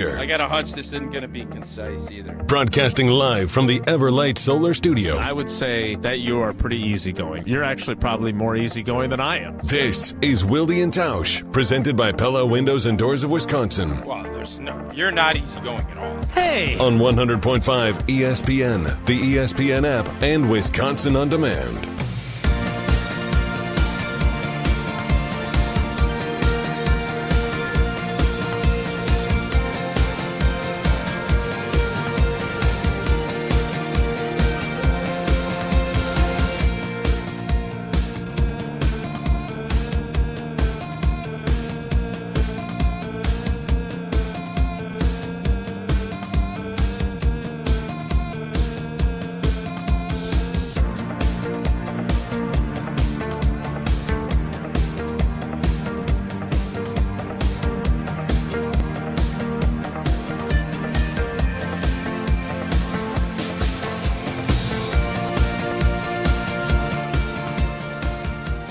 I got a hunch this isn't going to be concise either. Broadcasting live from the Everlight Solar Studio. I would say that you are pretty easygoing. You're actually probably more easygoing than I am. This is Wilde and Tausch, presented by Pella Windows and Doors of Wisconsin. Well, you're not easygoing at all. Hey! On 100.5 ESPN, the ESPN app, and Wisconsin On Demand.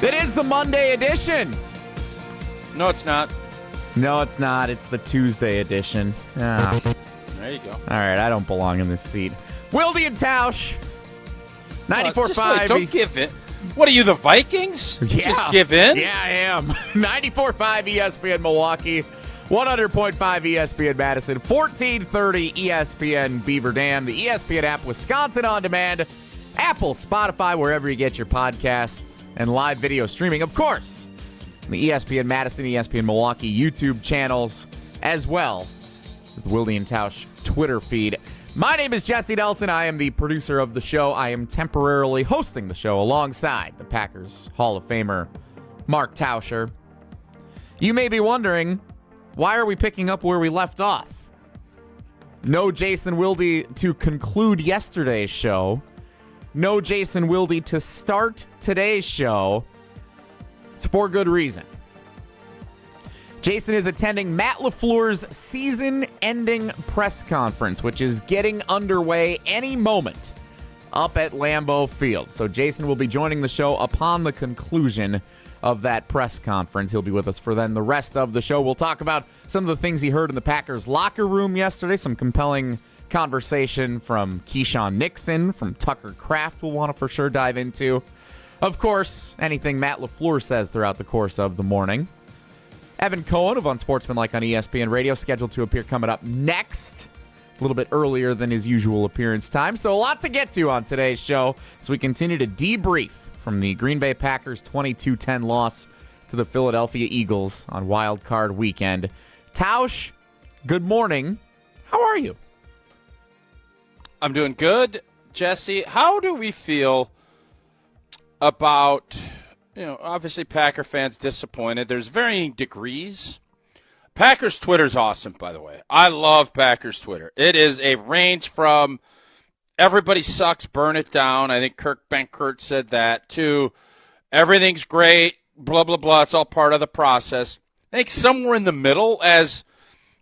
It is the Monday edition. No, it's not. No, it's not. It's the Tuesday edition. Ah. There you go. All right, I don't belong in this seat. Wilde and Tausch. 94.5. Don't give it. What are you, the Vikings? Yeah. Just give in? Yeah, I am. 94.5 ESPN Milwaukee. 100.5 ESPN Madison. 1430 ESPN Beaver Dam. The ESPN app, Wisconsin On Demand. Apple, Spotify, wherever you get your podcasts, and live video streaming, of course, the ESPN Madison, ESPN Milwaukee YouTube channels, as well as the Wilde and Tausch Twitter feed. My name is Jesse Nelson. I am the producer of the show. I am temporarily hosting the show alongside the Packers Hall of Famer, Mark Tauscher. You may be wondering, why are we picking up where we left off? No Jason Wilde to conclude yesterday's show. No Jason Wilde to start today's show. It's for good reason. Jason is attending Matt LaFleur's season-ending press conference, which is getting underway any moment up at Lambeau Field. So Jason will be joining the show upon the conclusion of that press conference. He'll be with us for then the rest of the show. We'll talk about some of the things he heard in the Packers locker room yesterday, some compelling conversation from Keisean Nixon, from Tucker Kraft we'll want to for sure dive into. Of course, anything Matt LaFleur says throughout the course of the morning. Evan Cohen of Unsportsmanlike on ESPN Radio, scheduled to appear coming up next, a little bit earlier than his usual appearance time. So a lot to get to on today's show as we continue to debrief from the Green Bay Packers 22-10 loss to the Philadelphia Eagles on Wild Card Weekend. Tausch, good morning. How are you? I'm doing good, Jesse. How do we feel about, obviously Packer fans disappointed. There's varying degrees. Packers Twitter's awesome, by the way. I love Packers Twitter. It is a range from everybody sucks, burn it down. I think Kirk Benkert said that, to everything's great, blah, blah, blah. It's all part of the process. I think somewhere in the middle, as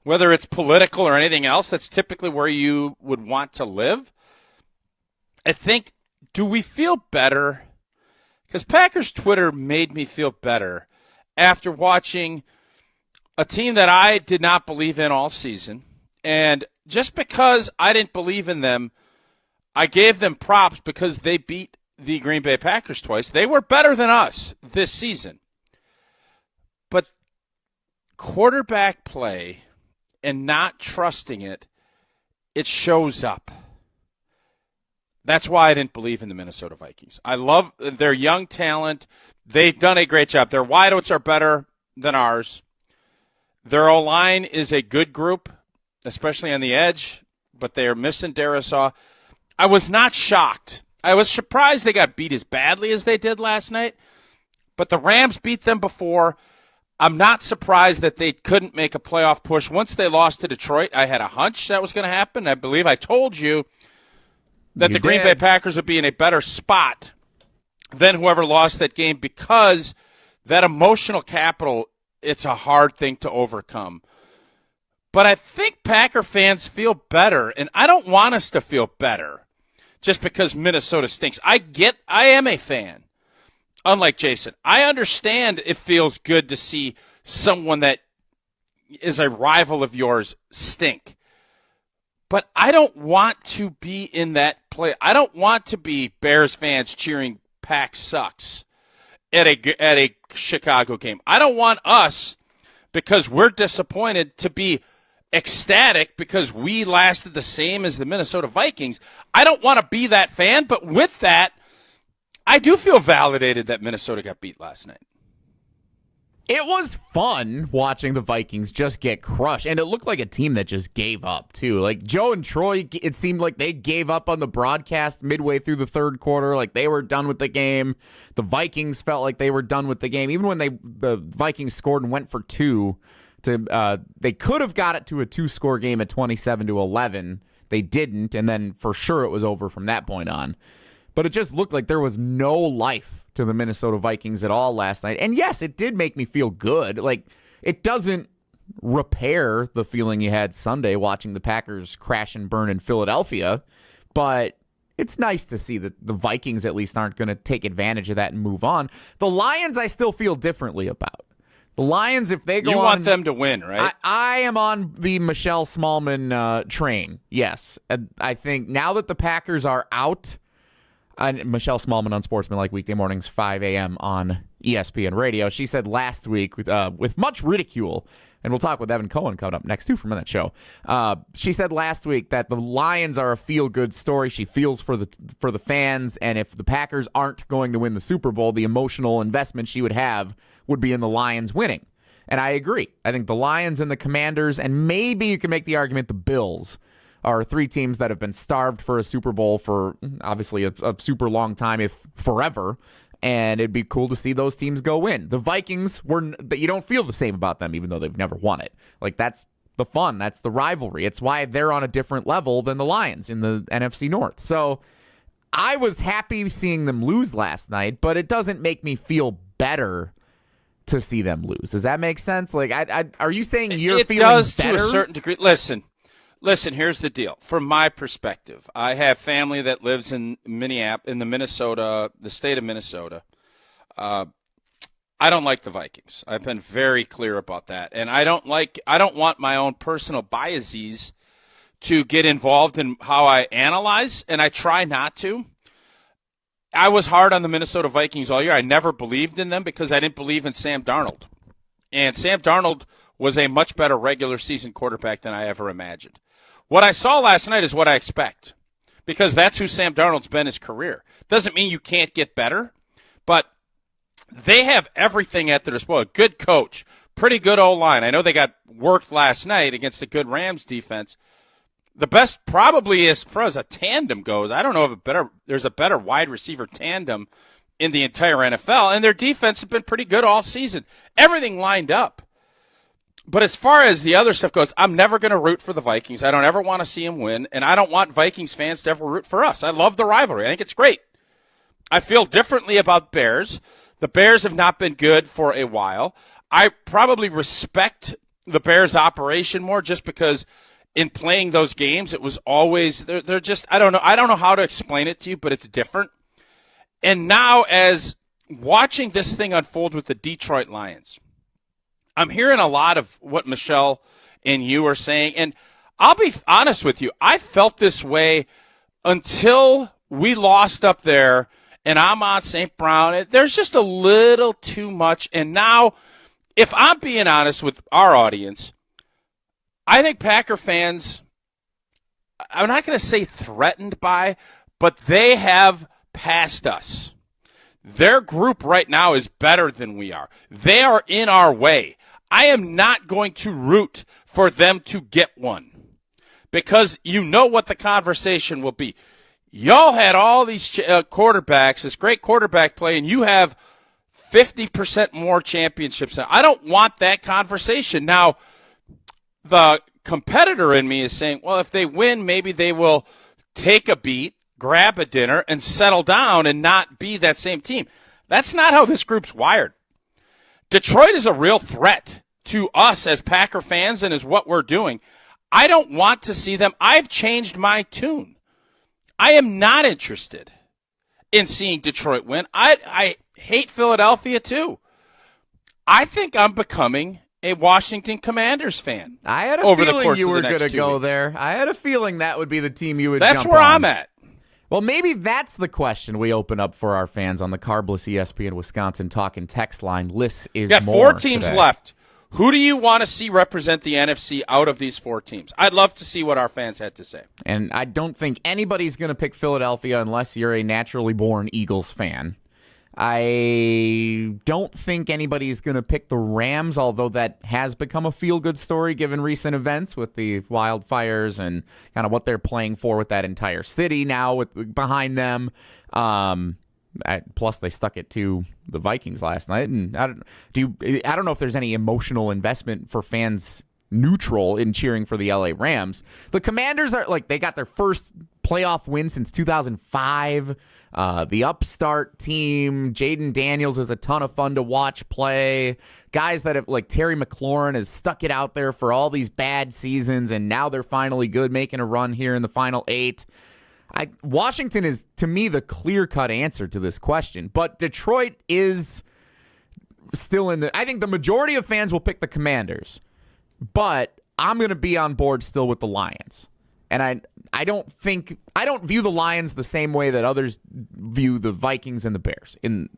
whether it's political or anything else, that's typically where you would want to live. I think, do we feel better? Because Packers Twitter made me feel better after watching a team that I did not believe in all season. And just because I didn't believe in them, I gave them props because they beat the Green Bay Packers twice. They were better than us this season. But quarterback play and not trusting it, it shows up. That's why I didn't believe in the Minnesota Vikings. I love their young talent. They've done a great job. Their wideouts are better than ours. Their O-line is a good group, especially on the edge, but they are missing Darisaw. I was not shocked. I was surprised they got beat as badly as they did last night, but the Rams beat them before. I'm not surprised that they couldn't make a playoff push. Once they lost to Detroit, I had a hunch that was going to happen. I believe I told you that the Green Bay Packers would be in a better spot than whoever lost that game, because that emotional capital, it's a hard thing to overcome. But I think Packer fans feel better, and I don't want us to feel better just because Minnesota stinks. I am a fan. Unlike Jason, I understand it feels good to see someone that is a rival of yours stink. But I don't want to be in that play. I don't want to be Bears fans cheering Pack sucks at a Chicago game. I don't want us, because we're disappointed, to be ecstatic because we lasted the same as the Minnesota Vikings. I don't want to be that fan, but with that, I do feel validated that Minnesota got beat last night. It was fun watching the Vikings just get crushed, and it looked like a team that just gave up, too. Like, Joe and Troy, it seemed like they gave up on the broadcast midway through the third quarter, like they were done with the game. The Vikings felt like they were done with the game. Even when the Vikings scored and went for two, they could have got it to a two-score game at 27-11. They didn't, and then for sure it was over from that point on. But it just looked like there was no life to the Minnesota Vikings at all last night. And yes, it did make me feel good. Like, it doesn't repair the feeling you had Sunday watching the Packers crash and burn in Philadelphia, but it's nice to see that the Vikings at least aren't going to take advantage of that and move on. The Lions, I still feel differently about. The Lions, if they go on... You want them to win, right? I am on the Michelle Smallman train, yes. I think now that the Packers are out... Michelle Smallman on Sportsmanlike weekday mornings, 5 a.m. on ESPN Radio. She said last week, with much ridicule, and we'll talk with Evan Cohen coming up next, too, from that show. She said last week that the Lions are a feel-good story. She feels for the fans, and if the Packers aren't going to win the Super Bowl, the emotional investment she would have would be in the Lions winning. And I agree. I think the Lions and the Commanders, and maybe you can make the argument the Bills, are three teams that have been starved for a Super Bowl for obviously a super long time, if forever, and it'd be cool to see those teams go win. The Vikings, you don't feel the same about them, even though they've never won it. Like, that's the fun. That's the rivalry. It's why they're on a different level than the Lions in the NFC North. So I was happy seeing them lose last night, but it doesn't make me feel better to see them lose. Does that make sense? Like, are you saying you're feeling better? It does to a certain degree. Listen, here's the deal. From my perspective, I have family that lives in the state of Minnesota. I don't like the Vikings. I've been very clear about that. And I don't want my own personal biases to get involved in how I analyze, and I try not to. I was hard on the Minnesota Vikings all year. I never believed in them because I didn't believe in Sam Darnold. And Sam Darnold was a much better regular season quarterback than I ever imagined. What I saw last night is what I expect, because that's who Sam Darnold's been his career. Doesn't mean you can't get better, but they have everything at their disposal. Good coach, pretty good O-line. I know they got worked last night against a good Rams defense. The best probably, as far as a tandem goes, I don't know if there's a better wide receiver tandem in the entire NFL, and their defense has been pretty good all season. Everything lined up. But as far as the other stuff goes, I'm never going to root for the Vikings. I don't ever want to see them win, and I don't want Vikings fans to ever root for us. I love the rivalry. I think it's great. I feel differently about Bears. The Bears have not been good for a while. I probably respect the Bears operation more just because in playing those games, it was always they're just I don't know how to explain it to you, but it's different. And now as watching this thing unfold with the Detroit Lions, I'm hearing a lot of what Michelle and you are saying, and I'll be honest with you, I felt this way until we lost up there, and I'm on St. Brown. There's just a little too much, and now, if I'm being honest with our audience, I think Packer fans, I'm not going to say threatened by, but they have passed us. Their group right now is better than we are. They are in our way. I am not going to root for them to get one because you know what the conversation will be. Y'all had all these quarterbacks, this great quarterback play, and you have 50% more championships. I don't want that conversation. Now, the competitor in me is saying, well, if they win, maybe they will take a beat, grab a dinner, and settle down and not be that same team. That's not how this group's wired. Detroit is a real threat to us as Packer fans and is what we're doing. I don't want to see them. I've changed my tune. I am not interested in seeing Detroit win. I hate Philadelphia too. I think I'm becoming a Washington Commanders fan. I had a over the feeling course you of were the next going to 2 go weeks. there. I had a feeling that would be the team you would That's jump where on. I'm at. Well, maybe that's the question we open up for our fans on the Carbless ESPN Wisconsin talking text line. Lists is Got more 4 teams today. left. Who do you want to see represent the NFC out of these 4 teams? I'd love to see what our fans had to say. And I don't think anybody's going to pick Philadelphia unless you're a naturally born Eagles fan. I don't think anybody's going to pick the Rams, although that has become a feel-good story given recent events with the wildfires and kind of what they're playing for with that entire city now with behind them. Plus, they stuck it to the Vikings last night, and I don't know if there's any emotional investment for fans neutral in cheering for the LA Rams. The Commanders are they got their first playoff win since 2005. The upstart team, Jaden Daniels is a ton of fun to watch play. Guys that have Terry McLaurin has stuck it out there for all these bad seasons, and now they're finally good, making a run here in the final 8. Washington is, to me, the clear-cut answer to this question, but Detroit is still in the. I think the majority of fans will pick the Commanders, but I'm going to be on board still with the Lions. And I don't view the Lions the same way that others view the Vikings and the Bears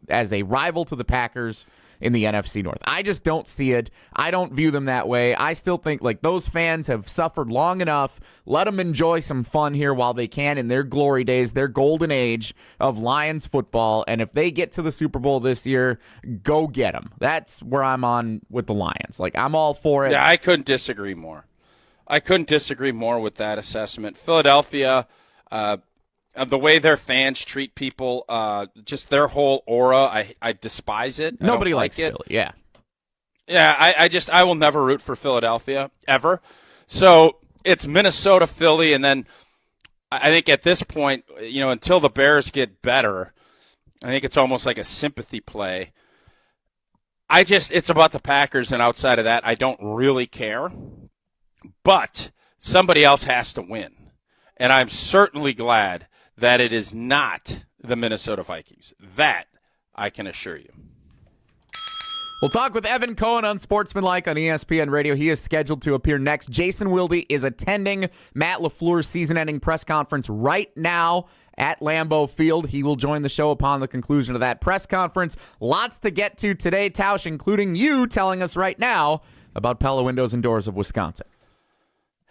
as a rival to the Packers in the NFC North. I just don't see it. I don't view them that way. I still think those fans have suffered long enough. Let them enjoy some fun here while they can in their glory days, their golden age of Lions football. And if they get to the Super Bowl this year, go get them. That's where I'm on with the Lions. I'm all for it. Yeah, I couldn't disagree more. With that assessment. Philadelphia, the way their fans treat people, just their whole aura, I despise it. Nobody likes it. Philly, yeah. Yeah, I will never root for Philadelphia, ever. So it's Minnesota, Philly, and then I think at this point, until the Bears get better, I think it's almost like a sympathy play. It's about the Packers, and outside of that, I don't really care. But somebody else has to win. And I'm certainly glad that it is not the Minnesota Vikings. That I can assure you. We'll talk with Evan Cohen on Unsportsmanlike on ESPN Radio. He is scheduled to appear next. Jason Wilde is attending Matt LaFleur's season-ending press conference right now at Lambeau Field. He will join the show upon the conclusion of that press conference. Lots to get to today, Tausch, including you telling us right now about Pella Windows and Doors of Wisconsin.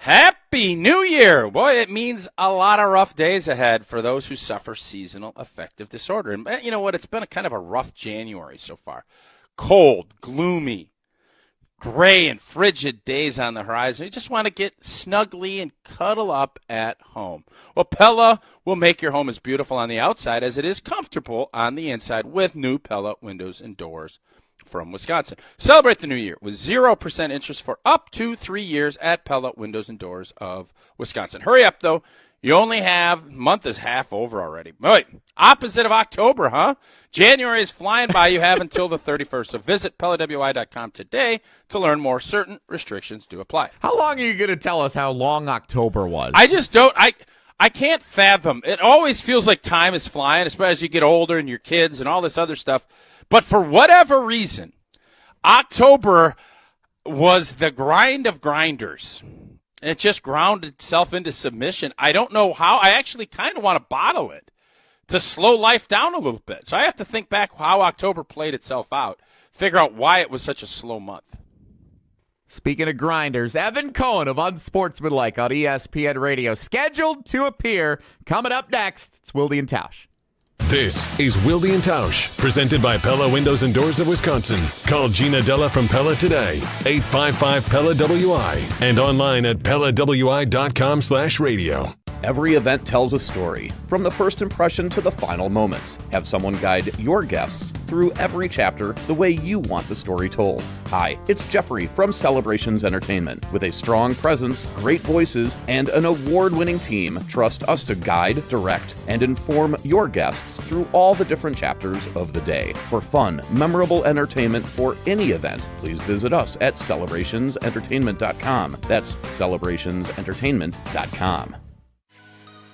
Happy New Year! Boy, it means a lot of rough days ahead for those who suffer seasonal affective disorder. And you know what? It's been kind of a rough January so far. Cold, gloomy, gray, and frigid days on the horizon. You just want to get snugly and cuddle up at home. Well, Pella will make your home as beautiful on the outside as it is comfortable on the inside with new Pella windows and doors from Wisconsin. Celebrate the new year with 0% interest for up to 3 years at Pella Windows and Doors of Wisconsin. Hurry up, though. You only have, month is half over already. Wait, opposite of October, huh? January is flying by. You have until the 31st. So visit PellaWI.com today to learn more. Certain restrictions do apply. How long are you going to tell us how long October was? I just don't. I can't fathom. It always feels like time is flying, especially as you get older and your kids and all this other stuff. But for whatever reason, October was the grind of grinders. It just ground itself into submission. I don't know how. I actually kind of want to bottle it to slow life down a little bit. So I have to think back how October played itself out, figure out why it was such a slow month. Speaking of grinders, Evan Cohen of Unsportsmanlike on ESPN Radio, scheduled to appear. Coming up next, it's Wilde and Tausch. This is Wilde and Tausch, presented by Pella Windows and Doors of Wisconsin. Call Gina Della from Pella today, 855-PELLA-WI, and online at PellaWI.com/radio. Every event tells a story, from the first impression to the final moments. Have someone guide your guests through every chapter the way you want the story told. Hi, it's Jeffrey from Celebrations Entertainment. With a strong presence, great voices, and an award-winning team, trust us to guide, direct, and inform your guests through all the different chapters of the day. For fun, memorable entertainment for any event, please visit us at celebrationsentertainment.com. That's celebrationsentertainment.com.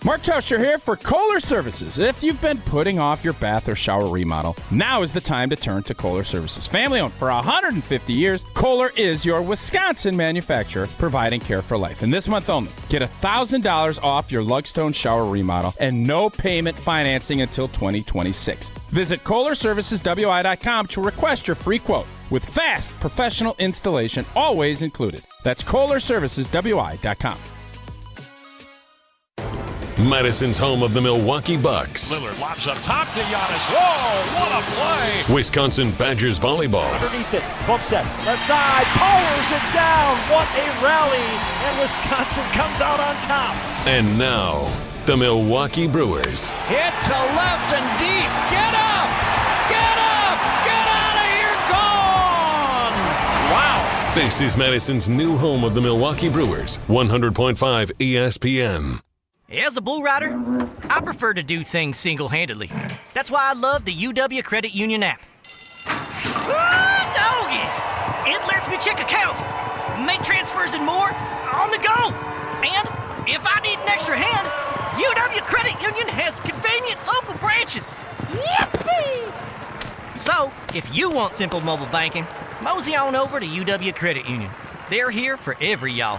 Mark Tauscher here for Kohler Services. If you've been putting off your bath or shower remodel, now is the time to turn to Kohler Services. Family owned for 150 years, Kohler is your Wisconsin manufacturer providing care for life. And this month only, get $1,000 off your Lugstone shower remodel and no payment financing until 2026. Visit KohlerServicesWI.com to request your free quote with fast professional installation always included. That's KohlerServicesWI.com. Madison's home of the Milwaukee Bucks. Lillard lobs up top to Giannis. Oh, what a play! Wisconsin Badgers volleyball. Underneath it, bump set, left side, powers it down. What a rally! And Wisconsin comes out on top. And now, the Milwaukee Brewers. Hit to left and deep. Get up! Get up! Get out of here! Gone! Wow! This is Madison's new home of the Milwaukee Brewers. 100.5 ESPN. As a bull rider, I prefer to do things single-handedly. That's why I love the UW Credit Union app. Doggy! It lets me check accounts, make transfers and more on the go. And if I need an extra hand, UW Credit Union has convenient local branches. Yippee! So, if you want simple mobile banking, mosey on over to UW Credit Union. They're here for every y'all.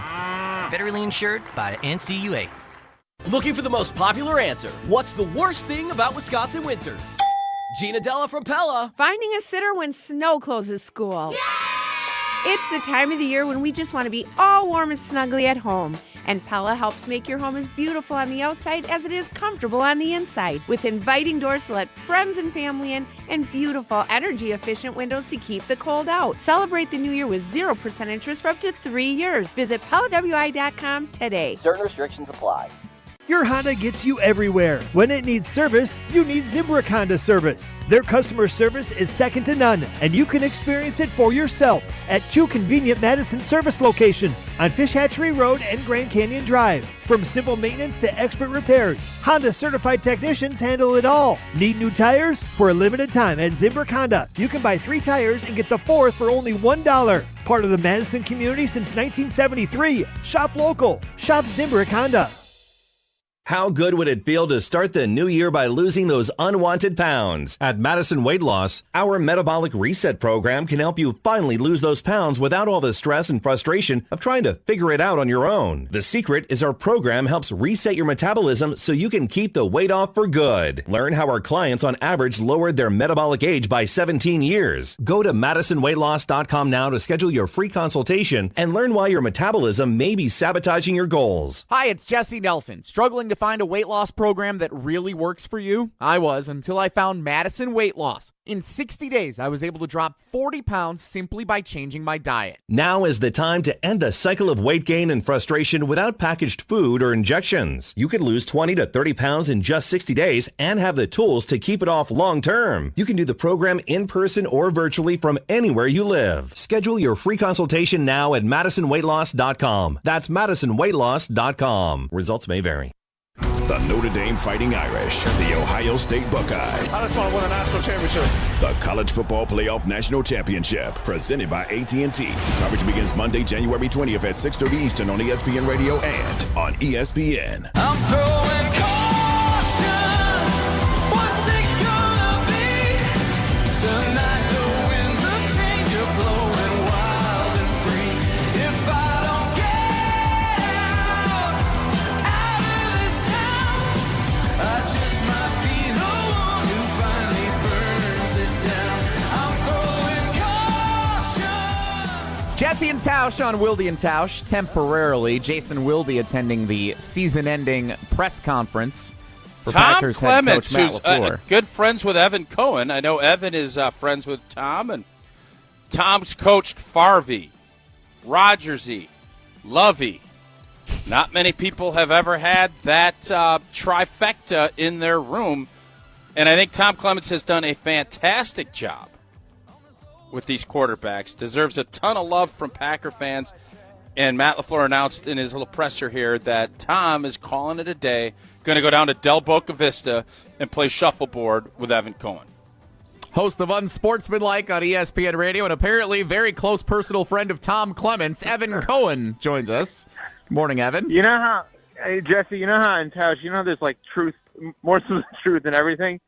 Federally insured by the NCUA. Looking for the most popular answer. What's the worst thing about Wisconsin winters? Gina Della from Pella. Finding a sitter when snow closes school. Yay! It's the time of the year when we just want to be all warm and snuggly at home. And Pella helps make your home as beautiful on the outside as it is comfortable on the inside. With inviting doors to let friends and family in and beautiful, energy-efficient windows to keep the cold out. Celebrate the new year with 0% interest for up to 3 years. Visit PellaWI.com today. Certain restrictions apply. Your Honda gets you everywhere. When it needs service, you need Zimbrick Honda service. Their customer service is second to none, and you can experience it for yourself at 2 convenient Madison service locations on Fish Hatchery Road and Grand Canyon Drive. From simple maintenance to expert repairs, Honda certified technicians handle it all. Need new tires? For a limited time at Zimbrick Honda, you can buy 3 tires and get the 4th for only $1. Part of the Madison community since 1973. Shop local. Shop Zimbrick Honda. How good would it feel to start the new year by losing those unwanted pounds? At Madison Weight Loss, our Metabolic Reset program can help you finally lose those pounds without all the stress and frustration of trying to figure it out on your own. The secret is our program helps reset your metabolism so you can keep the weight off for good. Learn how our clients on average lowered their metabolic age by 17 years. Go to MadisonWeightLoss.com now to schedule your free consultation and learn why your metabolism may be sabotaging your goals. Hi, it's Jesse Nelson. Struggling to find a weight loss program that really works for you? I was, until I found Madison Weight Loss. In 60 days, I was able to drop 40 pounds simply by changing my diet. Now is the time to end the cycle of weight gain and frustration without packaged food or injections. You could lose 20 to 30 pounds in just 60 days and have the tools to keep it off long term. You can do the program in person or virtually from anywhere you live. Schedule your free consultation now at MadisonWeightLoss.com. That's MadisonWeightLoss.com. Results may vary. The Notre Dame Fighting Irish, the Ohio State Buckeyes. I just want to win a national championship. The College Football Playoff National Championship, presented by AT&T. Coverage begins Monday, January 20th at 6:30 Eastern on ESPN Radio and on ESPN. I'm throwing caution. What's it gonna be? Tonight the winds of change are blowing wild and free. If I don't get out of this town, I just might be the one who finally burns it down. I'm throwing caution. Jesse and Tausch on Wilde and Tausch temporarily. Jason Wilde attending the season-ending press conference for Tom Packers head Clements, coach Matt who's LaFleur. good friends with Evan Cohen. I know Evan is friends with Tom, and Tom's coached Farvey, Rodgersy, Lovey. Not many people have ever had that trifecta in their room, and I think Tom Clements has done a fantastic job with these quarterbacks. Deserves a ton of love from Packer fans, and Matt LaFleur announced in his little presser here that Tom is calling it a day, going to go down to Del Boca Vista and play shuffleboard with Evan Cohen. Host of Unsportsmanlike on ESPN Radio and apparently very close personal friend of Tom Clements, Evan Cohen, joins us. Good morning, Evan. You know how Hey, Jesse, you know how in Tausch, there's like truth, morsels of truth and everything?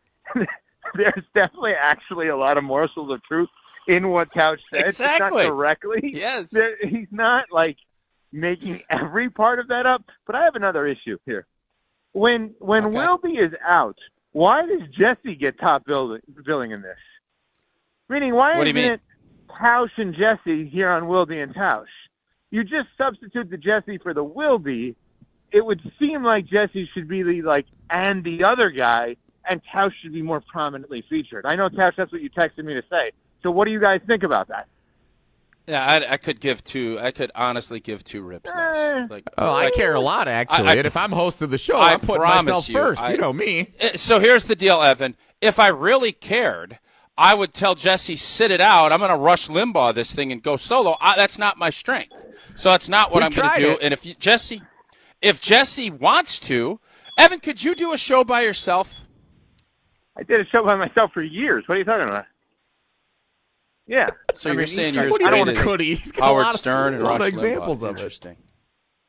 There's definitely actually a lot of morsels of truth in what Tausch said. Exactly. It's not directly. Yes. He's not like making every part of that up. But I have another issue here. When Wilde is out, why does Jesse get top billing in this? Meaning, why isn't it Tausch and Jesse here on Wilde and Tausch? You just substitute the Jesse for the Wilde. It would seem like Jesse should be and the other guy, and Tausch should be more prominently featured. I know, Tausch, that's what you texted me to say. So what do you guys think about that? Yeah, I could honestly give two rips. I care a lot, actually. And if I'm host of the show, I'm putting myself first. You know me. So here's the deal, Evan. If I really cared, I would tell Jesse, sit it out. I'm going to rush Limbaugh this thing and go solo. That's not my strength. So that's not what I'm going to do. And if Jesse wants to, Evan, could you do a show by yourself? I did a show by myself for years. What are you talking about? Yeah. So you're saying you're as great as Howard Stern and Rush examples Limbaugh. of Interesting.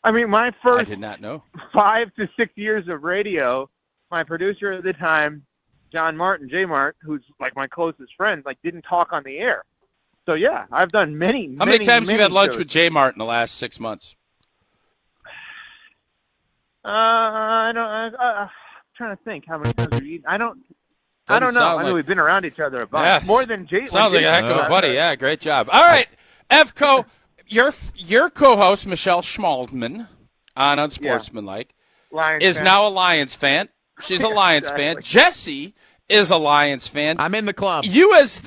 I mean, my first I did not know. 5 to 6 years of radio, my producer at the time, John Martin, J Mart, who's like my closest friend, didn't talk on the air. So yeah, I've done many. How many times have you had lunch with J Mart in the last 6 months? I'm trying to think how many times we eat. I don't know. I mean, we've been around each other a bunch. Yes. More than Jay. Sounds like a heck of a buddy. Yeah, great job. All right, Evco, your co-host, Michelle Schmaldman, on Unsportsmanlike, is now a Lions fan. She's a Lions fan. Jesse is a Lions fan. I'm in the club. You as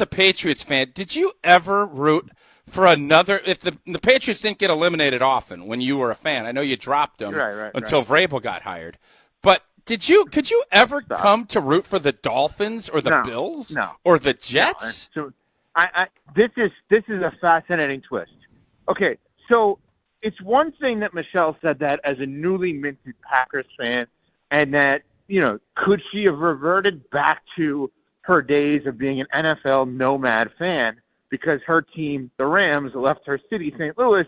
a Patriots fan, did you ever root for another? If the Patriots didn't get eliminated often when you were a fan, I know you dropped them until Vrabel got hired. But could you ever come to root for the Dolphins or the Bills or the Jets? No. So this is a fascinating twist. Okay, so it's one thing that Michelle said that as a newly minted Packers fan, and that could she have reverted back to her days of being an NFL nomad fan because her team, the Rams, left her city, St. Louis,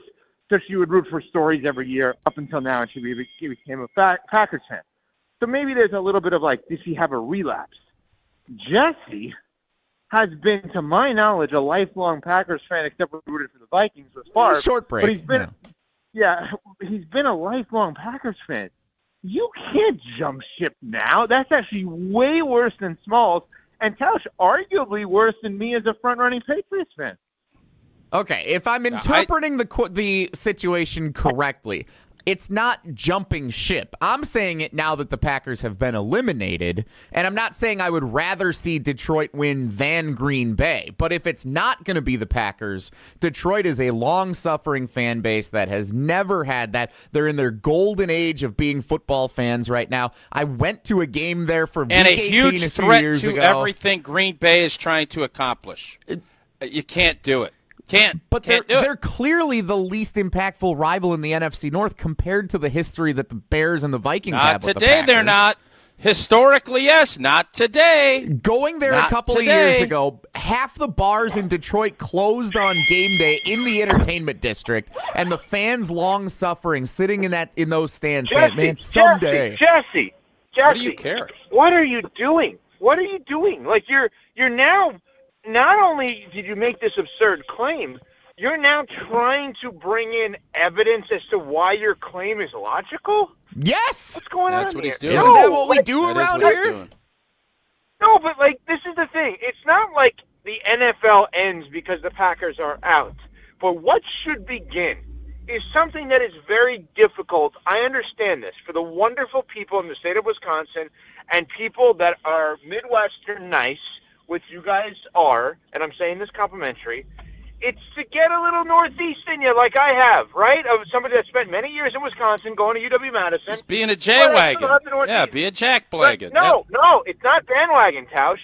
so she would root for stories every year up until now, and she became a Packers fan. So maybe there's a little bit of did she have a relapse? Jesse has been, to my knowledge, a lifelong Packers fan, except for rooted for the Vikings with Favre. Short break. But he's been a lifelong Packers fan. You can't jump ship now. That's actually way worse than Smalls, and Tausch arguably worse than me as a front-running Patriots fan. Okay, if I'm interpreting the situation correctly, it's not jumping ship. I'm saying it now that the Packers have been eliminated, and I'm not saying I would rather see Detroit win than Green Bay. But if it's not going to be the Packers, Detroit is a long-suffering fan base that has never had that. They're in their golden age of being football fans right now. I went to a game there for and Week a 18 huge a few threat years to ago. everything Green Bay is trying to accomplish. You can't do it. But they're clearly the least impactful rival in the NFC North compared to the history that the Bears and the Vikings have with the Packers. Not today, they're not. Historically, yes. Not today. Going there a couple of years ago, half the bars in Detroit closed on game day in the entertainment district, and the fans long-suffering sitting in those stands saying, man, someday. Jesse, what do you care? What are you doing? What are you doing? You're now... Not only did you make this absurd claim, you're now trying to bring in evidence as to why your claim is logical? Yes! What's going on? That's what he's doing. Isn't that what we do around here? No, but this is the thing. It's not like the NFL ends because the Packers are out. But what should begin is something that is very difficult. I understand this. For the wonderful people in the state of Wisconsin and people that are Midwestern nice, which you guys are, and I'm saying this complimentary, it's to get a little Northeast in you like I have, right? Of somebody that spent many years in Wisconsin going to UW-Madison. Just being a J-Wagon. Yeah, be a jack-blagon. No, it's not bandwagon, Tausch.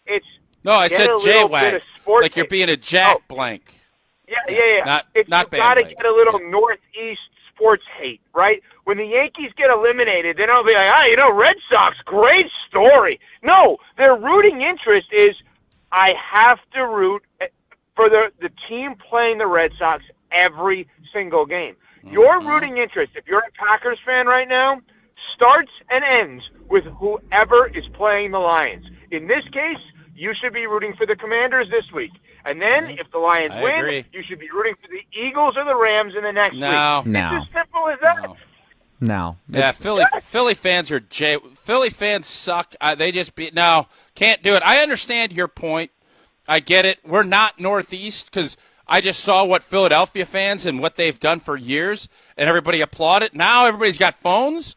I said J-Wagon. Like you're being a jack-blank. Yeah. Not got to get a little Northeast sports hate, right? When the Yankees get eliminated, then I'll be like, Red Sox, great story. No, their rooting interest is I have to root for the team playing the Red Sox every single game. Your rooting interest, if you're a Packers fan right now, starts and ends with whoever is playing the Lions. In this case, you should be rooting for the Commanders this week. And then, if the Lions win, you should be rooting for the Eagles or the Rams in the next week. No. It's as simple as that. No. Yeah, Philly fans are Philly fans suck. They just can't do it. I understand your point. I get it. We're not Northeast because I just saw what Philadelphia fans and what they've done for years, and everybody applauded. Now everybody's got phones,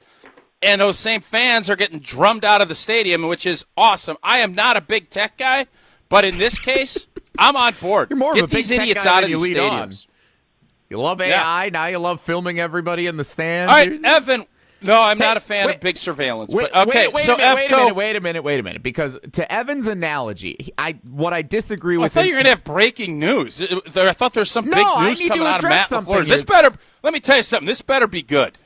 and those same fans are getting drummed out of the stadium, which is awesome. I am not a big tech guy, but in this case, I'm on board. You're more Get of a big these tech idiots guy out than of you the lead stadiums. on. You love AI, now you love filming everybody in the stands. All right, Evan. No, I'm not a fan of big surveillance. Wait a minute. Because to Evan's analogy, what I disagree with. I thought you were going to have breaking news. I thought there was some big news coming out of Matt LaFleur. Let me tell you something. This better be good.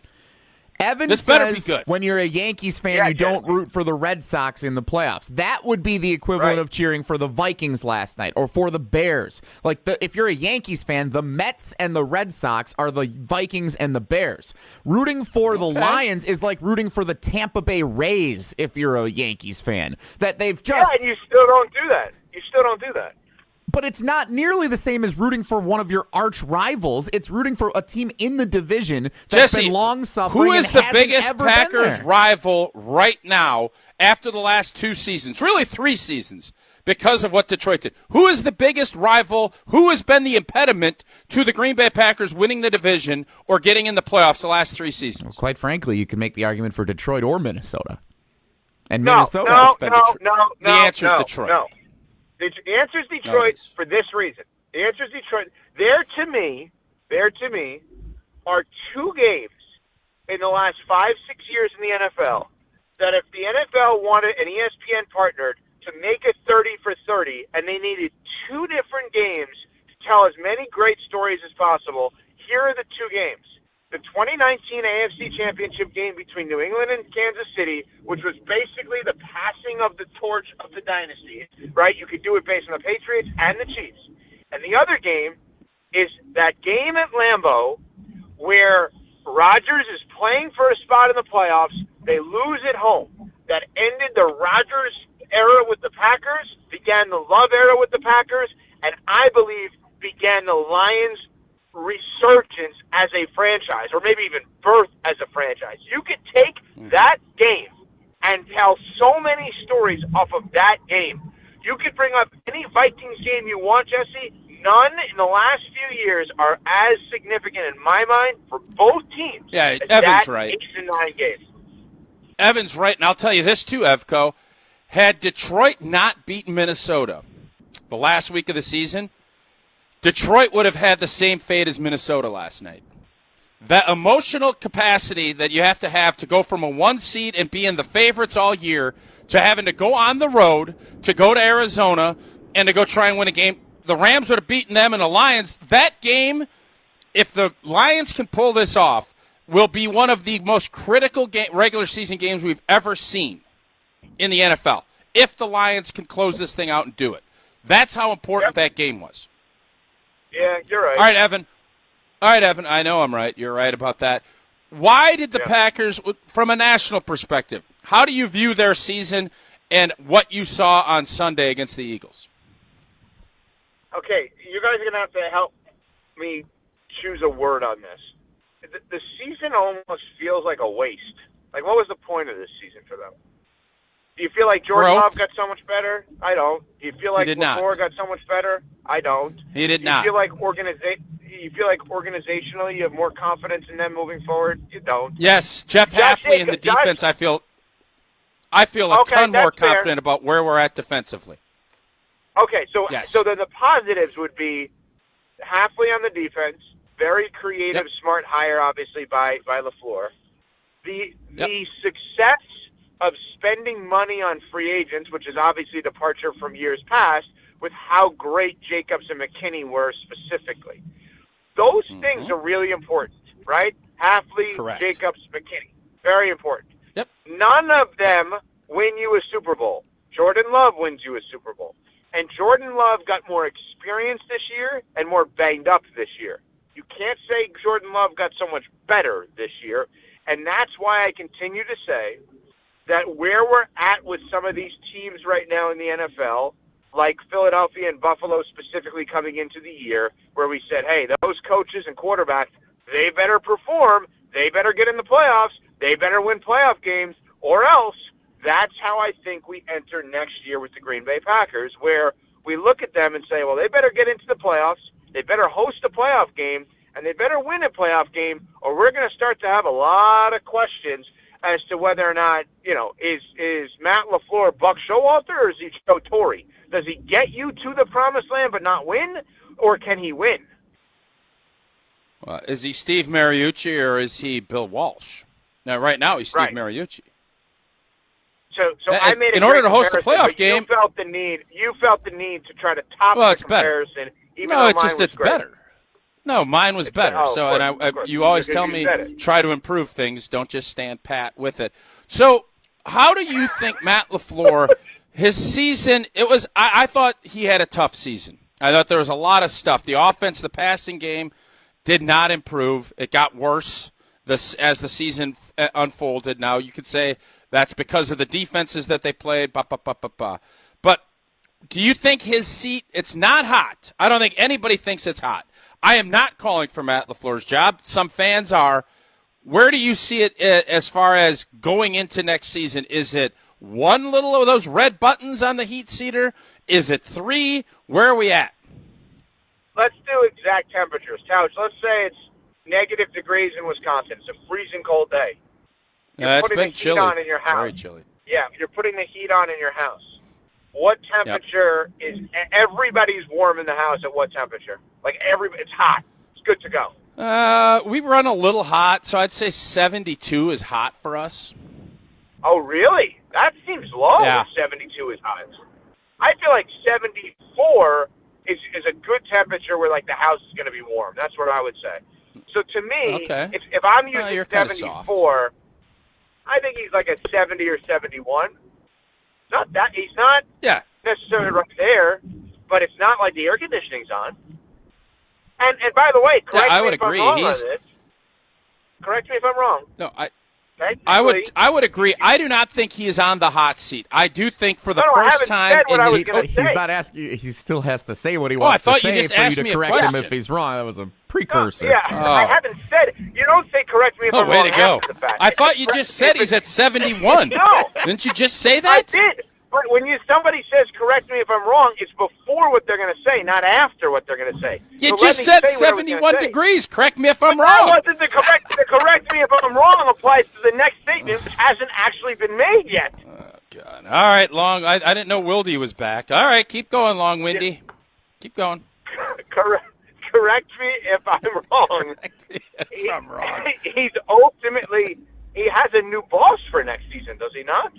Evan this says better be good. When you're a Yankees fan, you don't root for the Red Sox in the playoffs. That would be the equivalent of cheering for the Vikings last night or for the Bears. If you're a Yankees fan, the Mets and the Red Sox are the Vikings and the Bears. Rooting for the Lions is like rooting for the Tampa Bay Rays if you're a Yankees fan. That they've just and you still don't do that. But it's not nearly the same as rooting for one of your arch rivals. It's rooting for a team in the division that's been long suffering. Who is the biggest Packers rival right now after the last 2 seasons? Really 3 seasons because of what Detroit did. Who is the biggest rival? Who has been the impediment to the Green Bay Packers winning the division or getting in the playoffs the last 3 seasons? Well, quite frankly, you can make the argument for Detroit or Minnesota. And The answer is Detroit. No. The answer is Detroit for this reason. The answer is Detroit. There to me are 2 games in the last 5-6 years in the NFL that if the NFL wanted an ESPN partnered to make it 30 for 30 and they needed 2 different games to tell as many great stories as possible, here are the 2 games. The 2019 AFC Championship game between New England and Kansas City, which was basically the passing of the torch of the dynasty, right? You could do it based on the Patriots and the Chiefs. And the other game is that game at Lambeau where Rodgers is playing for a spot in the playoffs. They lose at home. That ended the Rodgers era with the Packers, began the Love era with the Packers, and I believe began the Lions' resurgence as a franchise, or maybe even birth as a franchise. You could take that game and tell so many stories off of that game. You could bring up any Vikings game you want, Jesse. None in the last few years are as significant in my mind for both teams. Yeah, as Evan's that right. 8 and 9 games. Evan's right, and I'll tell you this too, Evco. Had Detroit not beaten Minnesota the last week of the season, Detroit would have had the same fate as Minnesota last night. That emotional capacity that you have to go from a 1 seed and being the favorites all year to having to go on the road, to go to Arizona, and to go try and win a game. The Rams would have beaten them and the Lions. That game, if the Lions can pull this off, will be one of the most critical regular season games we've ever seen in the NFL. If the Lions can close this thing out and do it. That's how important that game was. Yeah, you're right. All right, Evan. I know I'm right. You're right about that. Why did the Packers, from a national perspective, how do you view their season and what you saw on Sunday against the Eagles? Okay, you guys are going to have to help me choose a word on this. The season almost feels like a waste. Like, what was the point of this season for them? Do you feel like Jordan Love got so much better? I don't. Do you feel like LeFleur got so much better? I don't. He did not. You feel like organizationally you have more confidence in them moving forward? You don't. Yes, Jeff Hafley in the defense, I feel a ton more confident about where we're at defensively. Okay, so then the positives would be Hafley on the defense, very creative, smart hire, obviously by LeFleur. The success of spending money on free agents, which is obviously a departure from years past, with how great Jacobs and McKinney were specifically. Those things are really important, right? Hafley, Jacobs, McKinney. Very important. Yep. None of them win you a Super Bowl. Jordan Love wins you a Super Bowl. And Jordan Love got more experience this year and more banged up this year. You can't say Jordan Love got so much better this year, and that's why I continue to say that where we're at with some of these teams right now in the NFL, like Philadelphia and Buffalo specifically coming into the year, where we said, hey, those coaches and quarterbacks, they better perform, they better get in the playoffs, they better win playoff games, or else that's how I think we enter next year with the Green Bay Packers, where we look at them and say, well, they better get into the playoffs, they better host a playoff game, and they better win a playoff game, or we're going to start to have a lot of questions as to whether or not, is Matt LaFleur Buck Showalter, or is he Joe Torre? Does he get you to the promised land but not win, or can he win? Is he Steve Mariucci or is he Bill Walsh? Now, right now he's Steve Mariucci. So I made in order to host the playoff game. You felt the need to try to top the comparison. It's better. No, mine was better. You always tell me try to improve things. Don't just stand pat with it. So, how do you think Matt LaFleur, his season? I thought he had a tough season. I thought there was a lot of stuff. The offense, the passing game, did not improve. It got worse as the season unfolded. Now you could say that's because of the defenses that they played. But do you think his seat? It's not hot. I don't think anybody thinks it's hot. I am not calling for Matt LaFleur's job. Some fans are. Where do you see it as far as going into next season? Is it one little of those red buttons on the heat seater? Is it 3? Where are we at? Let's do exact temperatures. Tausch, let's say it's negative degrees in Wisconsin. It's a freezing cold day. It's been chilly. On in your house. Very chilly. Yeah, you're putting the heat on in your house. What temperature is – everybody's warm in the house at what temperature? It's hot. It's good to go. We run a little hot, so I'd say 72 is hot for us. Oh, really? That seems low. Yeah. 72 is hot. I feel like 74 is a good temperature where, the house is going to be warm. That's what I would say. So, to me, if I'm using 74, I think he's like a 70 or 71. He's not necessarily right there, but it's not like the air conditioning's on. And by the way, correct me if I'm wrong on this. Correct me if I'm wrong. No, I would agree. I do not think he is on the hot seat. I do think for the first time he's not asking. He still has to say what he wants to say. You just asked me a correct question. him if he's wrong. That was a precursor. I haven't said it. You don't say correct me if I'm wrong. Way to go! After the fact. I thought you just said he's at 71. No, didn't you just say that? I did. But when somebody says correct me if I'm wrong, it's before what they're going to say, not after what they're going to say. You just said 71 degrees. Correct me if I'm wrong. That wasn't the correct me if I'm wrong applies to the next statement, which hasn't actually been made yet. Oh, God. All right, Long. I didn't know Wilde was back. All right, keep going, Long Windy. Keep going. Correct me if I'm wrong. Correct me if I'm wrong. He has a new boss for next season, does he not?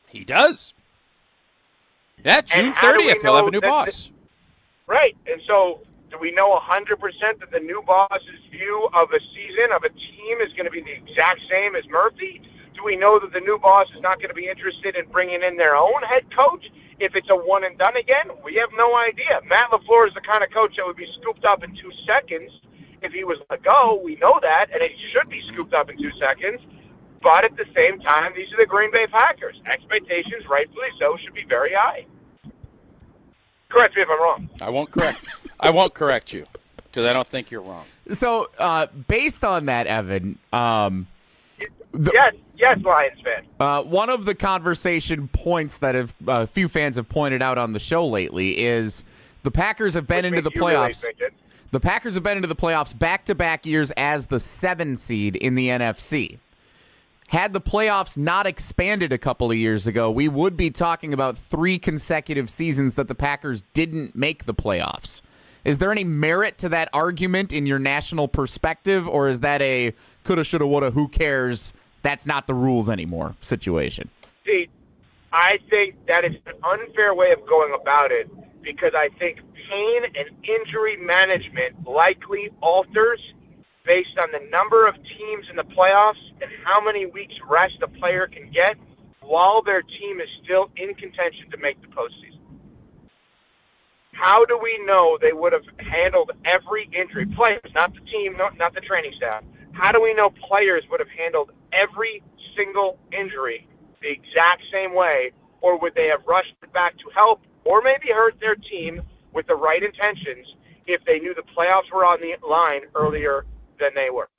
He does. Yeah, June 30th, he'll have a new boss. Right. And so do we know 100% that the new boss's view of a season, of a team, is going to be the exact same as Murphy? Do we know that the new boss is not going to be interested in bringing in their own head coach if it's a one-and-done again? We have no idea. Matt LaFleur is the kind of coach that would be scooped up in 2 seconds if he was let go. We know that, and it should be scooped up in 2 seconds. But at the same time, these are the Green Bay Packers. Expectations, rightfully so, should be very high. Correct me if I'm wrong. I won't correct you because I don't think you're wrong. So, based on that, Evan, yes, Lions fan. One of the conversation points that a few fans have pointed out on the show lately is the Packers have been into the playoffs. The Packers have been into the playoffs back-to-back years as the 7 seed in the NFC. Had the playoffs not expanded a couple of years ago, we would be talking about 3 consecutive seasons that the Packers didn't make the playoffs. Is there any merit to that argument in your national perspective, or is that a coulda, shoulda, woulda, who cares, that's not the rules anymore situation? See, I think that is an unfair way of going about it because I think pain and injury management likely alters based on the number of teams in the playoffs and how many weeks rest a player can get while their team is still in contention to make the postseason. how do we know they would have handled every injury? Players, not the team, not the training staff. How do we know players would have handled every single injury the exact same way, or would they have rushed back to help or maybe hurt their team with the right intentions if they knew the playoffs were on the line earlier than they were?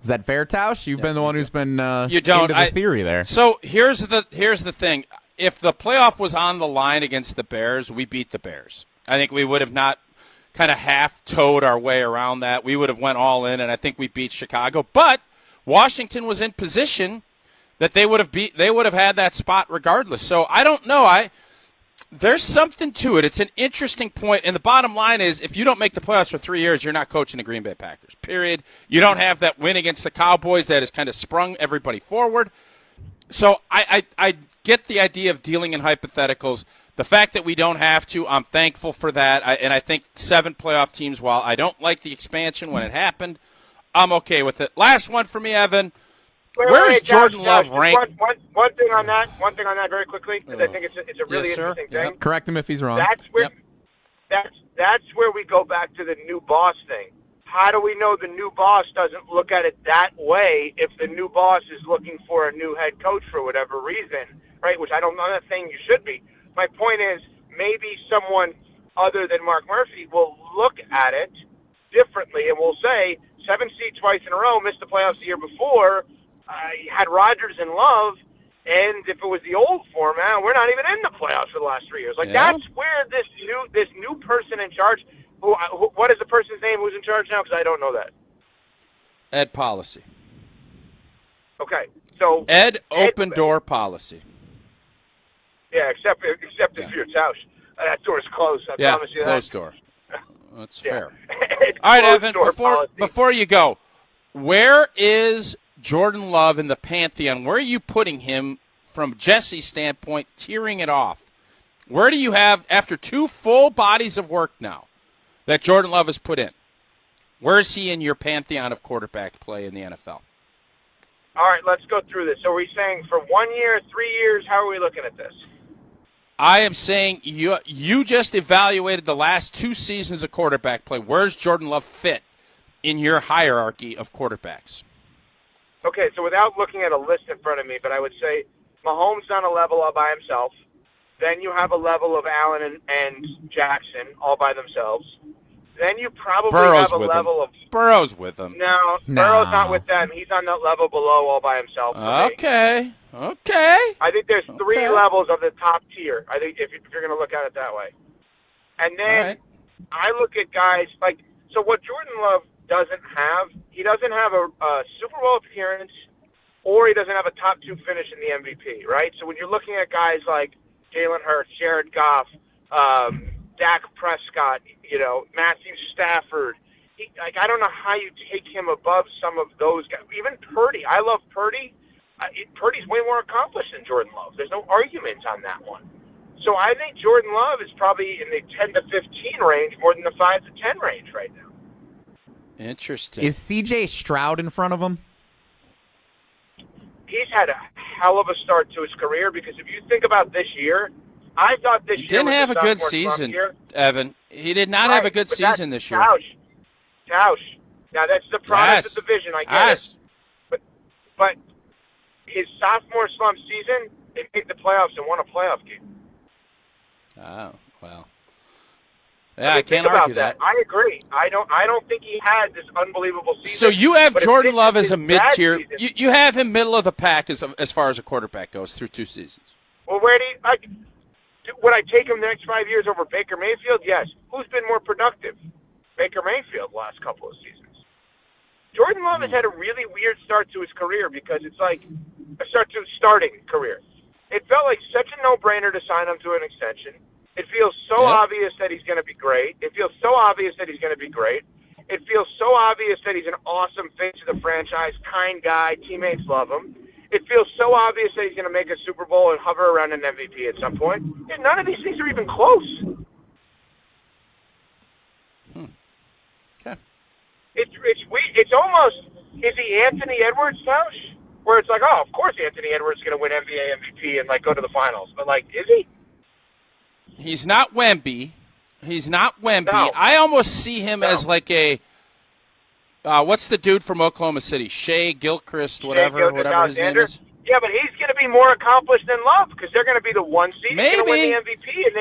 Is that fair, Tausch? You've been the one who's been you don't, into the theory there. So here's the thing. If the playoff was on the line against the Bears, we beat the Bears. I think we would have not kind of half-toed our way around that. We would have went all in, and I think we beat Chicago. But Washington was in position that they would have had that spot regardless. So I don't know. There's something to it. It's an interesting point, and the bottom line is if you don't make the playoffs for 3 years, you're not coaching the Green Bay Packers, period. You don't have that win against the Cowboys that has kind of sprung everybody forward. So I get the idea of dealing in hypotheticals. The fact that we don't have to, I'm thankful for that. And I think 7 playoff teams, while I don't like the expansion when it happened, I'm okay with it. Last one for me, Evan. Where's Jordan Love ranked? One thing on that very quickly, because I think it's a really interesting thing. Yep. Correct him if he's wrong. That's where we go back to the new boss thing. How do we know the new boss doesn't look at it that way if the new boss is looking for a new head coach for whatever reason, right? Which I'm not saying you should be. My point is maybe someone other than Mark Murphy will look at it differently and will say 7 seed twice in a row, missed the playoffs the year before, had Rodgers and Love, and if it was the old format, we're not even in the playoffs for the last 3 years. That's where this new person in charge. What is the person's name who's in charge now? Because I don't know that. Ed Policy. Okay, so Ed Open Door Policy. Yeah, except if you're Tausch. That door's closed. I promise you that. Closed door. That's fair. All right, Evan, before you go, where is Jordan Love in the pantheon? Where are you putting him from Jesse's standpoint, tearing it off? Where do you have, after 2 full bodies of work now that Jordan Love has put in, where is he in your pantheon of quarterback play in the NFL? All right, let's go through this. So are we saying for 1 year, 3 years? How are we looking at this? I am saying you just evaluated the last 2 seasons of quarterback play. Where's Jordan Love fit in your hierarchy of quarterbacks? Okay, so without looking at a list in front of me, but I would say Mahomes on a level all by himself. Then you have a level of Allen and Jackson all by themselves. Then you probably have a level of Burrow's with them. No, Burrow's not with them. He's on the level below all by himself. Okay. I think there's 3 levels of the top tier. I think if you're going to look at it that way. And then I look at guys so what Jordan Love doesn't have, he doesn't have a Super Bowl appearance, or he doesn't have a top 2 finish in the MVP, right? So when you're looking at guys like Jalen Hurts, Jared Goff, Dak Prescott, Matthew Stafford, I don't know how you take him above some of those guys. Even Purdy. I love Purdy. Purdy's way more accomplished than Jordan Love. There's no argument on that one. So I think Jordan Love is probably in the 10 to 15 range more than the 5 to 10 range right now. Interesting. Is C.J. Stroud in front of him? He's had a hell of a start to his career because if you think about this year, I thought this year didn't was have a good sophomore season, year. Evan. He did not have a good season this year. Tausch. Now that's the product of the division. I get it. But his sophomore slump season, they made the playoffs and won a playoff game. Oh well. Yeah, I can't argue that. I agree. I don't think he had this unbelievable season. So you have Jordan Love as a mid-tier. You have him middle of the pack as far as a quarterback goes through 2 seasons. Well, where would I take him the next 5 years over Baker Mayfield? Yes. Who's been more productive? Baker Mayfield the last couple of seasons. Jordan Love has had a really weird start to his career because it's like a starting career. It felt like such a no-brainer to sign him to an extension. It feels so obvious that he's going to be great. It feels so obvious that he's going to be great. It feels so obvious that he's an awesome fit to the franchise, kind guy, teammates love him. It feels so obvious that he's going to make a Super Bowl and hover around an MVP at some point. And none of these things are even close. Okay. It's almost, is he Anthony Edwards, Tausch? Where it's like, oh, of course Anthony Edwards is going to win NBA MVP and go to the finals. But is he? He's not Wemby. No. I almost see him as like a what's the dude from Oklahoma City? Shea Gilchrist, whatever his name is. Yeah, but he's going to be more accomplished than Love because they're going to be the 1 seed. Maybe. He's going to win the MVP, and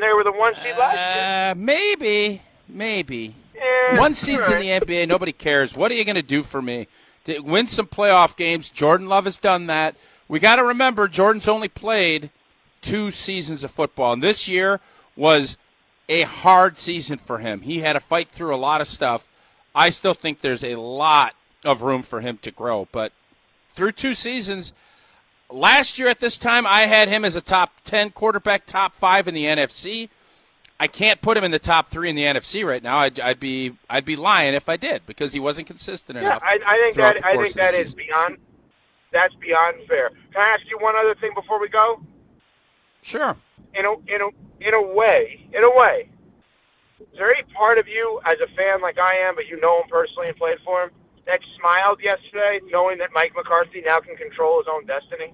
they were the 1 seed last year. Maybe. Yeah, 1 seed's in the NBA. Nobody cares. What are you going to do for me? To win some playoff games. Jordan Love has done that. We got to remember Jordan's only played 2 seasons of football, and this year was a hard season for him. He had to fight through a lot of stuff. I still think there's a lot of room for him to grow, but through 2 seasons, last year at this time, I had him as a top 10 quarterback, top 5 in the NFC. I can't put him in the top 3 in the NFC right now. I'd be lying if I did because he wasn't consistent enough. I think that is beyond. That's beyond fair. Can I ask you one other thing before we go? Sure. In a way, is there any part of you as a fan like I am, but you know him personally and played for him, that smiled yesterday knowing that Mike McCarthy now can control his own destiny?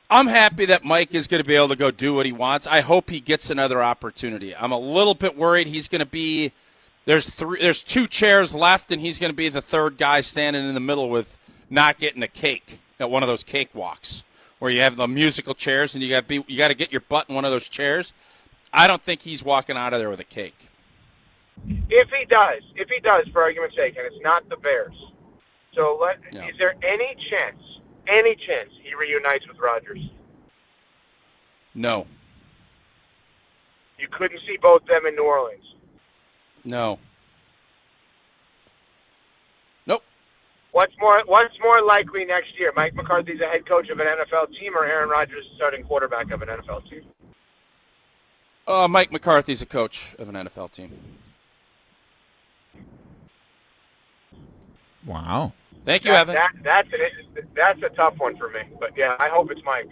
I'm happy that Mike is going to be able to go do what he wants. I hope he gets another opportunity. I'm a little bit worried he's going to be there's 2 chairs left, and he's going to be the third guy standing in the middle with not getting a cake at one of those cakewalks where you have the musical chairs and you got to get your butt in one of those chairs. I don't think he's walking out of there with a cake. If he does, for argument's sake, and it's not the Bears, is there any chance he reunites with Rodgers? No. You couldn't see both them in New Orleans? No. Nope. What's more likely next year? Mike McCarthy's a head coach of an NFL team, or Aaron Rodgers starting quarterback of an NFL team? Mike McCarthy's a coach of an NFL team. Wow. Thank you, Evan. That's a tough one for me. But, yeah, I hope it's Mike.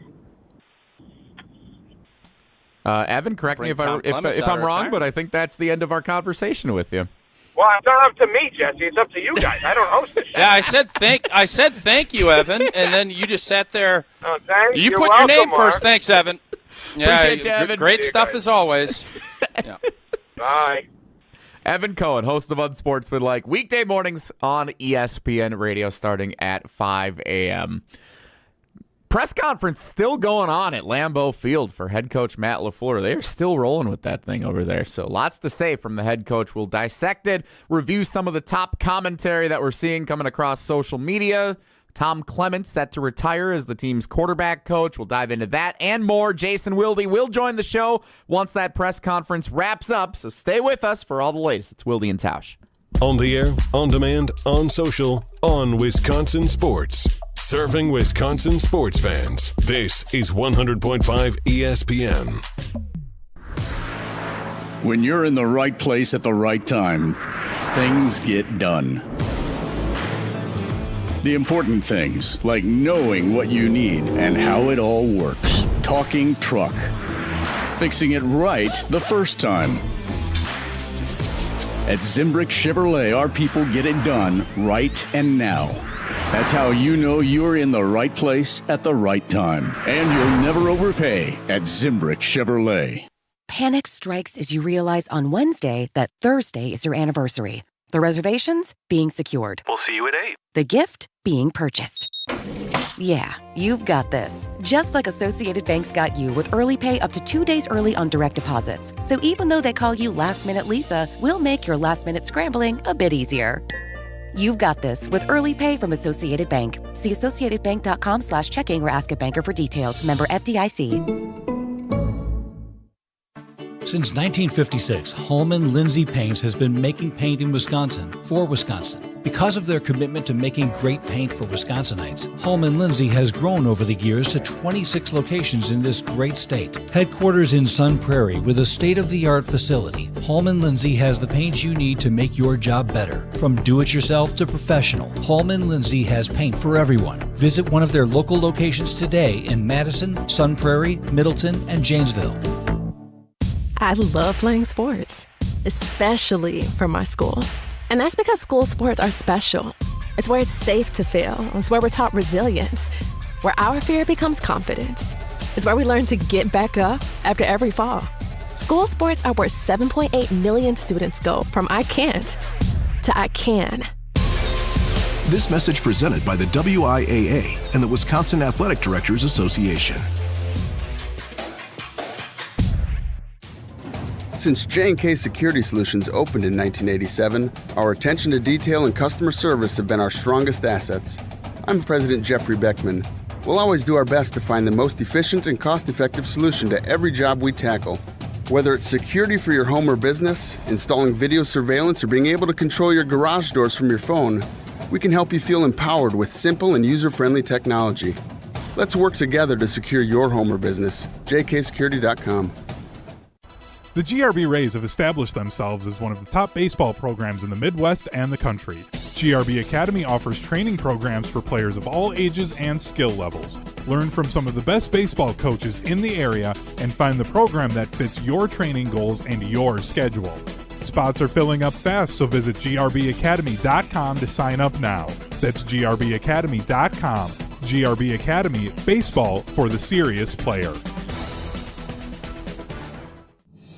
Evan, correct me if I'm wrong, but I think that's the end of our conversation with you. Well, it's not up to me, Jesse. It's up to you guys. I don't host this show. Yeah, I said thank you, Evan, and then you just sat there. Oh, thanks. You You're put welcome, your name Mark. first. Thanks, Evan. Yeah, Appreciate you, Evan. Great stuff as always. Yeah. Bye. Evan Cohen, host of Unsportsmanlike, weekday mornings on ESPN Radio starting at 5 a.m. Press conference still going on at Lambeau Field for head coach Matt LaFleur. They're still rolling with that thing over there. So lots to say from the head coach. We'll dissect it, review some of the top commentary that we're seeing coming across social media. Tom Clements set to retire as the team's quarterback coach. We'll dive into that and more. Jason Wilde will join the show once that press conference wraps up. So stay with us for all the latest. It's Wilde and Tausch. On the air, on demand, on social, on Wisconsin Sports. Serving Wisconsin sports fans. This is 100.5 ESPN. When you're in the right place at the right time, things get done. The important things, like knowing what you need and how it all works. Talking truck. Fixing it right the first time. At Zimbrick Chevrolet, our people get it done right and now. That's how you know you're in the right place at the right time. And you'll never overpay at Zimbrick Chevrolet. Panic strikes as you realize on Wednesday that Thursday is your anniversary. The reservations being secured. We'll see you at 8. The gift being purchased. Yeah, you've got this. Just like Associated Bank's got you with early pay up to 2 days early on direct deposits. So even though they call you Last Minute Lisa, we'll make your last minute scrambling a bit easier. You've got this with early pay from Associated Bank. See associatedbank.com/checking or ask a banker for details. Member FDIC. Since 1956, Holman Lindsay Paints has been making paint in Wisconsin for Wisconsin. Because of their commitment to making great paint for Wisconsinites, Holman Lindsay has grown over the years to 26 locations in this great state. Headquarters in Sun Prairie with a state-of-the-art facility, Holman Lindsay has the paints you need to make your job better. From do-it-yourself to professional, Holman Lindsay has paint for everyone. Visit one of their local locations today in Madison, Sun Prairie, Middleton, and Janesville. I love playing sports, especially for my school. And that's because school sports are special. It's where it's safe to fail. It's where we're taught resilience, where our fear becomes confidence. is where we learn to get back up after every fall. School sports are where 7.8 million students go from I can't to I can. This message presented by the WIAA and the Wisconsin Athletic Directors Association. Since J&K Security Solutions opened in 1987, our attention to detail and customer service have been our strongest assets. I'm President Jeffrey Beckman. We'll always do our best to find the most efficient and cost-effective solution to every job we tackle. Whether it's security for your home or business, installing video surveillance, or being able to control your garage doors from your phone, we can help you feel empowered with simple and user-friendly technology. Let's work together to secure your home or business. jksecurity.com. The GRB Rays have established themselves as one of the top baseball programs in the Midwest and the country. GRB Academy offers training programs for players of all ages and skill levels. Learn from some of the best baseball coaches in the area and find the program that fits your training goals and your schedule. Spots are filling up fast, so visit grbacademy.com to sign up now. That's grbacademy.com. GRB Academy, baseball for the serious player.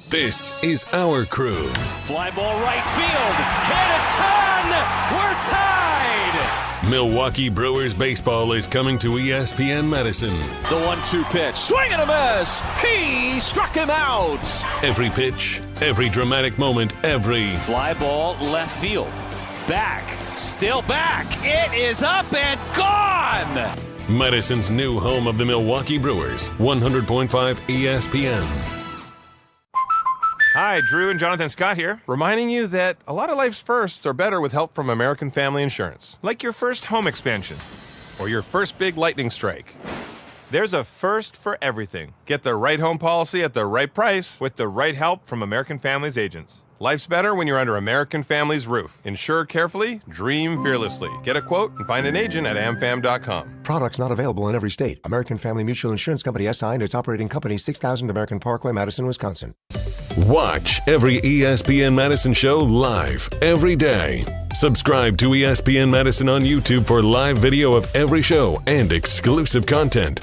This is our crew. Fly ball right field. Hit a ton. We're tied. Milwaukee Brewers baseball is coming to ESPN Madison. The 1-2 pitch. Swing and a miss. He struck him out. Every pitch, every dramatic moment, every fly ball left field. Back. Still back. It is up and gone. Madison's new home of the Milwaukee Brewers. 100.5 ESPN. Hi, Drew and Jonathan Scott here, reminding you that a lot of life's firsts are better with help from American Family Insurance. Like your first home expansion or your first big lightning strike. There's a first for everything. Get the right home policy at the right price with the right help from American Family's agents. Life's better when you're under American Family's roof. Insure carefully, dream fearlessly. Get a quote and find an agent at amfam.com. Products not available in every state. American Family Mutual Insurance Company SI and its operating company 6000 American Parkway, Madison, Wisconsin. Watch every ESPN Madison show live every day. Subscribe to ESPN Madison on YouTube for live video of every show and exclusive content.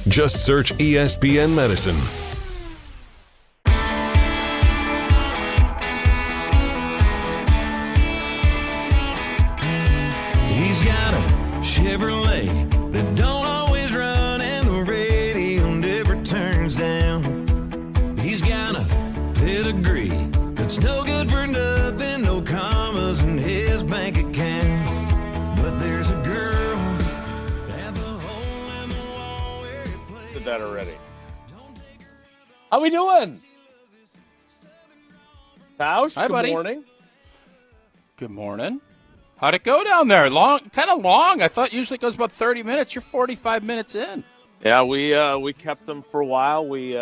Just search ESPN Madison. He's got a Chevrolet that don't always run and the radio never turns down. He's got a pedigree that's no good for nothing, no commas in his bank account. But there's a girl at the hole in the wall where he plays. Did that already. How we doing? Tausch, Hi, good buddy. morning. Good morning. How'd it go down there? Kind of long. I thought usually it goes about 30 minutes. You're 45 minutes in. Yeah, we kept them for a while. We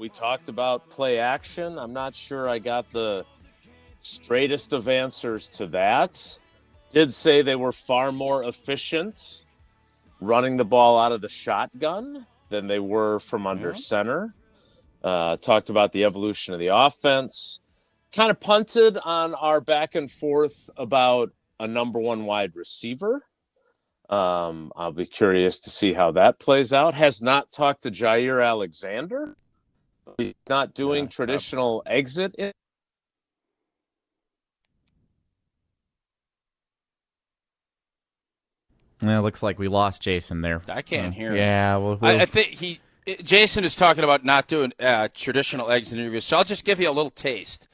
talked about play action. I'm not sure I got the straightest of answers to that. Did say they were far more efficient running the ball out of the shotgun than they were from under center. Talked about the evolution of the offense. Kind of punted on our back and forth about a number one wide receiver. I'll be curious to see how that plays out. Has not talked to Jair Alexander. He's not doing traditional exit. Yeah, it looks like we lost Jason there. I can't hear him. Yeah, well, I think Jason is talking about not doing traditional exit interviews. So I'll just give you a little taste.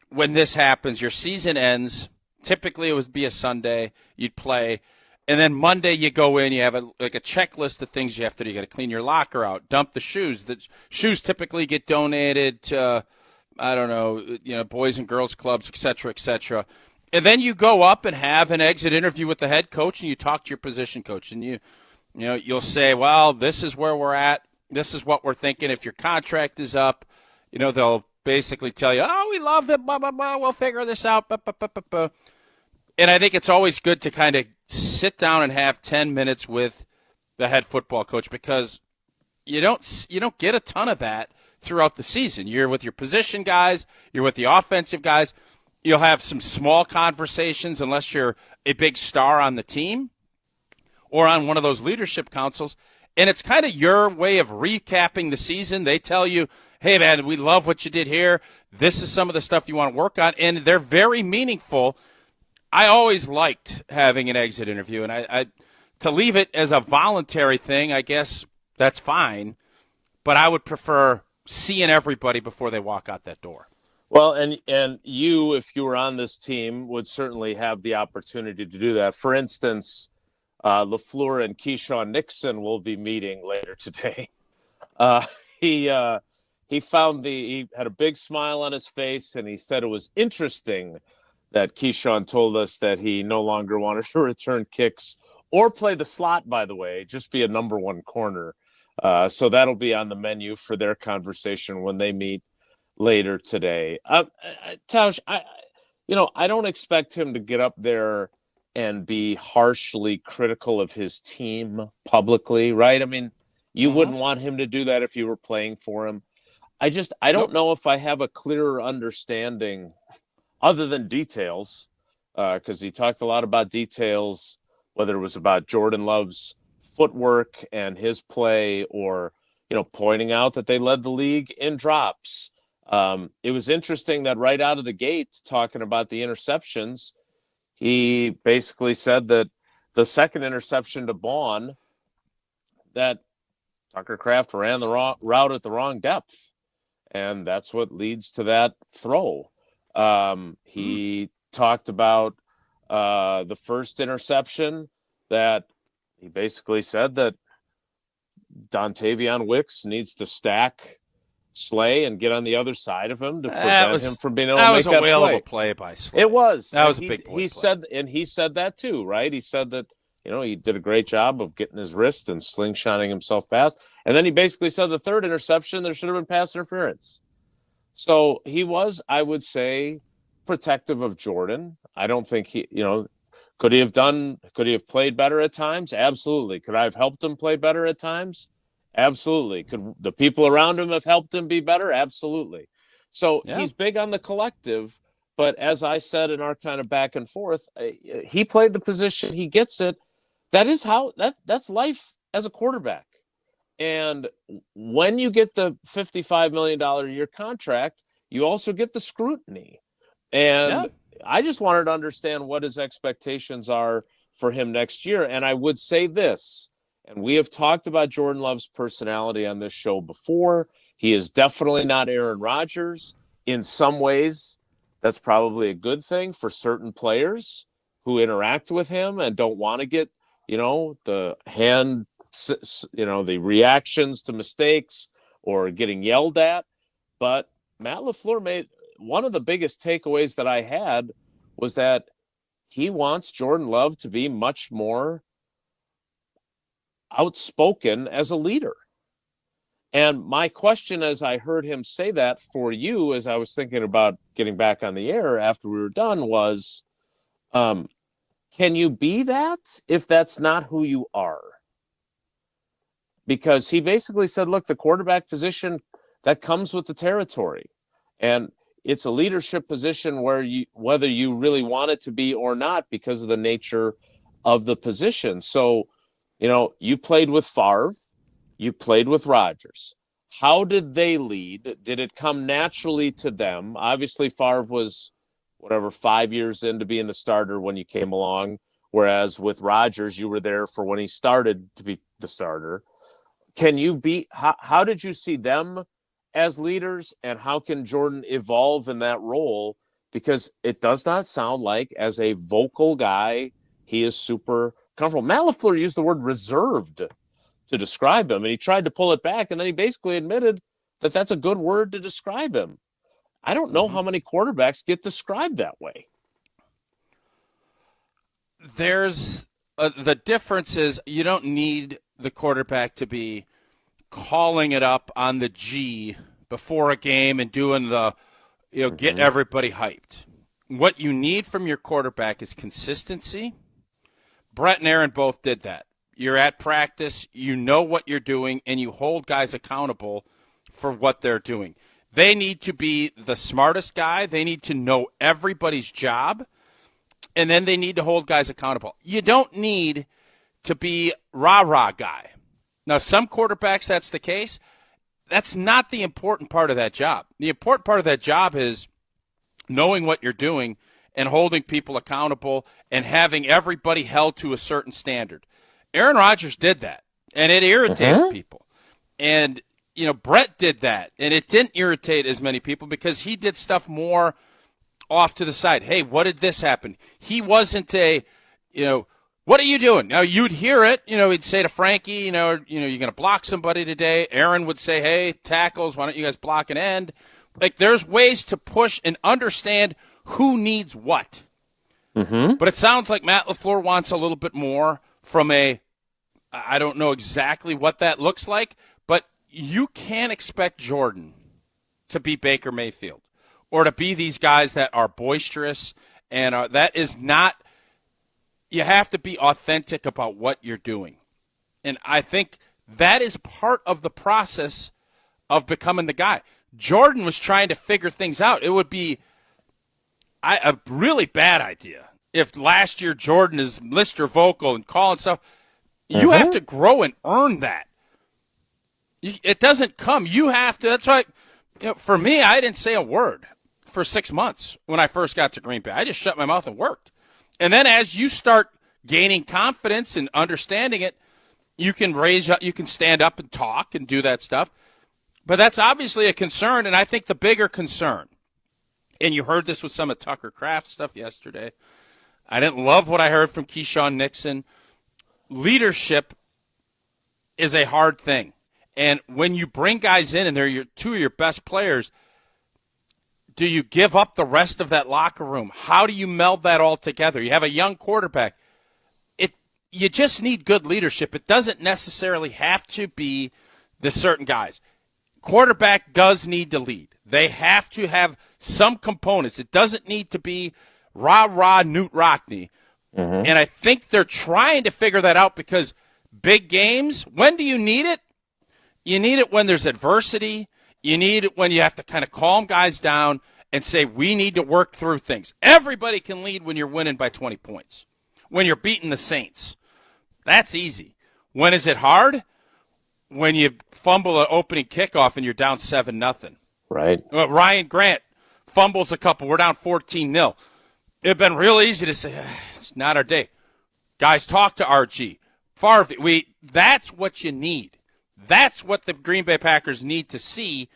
When this happens, your season ends. Typically, it would be a Sunday. You'd play. And then Monday, you go in. You have a checklist of things you have to do. You got to clean your locker out, dump the shoes. The shoes typically get donated to, Boys and Girls Clubs, et cetera, et cetera. And then you go up and have an exit interview with the head coach, and you talk to your position coach. And you'll say, well, this is where we're at. This is what we're thinking. If your contract is up, they'll basically tell you, oh, we love it, blah, blah, blah, we'll figure this out, blah, blah, blah, blah, blah. And I think it's always good to kind of sit down and have 10 minutes with the head football coach, because you don't get a ton of that throughout the season. You're with your position guys, you're with the offensive guys. You'll have some small conversations unless you're a big star on the team or on one of those leadership councils. and it's kind of your way of recapping the season. They tell you, hey, man, we love what you did here. This is some of the stuff you want to work on, and they're very meaningful. I always liked having an exit interview, and I to leave it as a voluntary thing, I guess that's fine, but I would prefer seeing everybody before they walk out that door. Well, and you, if you were on this team, would certainly have the opportunity to do that. For instance, LeFleur and Keisean Nixon will be meeting later today. He had a big smile on his face, and he said it was interesting that Keisean told us that he no longer wanted to return kicks or play the slot, by the way, just be a number one corner. So that'll be on the menu for their conversation when they meet later today. Tausch, I don't expect him to get up there and be harshly critical of his team publicly, right? I mean, you wouldn't want him to do that if you were playing for him. I don't know if I have a clearer understanding other than details, because he talked a lot about details, whether it was about Jordan Love's footwork and his play, or pointing out that they led the league in drops. It was interesting that right out of the gate, talking about the interceptions, he basically said that the second interception to Vaughn, that Tucker Kraft ran the wrong route at the wrong depth, and that's what leads to that throw. He talked about the first interception, that he basically said that Dontavion Wicks needs to stack Slay and get on the other side of him to prevent him from being able to make that play. That was a whale of a play by Slay. It was. That was a big play. He said that too, right? He said that, he did a great job of getting his wrist and slingshotting himself past. And then he basically said the third interception, there should have been pass interference. So he was, I would say, protective of Jordan. I don't think could he have played better at times? Absolutely. Could I have helped him play better at times? Absolutely. Could the people around him have helped him be better? Absolutely. So he's big on the collective, but as I said in our kind of back and forth, he played the position, he gets it. That's life as a quarterback. And when you get the $55 million a year contract, you also get the scrutiny. And I just wanted to understand what his expectations are for him next year. And I would say this, and we have talked about Jordan Love's personality on this show before. He is definitely not Aaron Rodgers. In some ways, that's probably a good thing for certain players who interact with him and don't want to get, the reactions to mistakes or getting yelled at. But Matt LaFleur made one of the biggest takeaways that I had was that he wants Jordan Love to be much more outspoken as a leader. And my question, as I heard him say that for you, as I was thinking about getting back on the air after we were done, was, can you be that if that's not who you are? Because he basically said, look, the quarterback position, that comes with the territory. And it's a leadership position where whether you really want it to be or not, because of the nature of the position. So, you played with Favre, you played with Rodgers. How did they lead? Did it come naturally to them? Obviously, Favre was 5 years into being the starter when you came along, whereas with Rodgers, you were there for when he started to be the starter. How did you see them as leaders, and how can Jordan evolve in that role? Because it does not sound like, as a vocal guy, he is super comfortable. Matt LaFleur used the word reserved to describe him, and he tried to pull it back, and then he basically admitted that that's a good word to describe him. I don't know how many quarterbacks get described that way. There's the difference is you don't need the quarterback to be calling it up on the G before a game and doing the, get everybody hyped. What you need from your quarterback is consistency. Brett and Aaron both did that. You're at practice, you know what you're doing, and you hold guys accountable for what they're doing. They need to be the smartest guy. They need to know everybody's job, and then they need to hold guys accountable. You don't need to be rah-rah guy. Now, some quarterbacks, that's the case. That's not the important part of that job. The important part of that job is knowing what you're doing and holding people accountable and having everybody held to a certain standard. Aaron Rodgers did that, and it irritated people. And, Brett did that, and it didn't irritate as many people because he did stuff more off to the side. Hey, what did this happen? He wasn't what are you doing? Now, you'd hear it. He'd say to Frankie, you're going to block somebody today. Aaron would say, hey, tackles, why don't you guys block an end? Like, there's ways to push and understand who needs what. But it sounds like Matt LaFleur wants a little bit more from I don't know exactly what that looks like, but you can't expect Jordan to be Baker Mayfield or to be these guys that are boisterous, and that is not – you have to be authentic about what you're doing. And I think that is part of the process of becoming the guy. Jordan was trying to figure things out. It would be a really bad idea if last year Jordan is Mr. Vocal and calling stuff. You have to grow and earn that. It doesn't come. You have to. That's why, for me, I didn't say a word for 6 months when I first got to Green Bay. I just shut my mouth and worked. And then as you start gaining confidence and understanding it, you can stand up and talk and do that stuff. But that's obviously a concern, and I think the bigger concern, and you heard this with some of Tucker Kraft stuff yesterday. I didn't love what I heard from Keisean Nixon. Leadership is a hard thing. And when you bring guys in and they're two of your best players, do you give up the rest of that locker room? How do you meld that all together? You have a young quarterback. You just need good leadership. It doesn't necessarily have to be the certain guys. Quarterback does need to lead. They have to have some components. It doesn't need to be rah-rah Newt Rockney. And I think they're trying to figure that out because big games, when do you need it? You need it when there's adversity. You need it when you have to kind of calm guys down and say, we need to work through things. Everybody can lead when you're winning by 20 points. When you're beating the Saints. That's easy. When is it hard? When you fumble an opening kickoff and you're down 7-0. Right. Ryan Grant fumbles a couple. We're down 14-0. It'd been real easy to say, it's not our day. Guys, talk to RG. Favre, that's what you need. That's what the Green Bay Packers need to see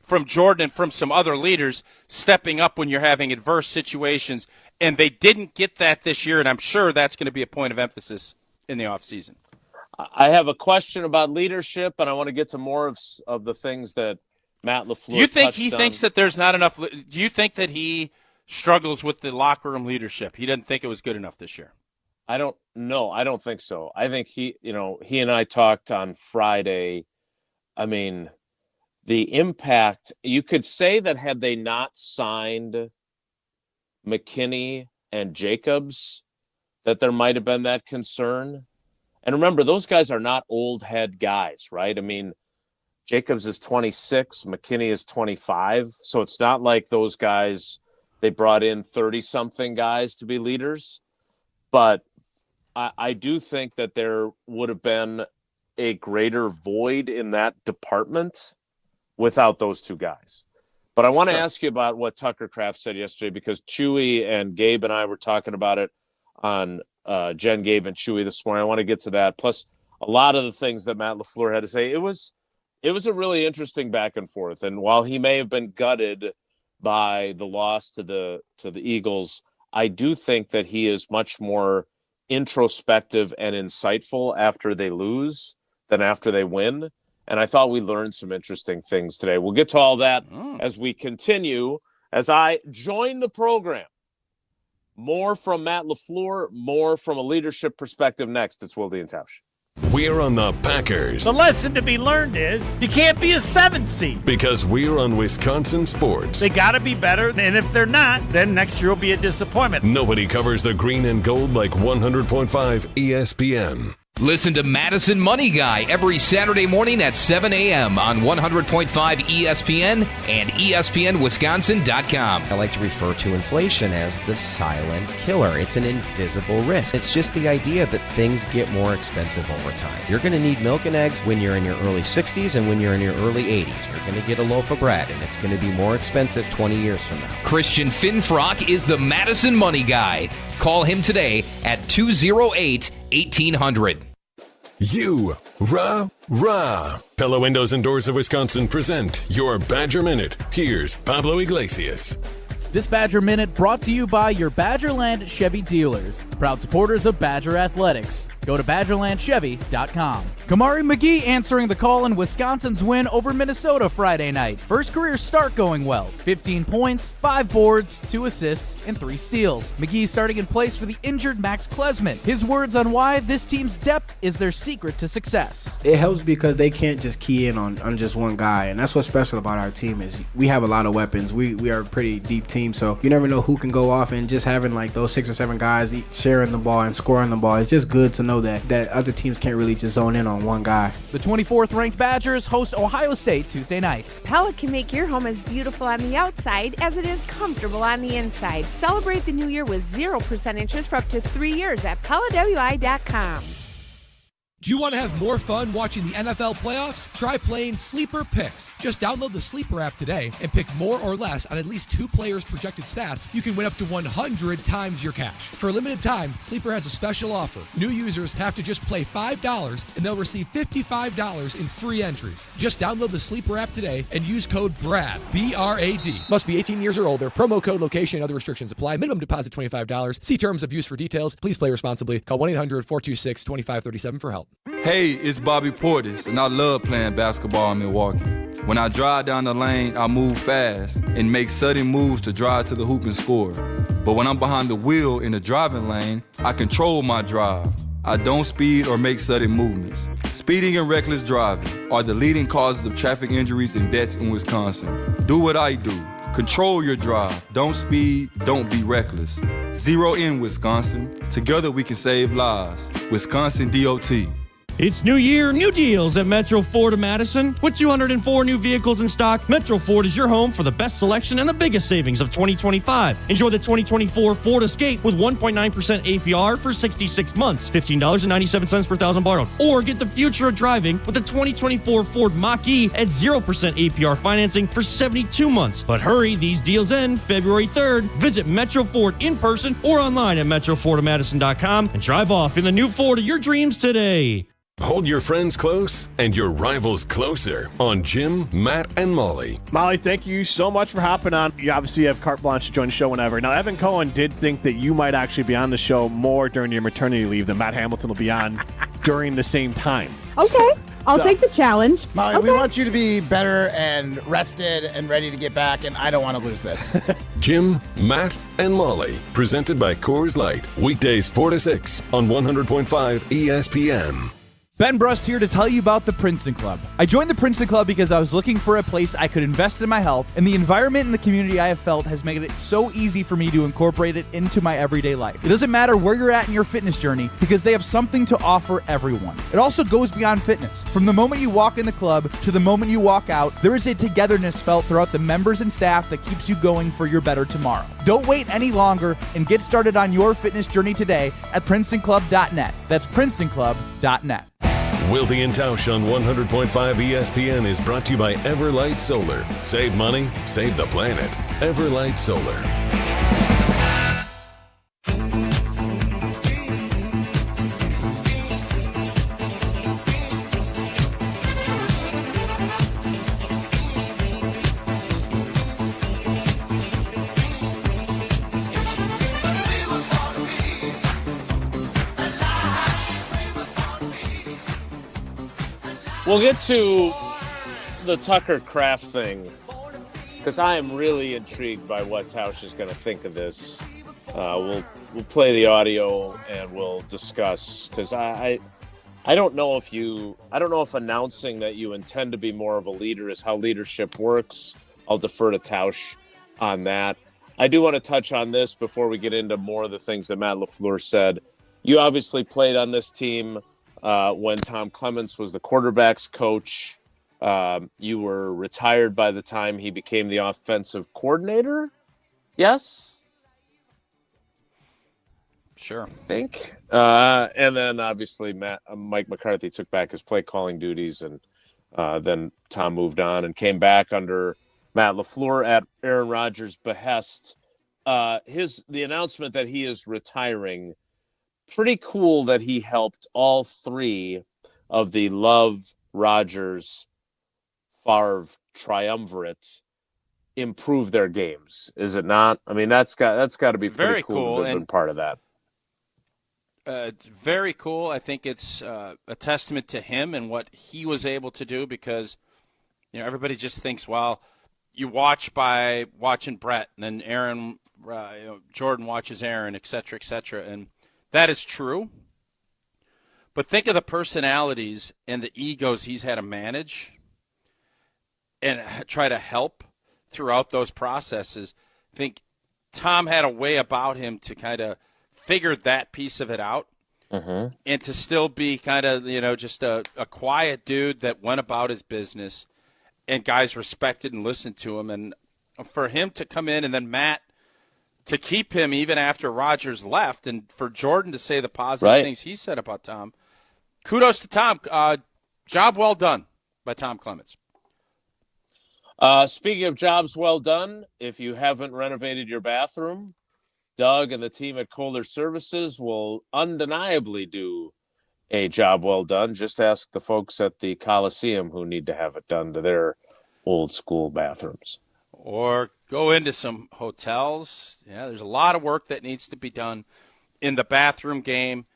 from Jordan and from some other leaders stepping up when you're having adverse situations. And they didn't get that this year, and I'm sure that's going to be a point of emphasis in the offseason. I have a question about leadership, and I want to get to more of the things that Matt LaFleur Do you think touched he on. thinks that there's not enough? Do you think that he struggles with the locker room leadership? He didn't think it was good enough this year. I don't know. I don't think so. I think he and I talked on Friday. I mean, the impact, you could say that had they not signed McKinney and Jacobs, that there might have been that concern. And remember, those guys are not old head guys, right? I mean, Jacobs is 26, McKinney is 25. So it's not like those guys, they brought in 30-something guys to be leaders. But I do think that there would have been a greater void in that department without those two guys. But I want to ask you about what Tucker Kraft said yesterday, because Chewy and Gabe and I were talking about it on Jen, Gabe, and Chewy this morning. I want to get to that. Plus, a lot of the things that Matt LaFleur had to say. It was a really interesting back and forth. And while he may have been gutted by the loss to the Eagles, I do think that he is much more introspective and insightful after they lose than after they win. And I thought we learned some interesting things today. We'll get to all that as we continue, as I join the program. More from Matt LaFleur, more from a leadership perspective next. It's Wilde and Tausch. We're on the Packers. The lesson to be learned is you can't be a 7th seed. Because we're on Wisconsin sports. They got to be better, and if they're not, then next year will be a disappointment. Nobody covers the green and gold like 100.5 ESPN. Listen to Madison Money Guy every Saturday morning at 7 a.m. on 100.5 ESPN and ESPNWisconsin.com. I like to refer to inflation as the silent killer. It's an invisible risk. It's just the idea that things get more expensive over time. You're going to need milk and eggs when you're in your early 60s and when you're in your early 80s. You're going to get a loaf of bread, and it's going to be more expensive 20 years from now. Christian Finfrock is the Madison Money Guy. Call him today at 208-1800. Rah. Pella Windows and Doors of Wisconsin present your Badger Minute. Here's Pablo Iglesias. This Badger Minute brought to you by your Badgerland Chevy dealers, proud supporters of Badger Athletics. Go to BadgerlandChevy.com. Kamari McGee answering the call in Wisconsin's win over Minnesota Friday night. First career start going well. 15 points, 5 boards, 2 assists, and 3 steals. McGee starting in place for the injured Max Klesman. His words on why this team's depth is their secret to success. It helps because they can't just key in on just one guy, and that's what's special about our team is we have a lot of weapons. We are a pretty deep team, so you never know who can go off, and just having like those 6 or 7 guys sharing the ball and scoring the ball, it's just good to know that other teams can't really just zone in on one guy. The 24th ranked Badgers host Ohio State Tuesday night. Pella can make your home as beautiful on the outside as it is comfortable on the inside. Celebrate the new year with 0% interest for up to 3 years at PellaWI.com. Do you want to have more fun watching the NFL playoffs? Try playing Sleeper Picks. Just download the Sleeper app today and pick more or less on at least 2 players' projected stats. You can win up to 100 times your cash. For a limited time, Sleeper has a special offer. New users have to just play $5 and they'll receive $55 in free entries. Just download the Sleeper app today and use code BRAD, B-R-A-D. Must be 18 years or older. Promo code, location, and other restrictions apply. Minimum deposit $25. See terms of use for details. Please play responsibly. Call 1-800-426-2537 for help. Hey, it's Bobby Portis, and I love playing basketball in Milwaukee. When I drive down the lane, I move fast and make sudden moves to drive to the hoop and score. But when I'm behind the wheel in the driving lane, I control my drive. I don't speed or make sudden movements. Speeding and reckless driving are the leading causes of traffic injuries and deaths in Wisconsin. Do what I do. Control your drive. Don't speed. Don't be reckless. Zero in Wisconsin. Together we can save lives. Wisconsin DOT. It's New Year, new deals at Metro Ford of Madison. With 204 new vehicles in stock, Metro Ford is your home for the best selection and the biggest savings of 2025. Enjoy the 2024 Ford Escape with 1.9% APR for 66 months, $15.97 per thousand borrowed. Or get the future of driving with the 2024 Ford Mach-E at 0% APR financing for 72 months. But hurry, these deals end February 3rd. Visit Metro Ford in person or online at metrofordofmadison.com and drive off in the new Ford of your dreams today. Hold your friends close and your rivals closer on Jim, Matt, and Molly. Molly, thank you so much for hopping on. You obviously have carte blanche to join the show whenever. Now, Evan Cohen did think that you might actually be on the show more during your maternity leave than Matt Hamilton will be on during the same time. Okay. I'll take the challenge. Molly, okay. We want you to be better and rested and ready to get back, and I don't want to lose this. Jim, Matt, and Molly, presented by Coors Light. Weekdays 4 to 6 on 100.5 ESPN. Ben Brust here to tell you about the Princeton Club. I joined the Princeton Club because I was looking for a place I could invest in my health, and the environment and the community I have felt has made it so easy for me to incorporate it into my everyday life. It doesn't matter where you're at in your fitness journey because they have something to offer everyone. It also goes beyond fitness. From the moment you walk in the club to the moment you walk out, there is a togetherness felt throughout the members and staff that keeps you going for your better tomorrow. Don't wait any longer and get started on your fitness journey today at PrincetonClub.net. That's PrincetonClub.net. Wilde and Tausch on 100.5 ESPN is brought to you by Everlight Solar. Save money, save the planet. Everlight Solar. We'll get to the Tucker Kraft thing because I am really intrigued by what Tausch is going to think of this. We'll play the audio and we'll discuss because I don't know if announcing that you intend to be more of a leader is how leadership works. I'll defer to Tausch on that. I do want to touch on this before we get into more of the things that Matt LaFleur said. You obviously played on this team when Tom Clements was the quarterback's coach. You were retired by the time he became the offensive coordinator. Yes? Sure. I think. And then obviously Mike McCarthy took back his play calling duties, and then Tom moved on and came back under Matt LaFleur at Aaron Rodgers' behest. The announcement that he is retiring, pretty cool that he helped all three of the Love, Rodgers, Favre triumvirate improve their games. Is it not? I mean, that's got to be pretty very cool to have been part of that. It's very cool. I think it's a testament to him and what he was able to do, because everybody just thinks, well, you watch by watching Brett, and then Aaron, Jordan watches Aaron, et cetera, and that is true. But think of the personalities and the egos he's had to manage and try to help throughout those processes. I think Tom had a way about him to kind of figure that piece of it out, and to still be kind of, just a quiet dude that went about his business, and guys respected and listened to him. And for him to come in, and then Matt to keep him even after Rodgers left, and for Jordan to say the positive things he said about Tom, kudos to Tom. Job well done by Tom Clements. Speaking of jobs well done, if you haven't renovated your bathroom, Doug and the team at Kohler Services will undeniably do a job well done. Just ask the folks at the Coliseum who need to have it done to their old school bathrooms. Or go into some hotels. Yeah, there's a lot of work that needs to be done in the bathroom game.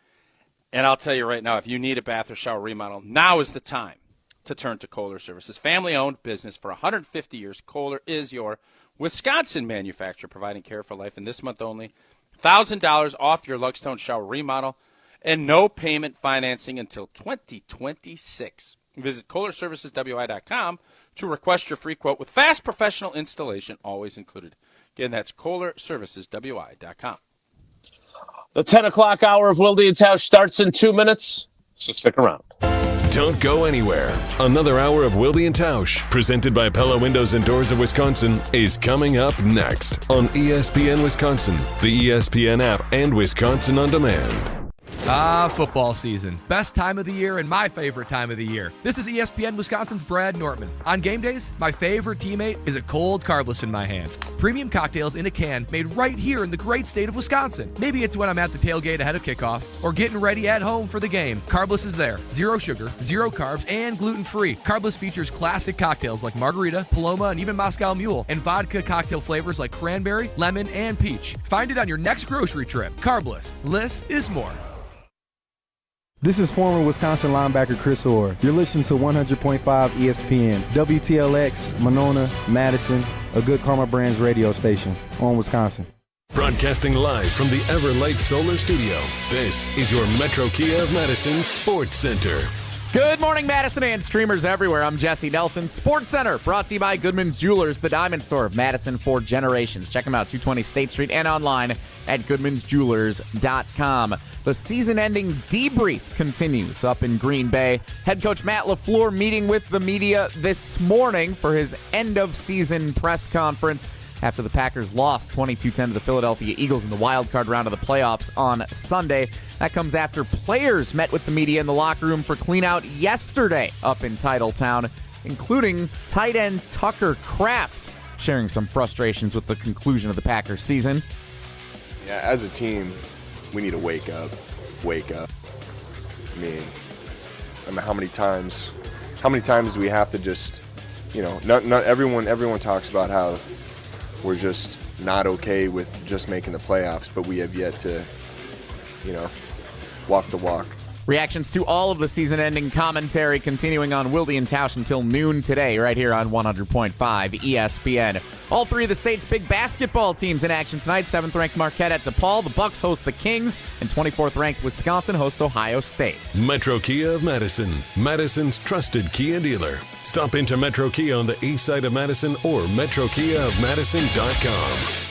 And I'll tell you right now, if you need a bath or shower remodel, now is the time to turn to Kohler Services. Family-owned business for 150 years. Kohler is your Wisconsin manufacturer, providing care for life. And this month only, $1,000 off your Lugstone shower remodel, and no payment financing until 2026. Visit KohlerServicesWI.com to request your free quote with fast professional installation always included. Again, that's KohlerServicesWI.com. The 10 o'clock hour of Wilde and Tausch starts in 2 minutes, so stick around. Don't go anywhere. Another hour of Wilde and Tausch, presented by Pella Windows and Doors of Wisconsin, is coming up next on ESPN Wisconsin, the ESPN app, and Wisconsin On Demand. Football season. Best time of the year and my favorite time of the year. This is ESPN Wisconsin's Brad Nortman. On game days, my favorite teammate is a cold carbless in my hand. Premium cocktails in a can made right here in the great state of Wisconsin. Maybe it's when I'm at the tailgate ahead of kickoff or getting ready at home for the game. Carbless is there. 0 sugar, 0 carbs, and gluten-free. Carbless features classic cocktails like margarita, Paloma, and even Moscow Mule, and vodka cocktail flavors like cranberry, lemon, and peach. Find it on your next grocery trip. Carbless. Less is more. This is former Wisconsin linebacker Chris Orr. You're listening to 100.5 ESPN, WTLX, Monona, Madison, a good Karma Brands radio station on Wisconsin. Broadcasting live from the Everlight Solar Studio, this is your Metro Kia of Madison Sports Center. Good morning, Madison and streamers everywhere. I'm Jesse Nelson. Sports Center, brought to you by Goodman's Jewelers, the diamond store of Madison for generations. Check them out, 220 State Street, and online at goodmansjewelers.com. The season-ending debrief continues up in Green Bay. Head coach Matt LaFleur meeting with the media this morning for his end-of-season press conference after the Packers lost 22-10 to the Philadelphia Eagles in the wild-card round of the playoffs on Sunday. That comes after players met with the media in the locker room for cleanout yesterday up in Titletown, including tight end Tucker Kraft, sharing some frustrations with the conclusion of the Packers season. Yeah, as a team, we need to wake up. Wake up. I mean, how many times do we have to just, not everyone talks about how we're just not okay with just making the playoffs, but we have yet to, walk the walk. Reactions to all of the season-ending commentary continuing on Wilde and Tausch until noon today, right here on 100.5 ESPN. All three of the state's big basketball teams in action tonight. 7th-ranked Marquette at DePaul. The Bucks host the Kings, and 24th-ranked Wisconsin hosts Ohio State. Metro Kia of Madison, Madison's trusted Kia dealer. Stop into Metro Kia on the east side of Madison or metrokiaofmadison.com.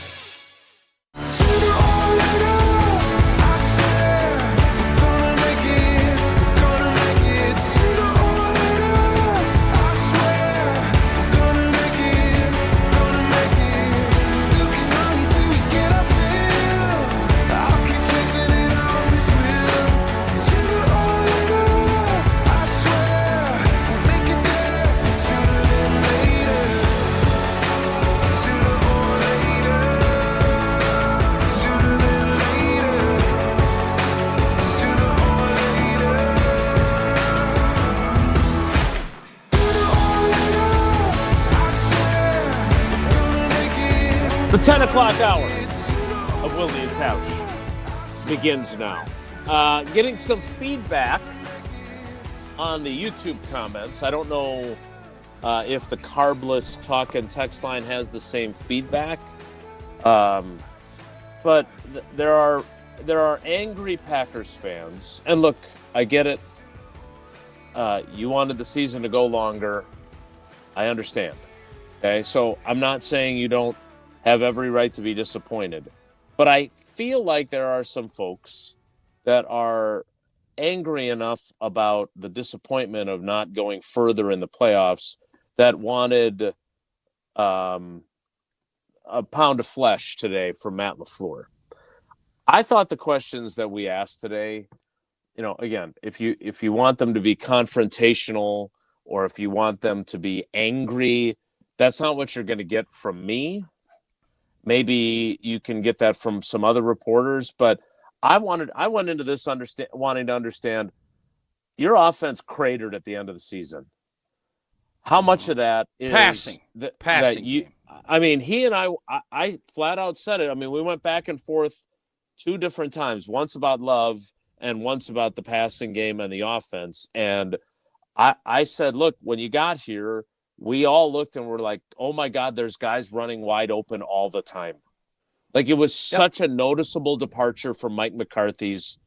10 o'clock hour of Wilde and Tausch begins now. Getting some feedback on the YouTube comments. I don't know if the carbless talk and text line has the same feedback. But there are angry Packers fans. And look, I get it. You wanted the season to go longer. I understand. Okay, so I'm not saying you don't have every right to be disappointed. But I feel like there are some folks that are angry enough about the disappointment of not going further in the playoffs that wanted a pound of flesh today from Matt LaFleur. I thought the questions that we asked today, again, if you want them to be confrontational or if you want them to be angry, that's not what you're going to get from me. Maybe you can get that from some other reporters, but I went into this wanting to understand your offense cratered at the end of the season. How much of that is passing? I mean, he and I flat out said it. I mean, we went back and forth 2 different times, once about Love and once about the passing game and the offense. And I said, look, when you got here, we all looked and were like, oh my God, there's guys running wide open all the time. Like, it was such a noticeable departure from Mike McCarthy's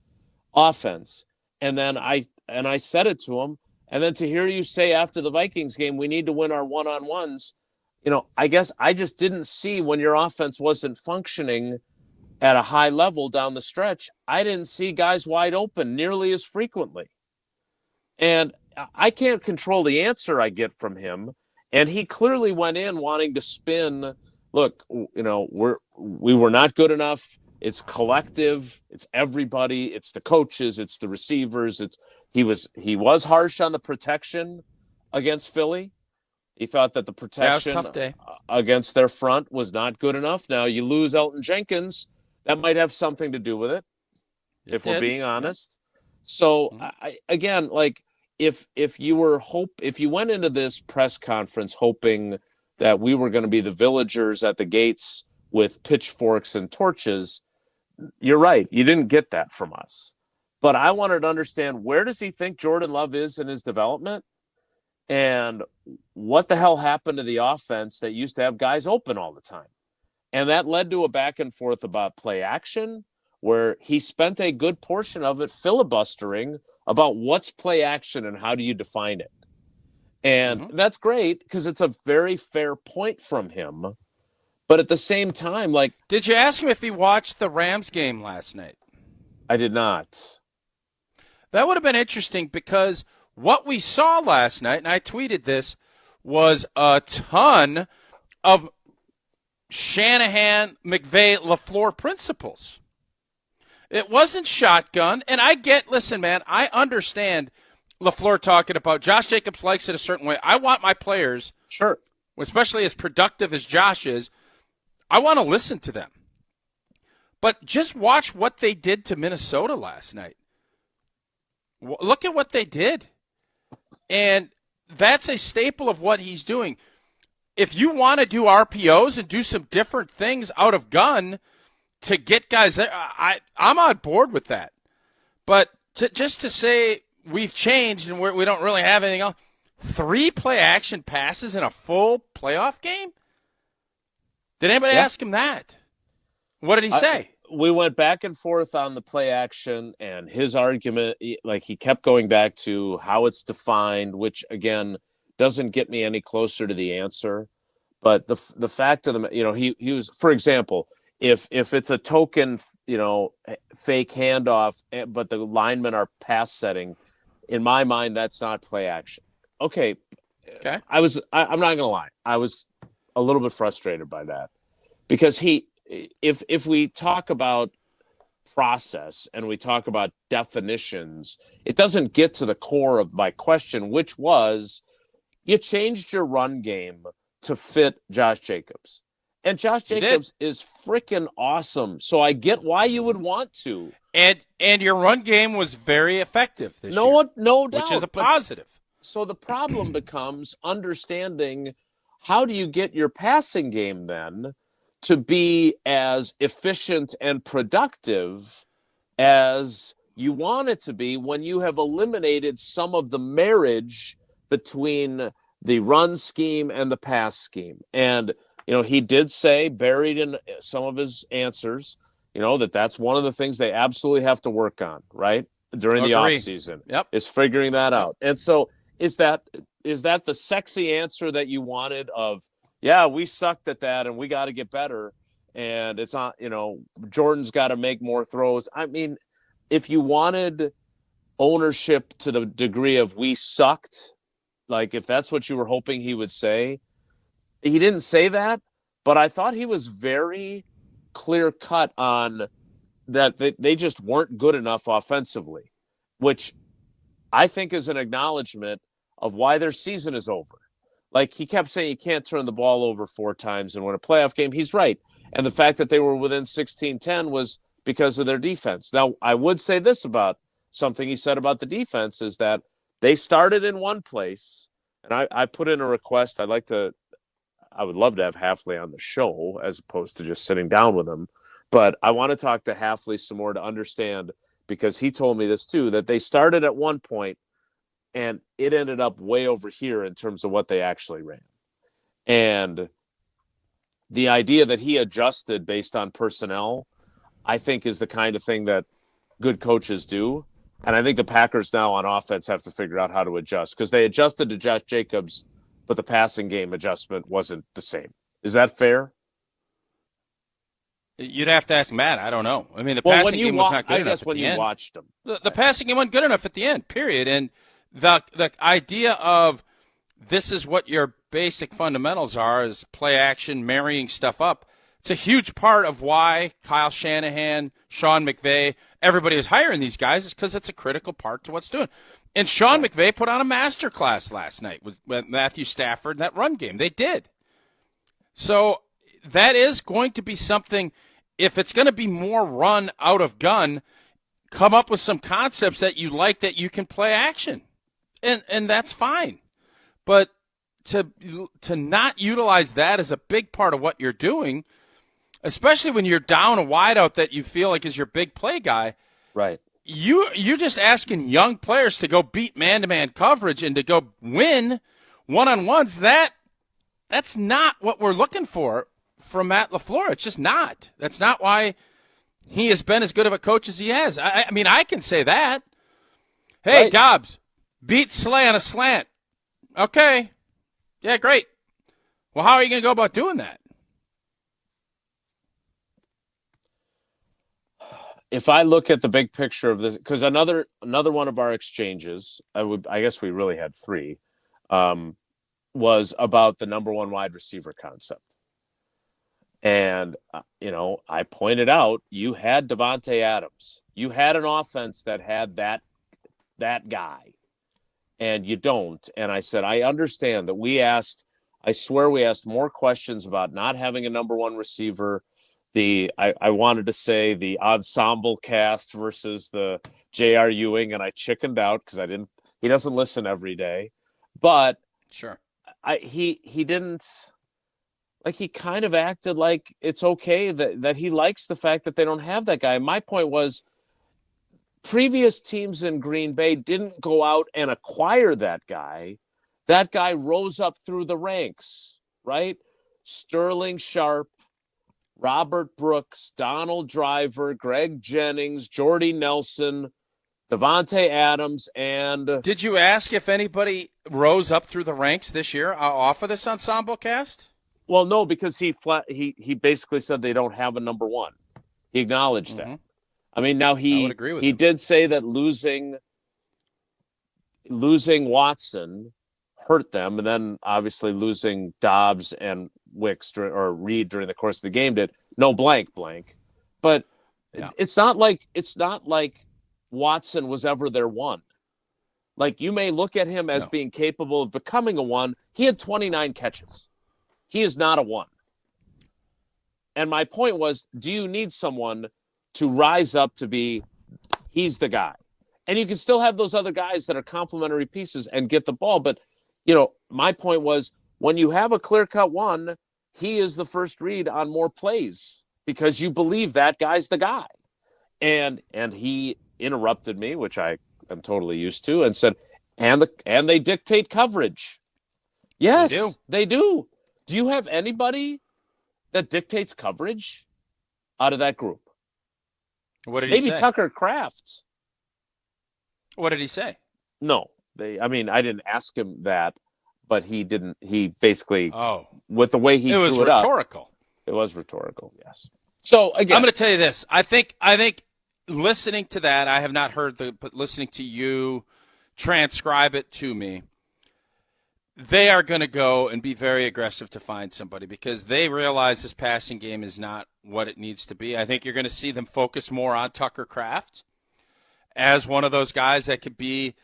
offense. And then I said it to him. And then to hear you say after the Vikings game, we need to win our one-on-ones, I guess I just didn't see when your offense wasn't functioning at a high level down the stretch. I didn't see guys wide open nearly as frequently. And I can't control the answer I get from him. And he clearly went in wanting to spin, look, we were not good enough. It's collective. It's everybody. It's the coaches. It's the receivers. He was harsh on the protection against Philly. He thought that the protection against their front was not good enough. Now you lose Elton Jenkins. That might have something to do with it, if we're being honest. So again, like, if you went into this press conference hoping that we were going to be the villagers at the gates with pitchforks and torches, you're right. You didn't get that from us. But I wanted to understand, where does he think Jordan Love is in his development? And what the hell happened to the offense that used to have guys open all the time? And that led to a back and forth about play action, where he spent a good portion of it filibustering about what's play action and how do you define it. And that's great because it's a very fair point from him. But at the same time, like... Did you ask him if he watched the Rams game last night? I did not. That would have been interesting because what we saw last night, and I tweeted this, was a ton of Shanahan, McVay, LaFleur principles. It wasn't shotgun, and listen, man, I understand LaFleur talking about Josh Jacobs likes it a certain way. I want my players, sure, especially as productive as Josh is, I want to listen to them. But just watch what they did to Minnesota last night. Look at what they did. And that's a staple of what he's doing. If you want to do RPOs and do some different things out of gun to get guys there, I'm on board with that. But just to say we've changed and we don't really have anything else, 3 play-action passes in a full playoff game? Did anybody ask him that? What did he say? We went back and forth on the play action, and his argument, like, he kept going back to how it's defined, which, again, doesn't get me any closer to the answer. But the fact of the, he was, for example, if it's a token, fake handoff, but the linemen are pass setting, in my mind, that's not play action. Okay. I'm not going to lie. I was a little bit frustrated by that because if we talk about process and we talk about definitions, it doesn't get to the core of my question, which was you changed your run game to fit Josh Jacobs. And Josh Jacobs is freaking awesome. So I get why you would want to. And your run game was very effective this year. No doubt. Which is a positive. So the problem becomes understanding how do you get your passing game then to be as efficient and productive as you want it to be when you have eliminated some of the marriage between the run scheme and the pass scheme. And, he did say, buried in some of his answers, that's one of the things they absolutely have to work on, right? During the offseason. Yep. Is figuring that out. And so is that the sexy answer that you wanted of, yeah, we sucked at that and we got to get better. And it's not, Jordan's got to make more throws. I mean, if you wanted ownership to the degree of we sucked, like if that's what you were hoping he would say, he didn't say that, but I thought he was very clear cut on that they just weren't good enough offensively, which I think is an acknowledgement of why their season is over. Like he kept saying you can't turn the ball over 4 times and win a playoff game. He's right. And the fact that they were within 16-10 was because of their defense. Now, I would say this about something he said about the defense is that they started in one place, and I put in a request. I would love to have Hafley on the show as opposed to just sitting down with him. But I want to talk to Hafley some more to understand, because he told me this too, that they started at one point and it ended up way over here in terms of what they actually ran. And the idea that he adjusted based on personnel, I think is the kind of thing that good coaches do. And I think the Packers now on offense have to figure out how to adjust, because they adjusted to Josh Jacobs, but the passing game adjustment wasn't the same. Is that fair? You'd have to ask Matt. I don't know. I mean, the passing game was not good enough at when the you end. Watched them. The passing game wasn't good enough at the end, period. And the idea of this is what your basic fundamentals are is play action, marrying stuff up. It's a huge part of why Kyle Shanahan, Sean McVay, everybody is hiring these guys, is because it's a critical part to what's doing. And Sean McVay put on a masterclass last night with Matthew Stafford in that run game. They did. So that is going to be something, if it's going to be more run out of gun, come up with some concepts that you like that you can play action. And that's fine. But to not utilize that as a big part of what you're doing, especially when you're down a wideout that you feel like is your big play guy, right? You're just asking young players to go beat man-to-man coverage and to go win one-on-ones. That's not what we're looking for from Matt LaFleur. It's just not. That's not why he has been as good of a coach as he has. I mean, I can say that. Hey, right. Dobbs, beat Slay on a slant. Okay. Yeah, great. Well, how are you going to go about doing that? If I look at the big picture of this, because another one of our exchanges, I guess we really had 3, was about the number 1 wide receiver concept. And, I pointed out you had Devonte Adams. You had an offense that had that guy, and you don't. And I said, I understand that I swear we asked more questions about not having a number 1 receiver. I wanted to say the ensemble cast versus the J.R. Ewing, and I chickened out because he doesn't listen every day. But sure, he didn't, like, he kind of acted like it's okay that he likes the fact that they don't have that guy. My point was, previous teams in Green Bay didn't go out and acquire that guy. That guy rose up through the ranks, right? Sterling Sharp, Robert Brooks, Donald Driver, Greg Jennings, Jordy Nelson, Devonte Adams, and... Did you ask if anybody rose up through the ranks this year off of this ensemble cast? Well, no, because he basically said they don't have a number 1. He acknowledged that. I mean, now I would agree with he him. did say that losing Watson hurt them, and then obviously losing Dobbs and Wicks or Reed during the course of the game did. No blank. But yeah. It's not like Watson was ever their 1. Like, you may look at him as being capable of becoming a 1. He had 29 catches. He is not a 1. And my point was, do you need someone to rise up to be, he's the guy? And you can still have those other guys that are complementary pieces and get the ball. But, my point was, when you have a clear-cut 1, he is the first read on more plays because you believe that guy's the guy. And he interrupted me, which I am totally used to, and said, and they dictate coverage. Yes, they do. Do you have anybody that dictates coverage out of that group? What did he say? Maybe Tucker Kraft. What did he say? No, I didn't ask him that, but he didn't. He basically, with the way he drew it up. It was rhetorical. Yes. So again, I'm going to tell you this. I think listening to that, I have not heard but listening to you transcribe it to me, they are going to go and be very aggressive to find somebody because they realize this passing game is not what it needs to be. I think you're going to see them focus more on Tucker Kraft as one of those guys that could be.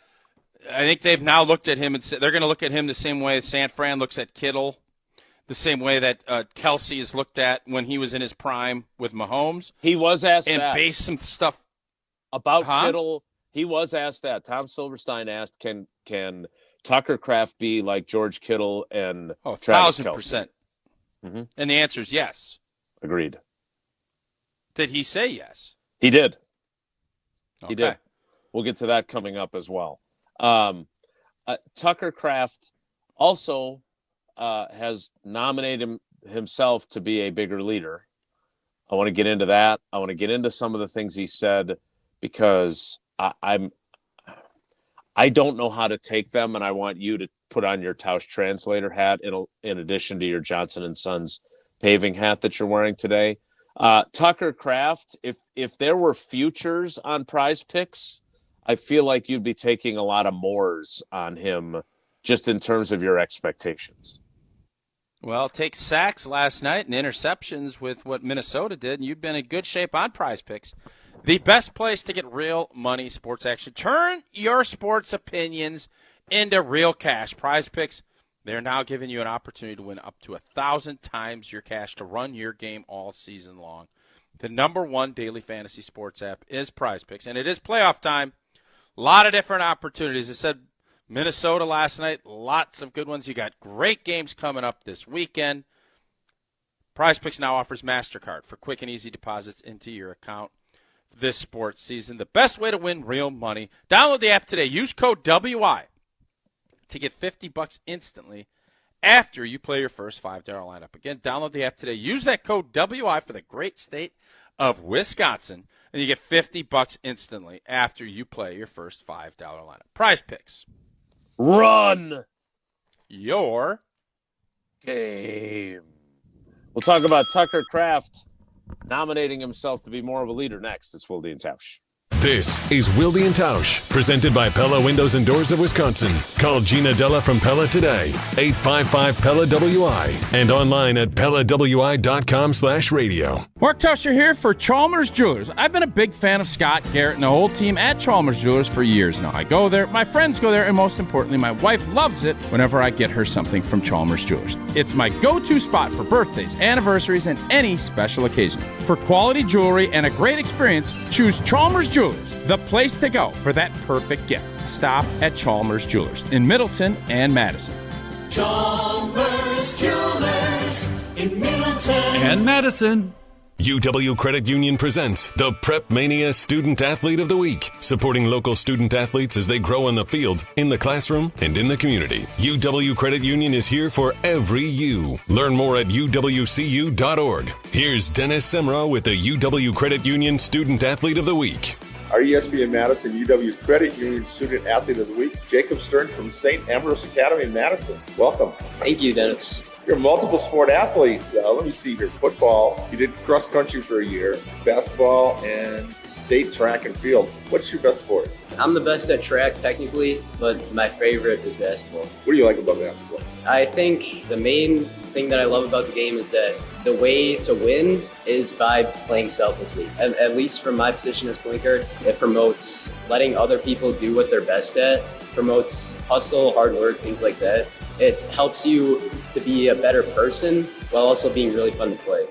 I think they've now looked at him and they're going to look at him the same way San Fran looks at Kittle, the same way that Kelsey is looked at when he was in his prime with Mahomes. He was asked and that. base some stuff about Kittle. He was asked that. Tom Silverstein asked, "Can Tucker Kraft be like George Kittle and Travis 1,000%?" And the answer is yes. Agreed. Did he say yes? He did. Okay. He did. We'll get to that coming up as well. Tucker Kraft also has nominated himself to be a bigger leader. I want to get into that. I want to get into some of the things he said because I don't know how to take them, and I want you to put on your Tausch translator hat in addition to your Johnson & Sons paving hat that you're wearing today. Tucker Kraft, if there were futures on Prize Picks, I feel like you'd be taking a lot of mores on him just in terms of your expectations. Well, take sacks last night and interceptions with what Minnesota did, and you've been in good shape on Prize Picks. The best place to get real money sports action. Turn your sports opinions into real cash. Prize Picks, they're now giving you an opportunity to win up to 1,000 times your cash to run your game all season long. The number one daily fantasy sports app is Prize Picks, and it is playoff time. A lot of different opportunities. I said Minnesota last night, lots of good ones. You got great games coming up this weekend. Prize Picks now offers MasterCard for quick and easy deposits into your account this sports season. The best way to win real money. Download the app today. Use code WI to get $50 instantly after you play your first $5 lineup. Again, download the app today. Use that code WI for the great state of Wisconsin, and you get $50 instantly after you play your first $5 lineup. Prize Picks. Run your game. We'll talk about Tucker Kraft nominating himself to be more of a leader next. It's Wilde and Tausch. This is Wilde and Tausch, presented by Pella Windows and Doors of Wisconsin. Call Gina Della from Pella today, 855-PELLA-WI, and online at PellaWI.com/radio. Mark Tauscher here for Chalmers Jewelers. I've been a big fan of Scott, Garrett, and the whole team at Chalmers Jewelers for years now. I go there, my friends go there, and most importantly, my wife loves it whenever I get her something from Chalmers Jewelers. It's my go-to spot for birthdays, anniversaries, and any special occasion. For quality jewelry and a great experience, choose Chalmers Jewelers, the place to go for that perfect gift. Stop at Chalmers Jewelers in Middleton and Madison. Chalmers Jewelers in Middleton and Madison. UW Credit Union presents the Prep Mania Student Athlete of the Week, supporting local student athletes as they grow on the field, in the classroom, and in the community. UW Credit Union is here for every you. Learn more at uwcu.org. Here's Dennis Semrau with the UW Credit Union Student Athlete of the Week. Our ESPN Madison UW Credit Union Student Athlete of the Week, Jacob Stern from St. Ambrose Academy in Madison. Welcome. Thank you, Dennis. You're a multiple sport athlete. Let me see here. Football, you did cross country for a year, basketball, and state track and field. What's your best sport? I'm the best at track technically, but my favorite is basketball. What do you like about basketball? I think the main thing that I love about the game is that the way to win is by playing selflessly. At least from my position as point guard, it promotes letting other people do what they're best at, promotes hustle, hard work, things like that. It helps you to be a better person while also being really fun to play.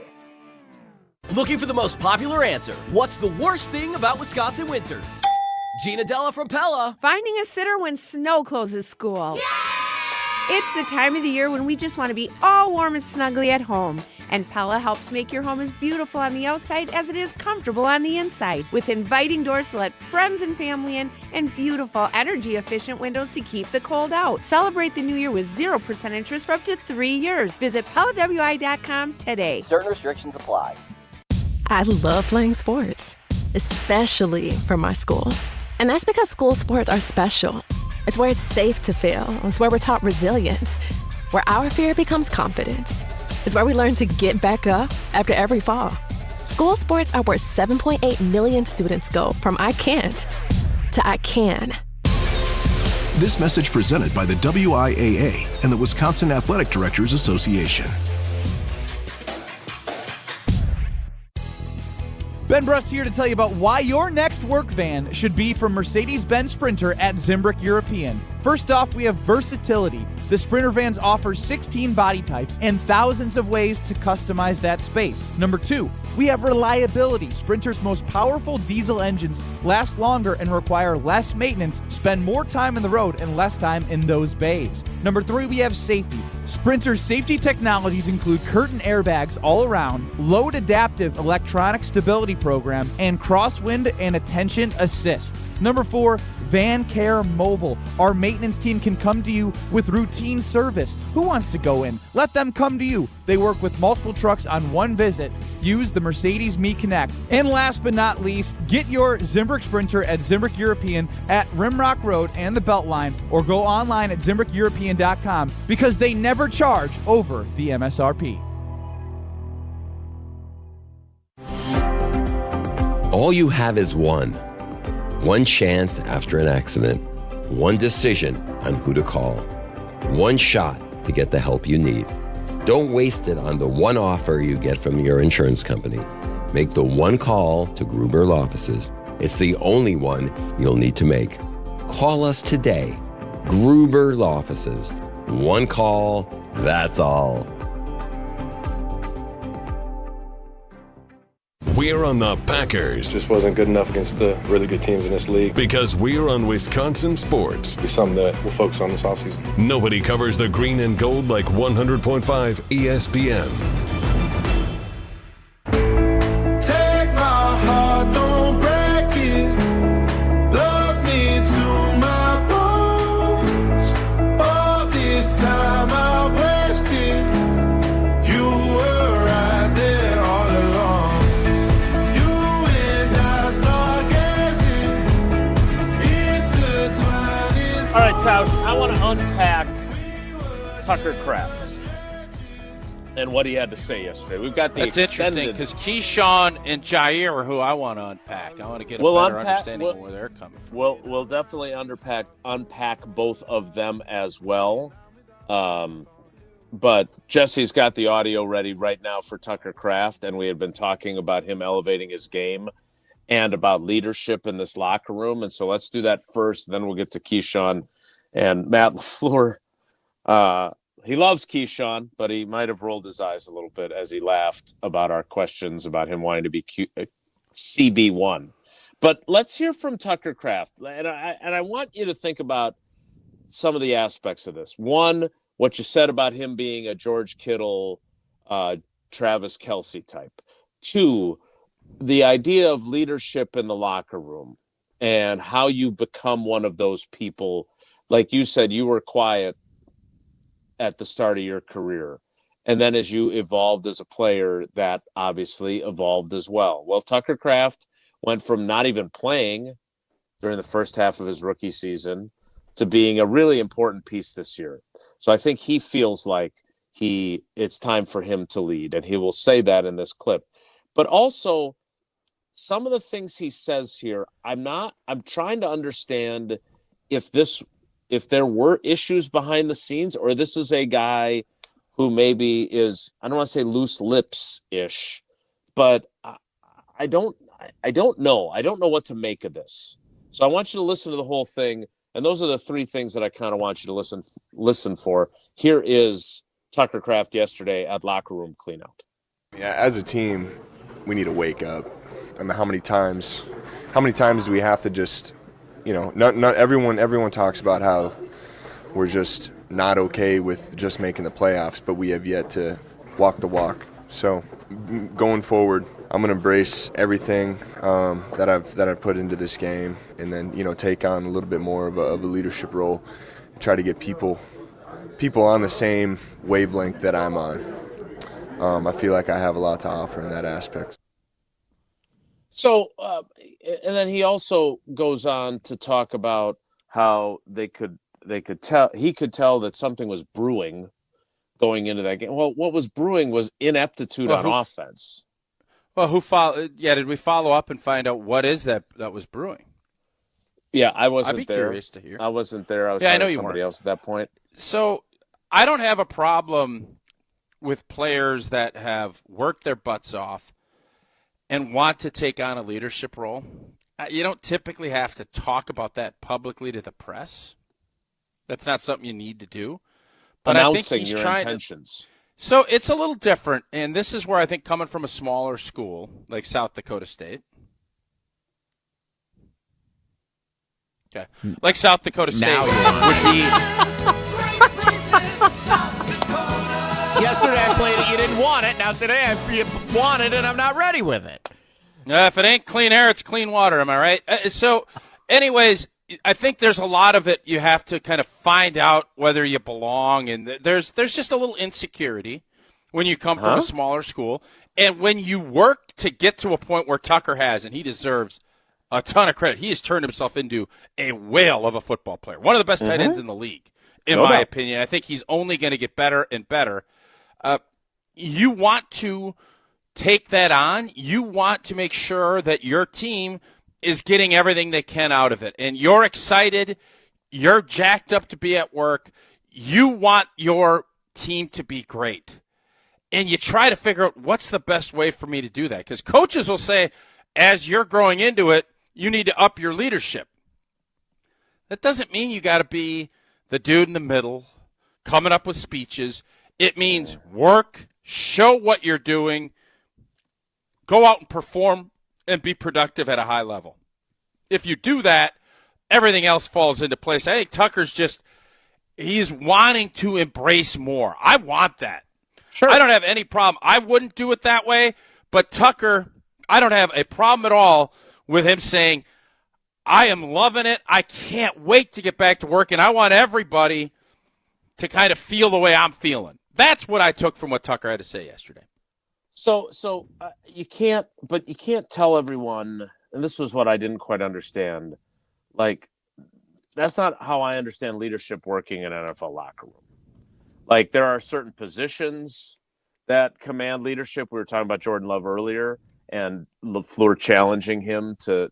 Looking for the most popular answer. What's the worst thing about Wisconsin winters? Gina Della from Pella. Finding a sitter when snow closes school. It's the time of the year when we just want to be all warm and snuggly at home. And Pella helps make your home as beautiful on the outside as it is comfortable on the inside, with inviting doors to let friends and family in and beautiful energy-efficient windows to keep the cold out. Celebrate the new year with 0% interest for up to 3 years. Visit PellaWI.com today. Certain restrictions apply. I love playing sports, especially for my school. And that's because school sports are special. It's where it's safe to fail. It's where we're taught resilience, where our fear becomes confidence. It's where we learn to get back up after every fall. School sports are where 7.8 million students go from I can't to I can. This message presented by the WIAA and the Wisconsin Athletic Directors Association. Ben Brust here to tell you about why your next work van should be from Mercedes-Benz Sprinter at Zimbrick European. First off, we have versatility. The Sprinter vans offer 16 body types and thousands of ways to customize that space. Number 2, we have reliability. Sprinter's most powerful diesel engines last longer and require less maintenance, spend more time on the road and less time in those bays. Number 3, we have safety. Sprinter's safety technologies include curtain airbags all around, load adaptive electronic stability program, and crosswind and attention assist. Number 4, Van Care Mobile. Our maintenance team can come to you with routine service. Who wants to go in? Let them come to you. They work with multiple trucks on one visit. Use the Mercedes Me Connect. And last but not least, get your Zimbrick Sprinter at Zimbrick European at Rimrock Road and the Beltline, or go online at ZimbrickEuropean.com because they never charge over the MSRP. All you have is one chance after an accident, one decision on who to call, one shot to get the help you need. Don't waste it on the one offer you get from your insurance company. Make the one call to Gruber Law Offices. It's the only one you'll need to make. Call us today. Gruber Law Offices. One call, that's all. We're on the Packers. This wasn't good enough against the really good teams in this league. Because we're on Wisconsin sports. It's something that we'll focus on this offseason. Nobody covers the green and gold like 100.5 ESPN. Take my heart, don't break it. Love me to my bones. All this time I wasted. You were right there all along. You and I start gazing, intertwined. All right, Tausch, I want to unpack Tucker Kraft and what he had to say yesterday. We've got the That's extended... interesting because Keisean and Jair are who I want to unpack. I want to get a better understanding of where they're coming from. We'll definitely unpack both of them as well. But Jesse's got the audio ready right now for Tucker Kraft, and we had been talking about him elevating his game and about leadership in this locker room. And so let's do that first, then we'll get to Keisean and Matt LaFleur. He loves Keisean, but he might have rolled his eyes a little bit as he laughed about our questions about him wanting to be CB1. But let's hear from Tucker Kraft. And I want you to think about some of the aspects of this. One, what you said about him being a George Kittle, Travis Kelce type. Two, the idea of leadership in the locker room and how you become one of those people. Like you said, you were quiet at the start of your career. And then as you evolved as a player, that obviously evolved as well. Well, Tucker Kraft went from not even playing during the first half of his rookie season to being a really important piece this year. So I think he feels like it's time for him to lead, and he will say that in this clip. But also, some of the things he says here, I'm trying to understand if there were issues behind the scenes, or this is a guy who maybe is, I don't want to say loose lips-ish, but I don't know. I don't know what to make of this. So I want you to listen to the whole thing, and those are the three things that I kind of want you to listen for. Here is Tucker Kraft yesterday at locker room cleanout. Yeah, as a team, we need to wake up. I mean, how many times do we have to just, not everyone talks about how we're just not okay with just making the playoffs, but we have yet to walk the walk. So going forward, I'm going to embrace everything that I've put into this game, and then take on a little bit more of a leadership role and try to get people on the same wavelength that I'm on. I feel like I have a lot to offer in that aspect. So, and then he also goes on to talk about how he could tell that something was brewing going into that game. Well, what was brewing was ineptitude on offense. Well, did we follow up and find out what is that was brewing? Yeah, I wasn't there. I'd be curious to hear. I wasn't there. I was I know you somebody weren't. else at that point. So I don't have a problem with players that have worked their butts off and want to take on a leadership role. You don't typically have to talk about that publicly to the press. That's not something you need to do. But Announcing I think he's your trying intentions. So it's a little different, and this is where I think coming from a smaller school like South Dakota State. Okay. Like South Dakota State would be. Yesterday I played it, you didn't want it. Now today I want it, and I'm not ready with it. If it ain't clean air, it's clean water. Am I right? So, anyways, I think there's a lot of it you have to kind of find out whether you belong, and there's just a little insecurity when you come from a smaller school, and when you work to get to a point where Tucker has, and he deserves a ton of credit. He has turned himself into a whale of a football player, one of the best tight ends in the league, in my opinion. I think he's only going to get better and better. You want to take that on. You want to make sure that your team is getting everything they can out of it. And you're excited. You're jacked up to be at work. You want your team to be great. And you try to figure out what's the best way for me to do that. Because coaches will say, as you're growing into it, you need to up your leadership. That doesn't mean you got to be the dude in the middle, coming up with speeches. It means work, show what you're doing, go out and perform, and be productive at a high level. If you do that, everything else falls into place. I think Tucker's he's wanting to embrace more. I want that. Sure. I don't have any problem. I wouldn't do it that way, but Tucker, I don't have a problem at all with him saying, I am loving it. I can't wait to get back to work, and I want everybody to kind of feel the way I'm feeling. That's what I took from what Tucker had to say yesterday. So you can't tell everyone, and this was what I didn't quite understand. Like, that's not how I understand leadership working in an NFL locker room. Like, there are certain positions that command leadership. We were talking about Jordan Love earlier, and LeFleur challenging him to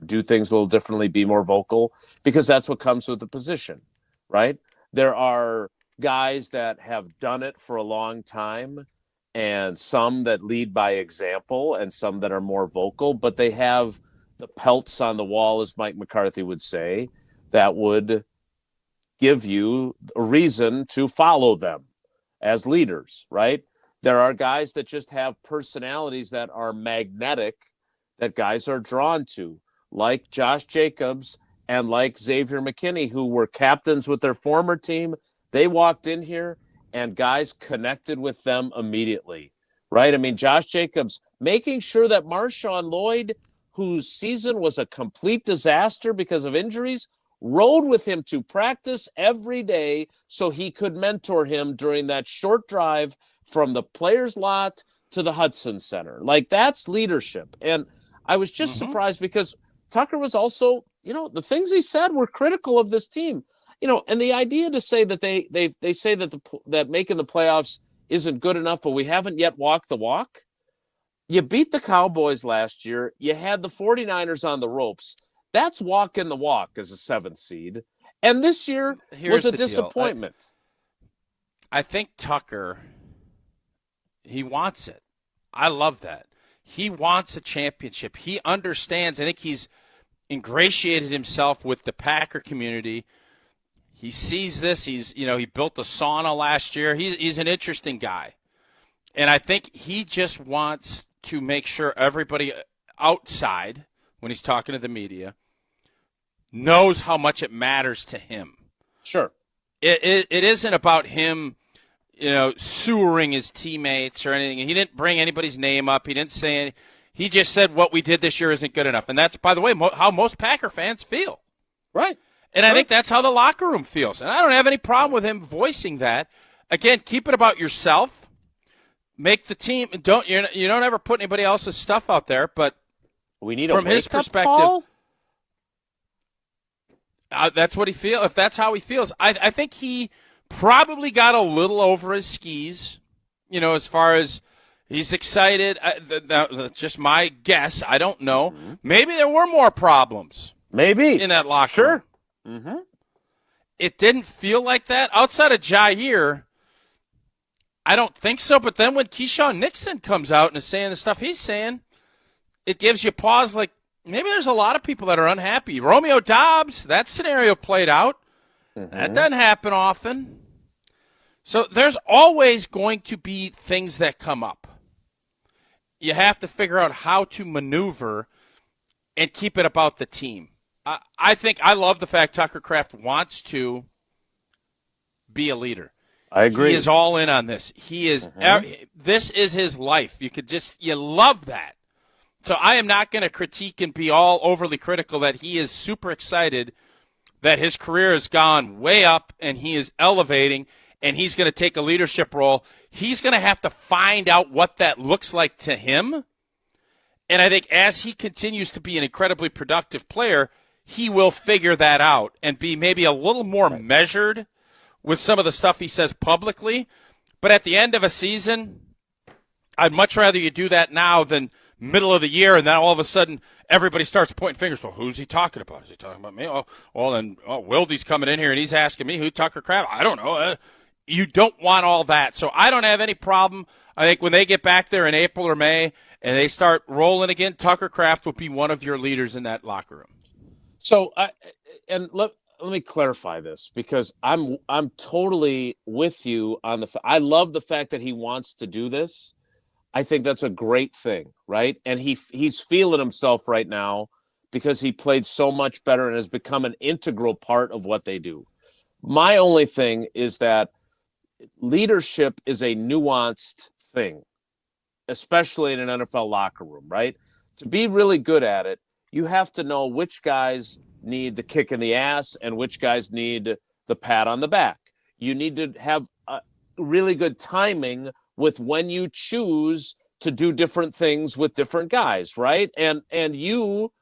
do things a little differently, be more vocal, because that's what comes with the position, right? There are guys that have done it for a long time, and some that lead by example, and some that are more vocal, but they have the pelts on the wall, as Mike McCarthy would say, that would give you a reason to follow them as leaders, right? There are guys that just have personalities that are magnetic, that guys are drawn to, like Josh Jacobs and like Xavier McKinney, who were captains with their former team. They walked in here and guys connected with them immediately, right? I mean, Josh Jacobs making sure that Marshawn Lloyd, whose season was a complete disaster because of injuries, rode with him to practice every day so he could mentor him during that short drive from the players' lot to the Hudson Center. Like, that's leadership. And I was just surprised because Tucker was also, the things he said were critical of this team. And the idea to say that they say that making the playoffs isn't good enough, but we haven't yet walked the walk. You beat the Cowboys last year. You had the 49ers on the ropes. That's walking the walk as a 7th seed. And this year was a disappointment. I think Tucker, he wants it. I love that. He wants a championship. He understands. I think he's ingratiated himself with the Packer community. He sees this. He built a sauna last year. He's an interesting guy. And I think he just wants to make sure everybody outside, when he's talking to the media, knows how much it matters to him. Sure. it isn't about him, sewering his teammates or anything. He didn't bring anybody's name up. He didn't say anything. He just said what we did this year isn't good enough. And that's, by the way, how most Packer fans feel. Right. And I think that's how the locker room feels. And I don't have any problem with him voicing that. Again, keep it about yourself. Make the team. You don't ever put anybody else's stuff out there. But we need from a his wake-up perspective, call? That's what he feels. If that's how he feels, I think he probably got a little over his skis. As far as he's excited. That's just my guess. I don't know. Mm-hmm. Maybe there were more problems. Maybe in that locker room. Mm-hmm. It didn't feel like that outside of Jair. I don't think so. But then when Keisean Nixon comes out and is saying the stuff he's saying, it gives you pause. Like maybe there's a lot of people that are unhappy. Romeo Dobbs, that scenario played out. Mm-hmm. That doesn't happen often. So there's always going to be things that come up. You have to figure out how to maneuver and keep it about the team. I love the fact Tucker Kraft wants to be a leader. I agree. He is all in on this. He is. Mm-hmm. This is his life. You love that. So I am not going to critique and be all overly critical that he is super excited that his career has gone way up and he is elevating and he's going to take a leadership role. He's going to have to find out what that looks like to him. And I think as he continues to be an incredibly productive player, he will figure that out and be maybe a little more measured with some of the stuff he says publicly. But at the end of a season, I'd much rather you do that now than middle of the year, and then all of a sudden everybody starts pointing fingers. Well, who's he talking about? Is he talking about me? Then Wilde's coming in here, and he's asking me who Tucker Kraft. I don't know. You don't want all that. So I don't have any problem. I think when they get back there in April or May and they start rolling again, Tucker Kraft will be one of your leaders in that locker room. So, let me clarify this because I'm totally with you on I love the fact that he wants to do this. I think that's a great thing, right? And he's feeling himself right now because he played so much better and has become an integral part of what they do. My only thing is that leadership is a nuanced thing, especially in an NFL locker room, right? To be really good at it, you have to know which guys need the kick in the ass and which guys need the pat on the back. You need to have really good timing with when you choose to do different things with different guys, right? And you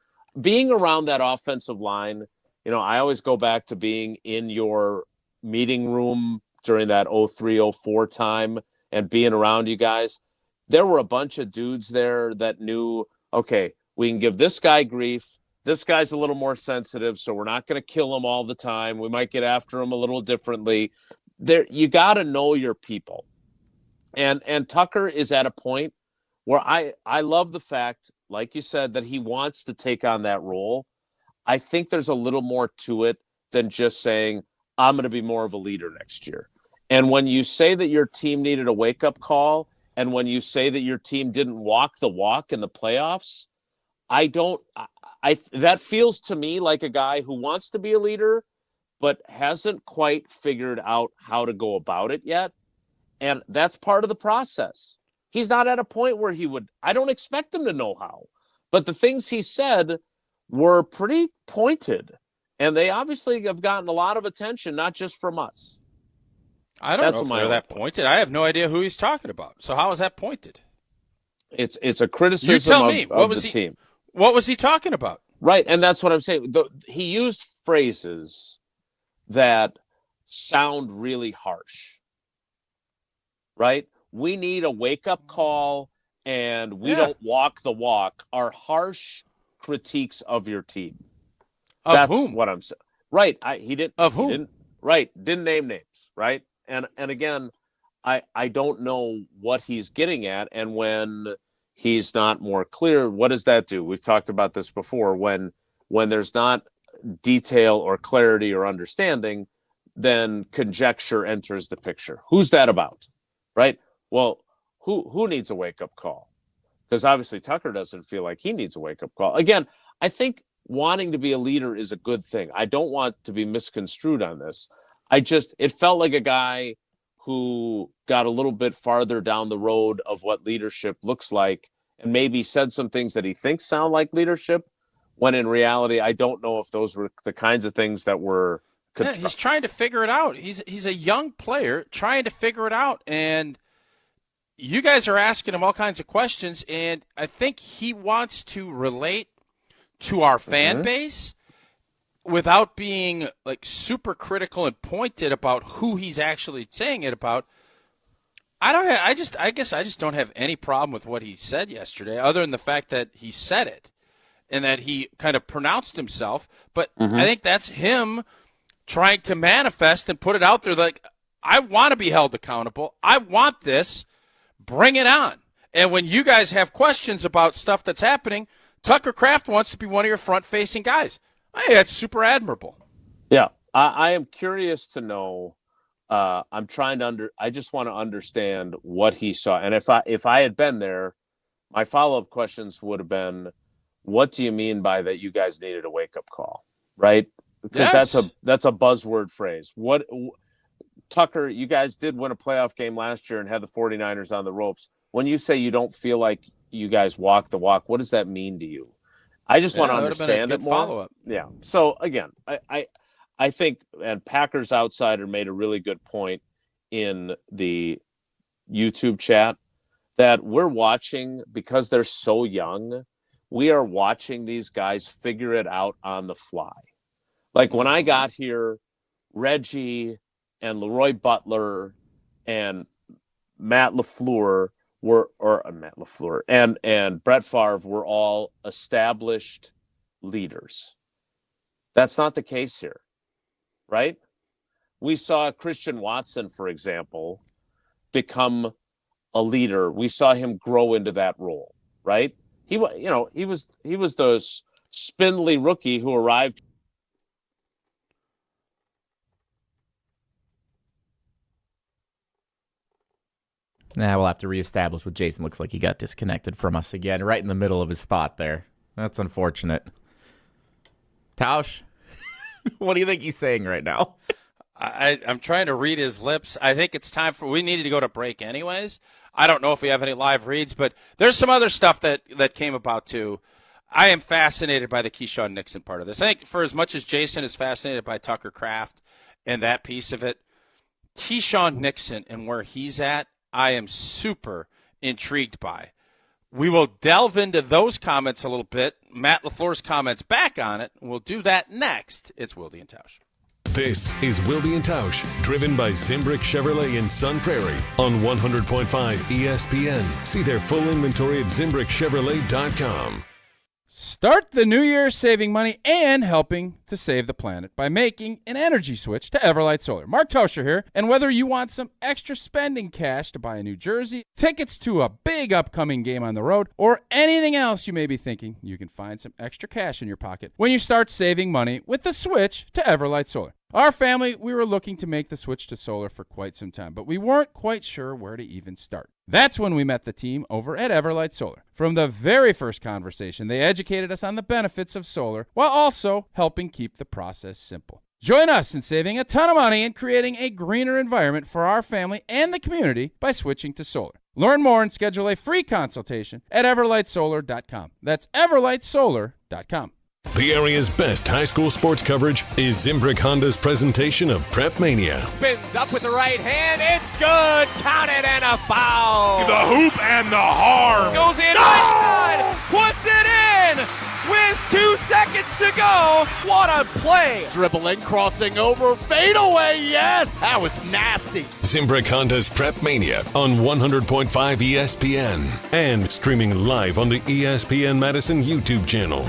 being around that offensive line, I always go back to being in your meeting room during that 03-04 time and being around you guys. There were a bunch of dudes there that knew, okay, we can give this guy grief. This guy's a little more sensitive, so we're not going to kill him all the time. We might get after him a little differently. You got to know your people. And Tucker is at a point where I love the fact, like you said, that he wants to take on that role. I think there's a little more to it than just saying, I'm going to be more of a leader next year. And when you say that your team needed a wake-up call, and when you say that your team didn't walk the walk in the playoffs, that feels to me like a guy who wants to be a leader, but hasn't quite figured out how to go about it yet. And that's part of the process. He's not at a point where I don't expect him to know how, but the things he said were pretty pointed, and they obviously have gotten a lot of attention, not just from us. I don't know if they're that pointed. I have no idea who he's talking about. So how is that pointed? It's a criticism of the team. What was he talking about? Right, and that's what I'm saying. He used phrases that sound really harsh. Right? We need a wake-up call, and we don't walk the walk. Are harsh critiques of your team. That's whom? What I'm saying. Right. He didn't. Of whom? Didn't name names. Right. And again, I don't know what he's getting at. And when he's not more clear, what does that do? We've talked about this before. When there's not detail or clarity or understanding, then conjecture enters the picture. Who's that about? Right. Well, who needs a wake-up call? Because obviously Tucker doesn't feel like he needs a wake-up call. Again, I think wanting to be a leader is a good thing. I don't want to be misconstrued on this. it felt like a guy who got a little bit farther down the road of what leadership looks like and maybe said some things that he thinks sound like leadership, when in reality, I don't know if those were the kinds of things that were. Yeah, he's trying to figure it out. He's a young player trying to figure it out, and you guys are asking him all kinds of questions, and I think he wants to relate to our fan base without being like super critical and pointed about who he's actually saying it about. I guess I just don't have any problem with what he said yesterday, other than the fact that he said it and that he kind of pronounced himself. But I think that's him trying to manifest and put it out there like, I want to be held accountable. I want this. Bring it on. And when you guys have questions about stuff that's happening, Tucker Kraft wants to be one of your front-facing guys. I think that's super admirable. Yeah, I am curious to know. I just want to understand what he saw. And if I had been there, my follow-up questions would have been, what do you mean by that you guys needed a wake-up call, right? Because that's a buzzword phrase. What, Tucker, you guys did win a playoff game last year and had the 49ers on the ropes. When you say you don't feel like you guys walk the walk, what does that mean to you? I just want to understand it more. Follow-up. Yeah. So again, I think, and Packers Outsider made a really good point in the YouTube chat, that we're watching, because they're so young, we are watching these guys figure it out on the fly. Like when I got here, Reggie and Leroy Butler and Matt LaFleur and Brett Favre were all established leaders. That's not the case here, right? We saw Christian Watson, for example, become a leader. We saw him grow into that role, right? He was the spindly rookie who arrived. We'll have to reestablish what Jason looks like. He got disconnected from us again, right in the middle of his thought there. That's unfortunate. Tausch, what do you think he's saying right now? I'm trying to read his lips. I think it's time we needed to go to break anyways. I don't know if we have any live reads, but there's some other stuff that came about too. I am fascinated by the Keisean Nixon part of this. I think for as much as Jason is fascinated by Tucker Kraft and that piece of it, Keisean Nixon and where he's at, I am super intrigued by. We will delve into those comments a little bit. Matt LaFleur's comments back on it. We'll do that next. It's Wilde and Tausch. This is Wilde and Tausch, driven by Zimbrick Chevrolet in Sun Prairie on 100.5 ESPN. See their full inventory at ZimbrickChevrolet.com. Start the new year saving money and helping to save the planet by making an energy switch to Everlight Solar. Mark Toscher here, and whether you want some extra spending cash to buy a new jersey, tickets to a big upcoming game on the road, or anything else you may be thinking, you can find some extra cash in your pocket when you start saving money with the switch to Everlight Solar. Our family, we were looking to make the switch to solar for quite some time, but we weren't quite sure where to even start. That's when we met the team over at Everlight Solar. From the very first conversation, they educated us on the benefits of solar while also helping keep the process simple. Join us in saving a ton of money and creating a greener environment for our family and the community by switching to solar. Learn more and schedule a free consultation at everlightsolar.com. That's everlightsolar.com. The area's best high school sports coverage is Zimbrick Honda's presentation of Prep Mania. Spins up with the right hand. It's good. Count it and a foul. The hoop and the harm. Goes in. Right side. Puts it in with 2 seconds to go. What a play. Dribbling, crossing over, fade away. Yes, that was nasty. Zimbrick Honda's Prep Mania on 100.5 ESPN and streaming live on the ESPN Madison YouTube channel.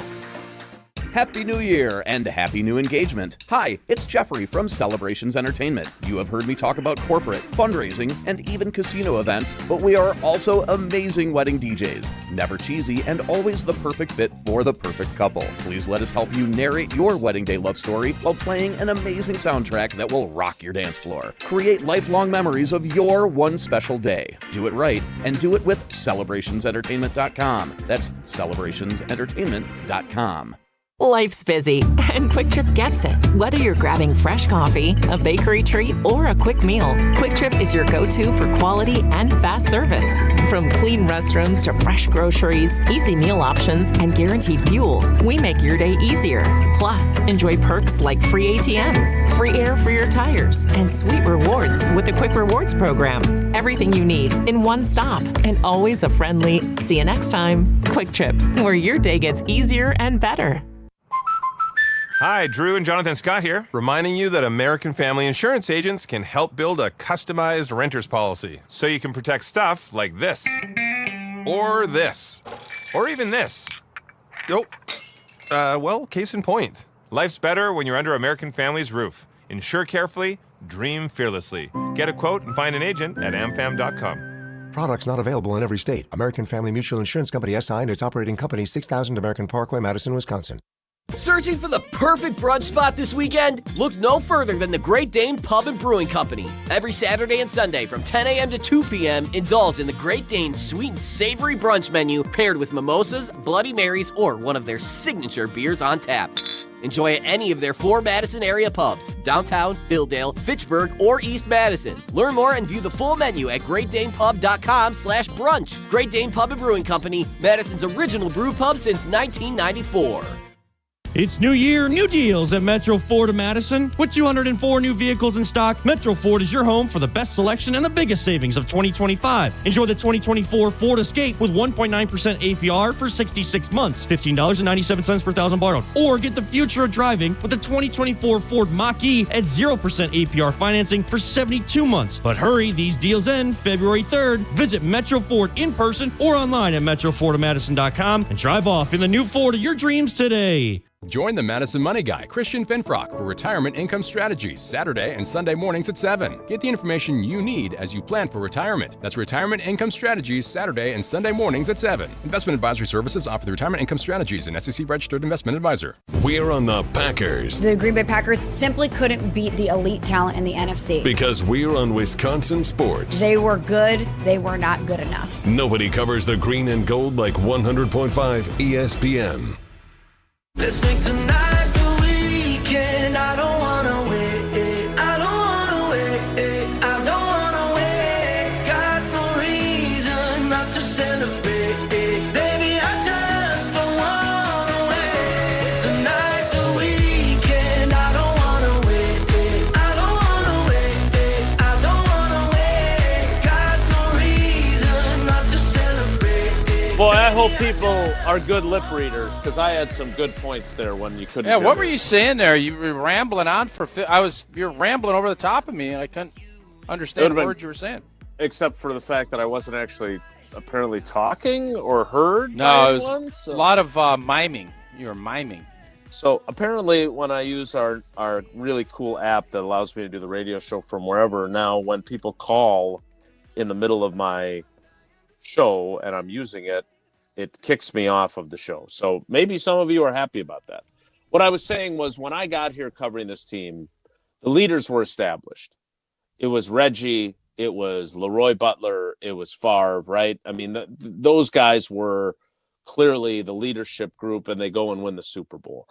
Happy New Year and happy new engagement. Hi, it's Jeffrey from Celebrations Entertainment. You have heard me talk about corporate, fundraising, and even casino events, but we are also amazing wedding DJs. Never cheesy and always the perfect fit for the perfect couple. Please let us help you narrate your wedding day love story while playing an amazing soundtrack that will rock your dance floor. Create lifelong memories of your one special day. Do it right and do it with CelebrationsEntertainment.com. That's CelebrationsEntertainment.com. Life's busy, and Quick Trip gets it. Whether you're grabbing fresh coffee, a bakery treat, or a quick meal, Quick Trip is your go-to for quality and fast service. From clean restrooms to fresh groceries, easy meal options, and guaranteed fuel, we make your day easier. Plus, enjoy perks like free ATMs, free air for your tires, and sweet rewards with the Quick Rewards program. Everything you need in one stop, and always a friendly, see you next time, Quick Trip, where your day gets easier and better. Hi, Drew and Jonathan Scott here, reminding you that American Family Insurance agents can help build a customized renter's policy so you can protect stuff like this, or this, or even this. Well, case in point. Life's better when you're under American Family's roof. Insure carefully, dream fearlessly. Get a quote and find an agent at amfam.com. Products not available in every state. American Family Mutual Insurance Company SI and its operating company, 6000 American Parkway, Madison, Wisconsin. Searching for the perfect brunch spot this weekend? Look no further than the Great Dane Pub and Brewing Company. Every Saturday and Sunday from 10 a.m. to 2 p.m., indulge in the Great Dane sweet and savory brunch menu paired with mimosas, Bloody Marys, or one of their signature beers on tap. Enjoy at any of their 4 Madison area pubs, downtown, Hilldale, Fitchburg, or East Madison. Learn more and view the full menu at greatdanepub.com/brunch. Great Dane Pub and Brewing Company, Madison's original brew pub since 1994. It's New Year, new deals at Metro Ford of Madison. With 204 new vehicles in stock, Metro Ford is your home for the best selection and the biggest savings of 2025. Enjoy the 2024 Ford Escape with 1.9% APR for 66 months, $15.97 per thousand borrowed. Or get the future of driving with the 2024 Ford Mach-E at 0% APR financing for 72 months. But hurry, these deals end February 3rd. Visit Metro Ford in person or online at metrofordofmadison.com and drive off in the new Ford of your dreams today. Join the Madison Money Guy, Christian Finfrock, for Retirement Income Strategies, Saturday and Sunday mornings at 7. Get the information you need as you plan for retirement. That's Retirement Income Strategies, Saturday and Sunday mornings at 7. Investment advisory services offer the Retirement Income Strategies, an SEC-registered investment advisor. We're on the Packers. The Green Bay Packers simply couldn't beat the elite talent in the NFC. Because we're on Wisconsin sports. They were good. They were not good enough. Nobody covers the green and gold like 100.5 ESPN. Let's make tonight the weekend. I don't wanna wait. I don't wanna wait. I don't wanna wait. Got no reason not to celebrate. Baby, I just don't wanna wait. Tonight's the weekend. I don't wanna wait. I don't wanna wait. I don't wanna wait. Got no reason not to celebrate. Boy, I hope people are good lip readers, because I had some good points there when you couldn't. Yeah, hear what me. were you saying there? You were rambling on for. You're rambling over the top of me, and I couldn't understand the words you were saying. Except for the fact that I wasn't actually apparently talking or heard. No, it was a lot of miming. You were miming. So apparently, when I use our really cool app that allows me to do the radio show from wherever, now when people call in the middle of my show and I'm using it, it kicks me off of the show. So maybe some of you are happy about that. What I was saying was, when I got here covering this team, the leaders were established. It was Reggie, it was Leroy Butler, it was Favre, right? I mean, those guys were clearly the leadership group, and they go and win the Super Bowl.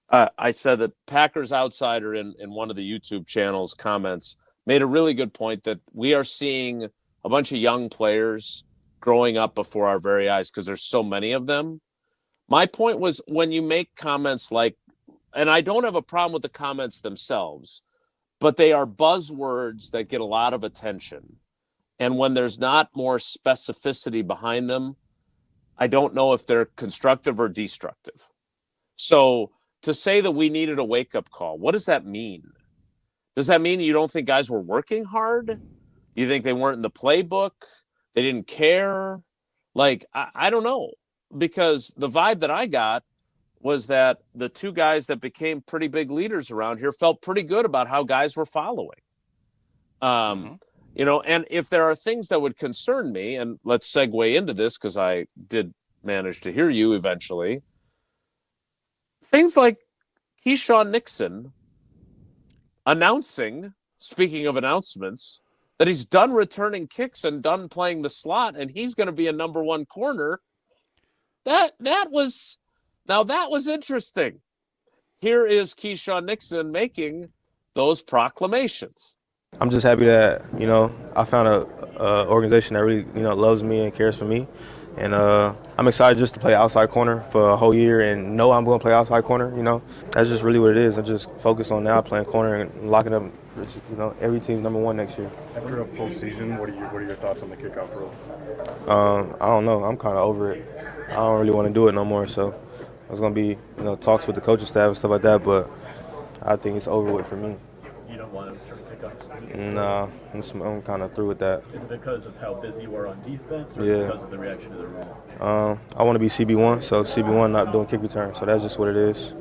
I said that Packers Outsider in one of the YouTube channels comments made a really good point that we are seeing a bunch of young players growing up before our very eyes because there's so many of them. My point was, when you make comments like, and I don't have a problem with the comments themselves, but they are buzzwords that get a lot of attention. And when there's not more specificity behind them, I don't know if they're constructive or destructive. So to say that we needed a wake-up call, what does that mean? Does that mean you don't think guys were working hard? You think they weren't in the playbook? They didn't care? Like, I don't know. Because the vibe that I got was that the two guys that became pretty big leaders around here felt pretty good about how guys were following. You know, and if there are things that would concern me, and let's segue into this because I did manage to hear you eventually, things like Keisean Nixon announcing, speaking of announcements, that he's done returning kicks and done playing the slot, and he's going to be a number one corner. That was interesting. here is Keisean Nixon making those proclamations. I'm just happy that, I found a organization that really, loves me and cares for me. And I'm excited just to play outside corner for a whole year and know I'm going to play outside corner, That's just really what it is. I'm just focused on now playing corner and locking up, every team's number one next year. After a full season, what are your thoughts on the kickoff rule? I don't know. I'm kind of over it. I don't really want to do it no more. So there's going to be, talks with the coaching staff and stuff like that, but I think it's over with for me. You don't want to turn kickoffs? Nah, I'm kind of through with that. Is it because of how busy you are on defense, or because of the reaction to the rule? I want to be CB1, so CB1 not doing kick return, so that's just what it is.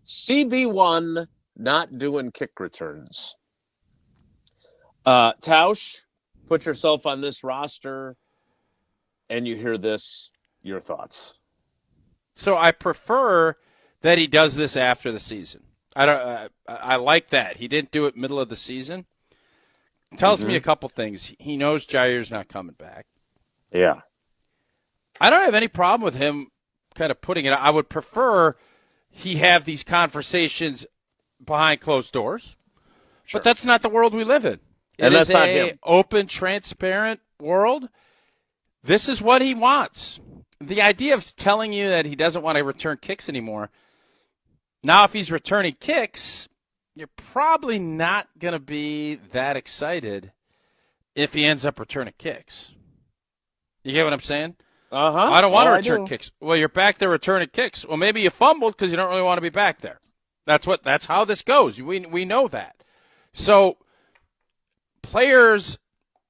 CB1 not doing kick returns. Tausch, put yourself on this roster, and you hear this. Your thoughts? So I prefer that he does this after the season. I like that. He didn't do it middle of the season. Tells me a couple things. He knows Jair's not coming back. Yeah. I don't have any problem with him kind of putting it. I would prefer he have these conversations behind closed doors. Sure. But that's not the world we live in. And that's not an him. Open, transparent world. This is what he wants. The idea of telling you that he doesn't want to return kicks anymore. Now, if he's returning kicks, you're probably not going to be that excited if he ends up returning kicks. You get what I'm saying? Uh-huh. I don't want to return kicks. Well, you're back there returning kicks. Well, maybe you fumbled because you don't really want to be back there. That's how this goes. We know that. So players,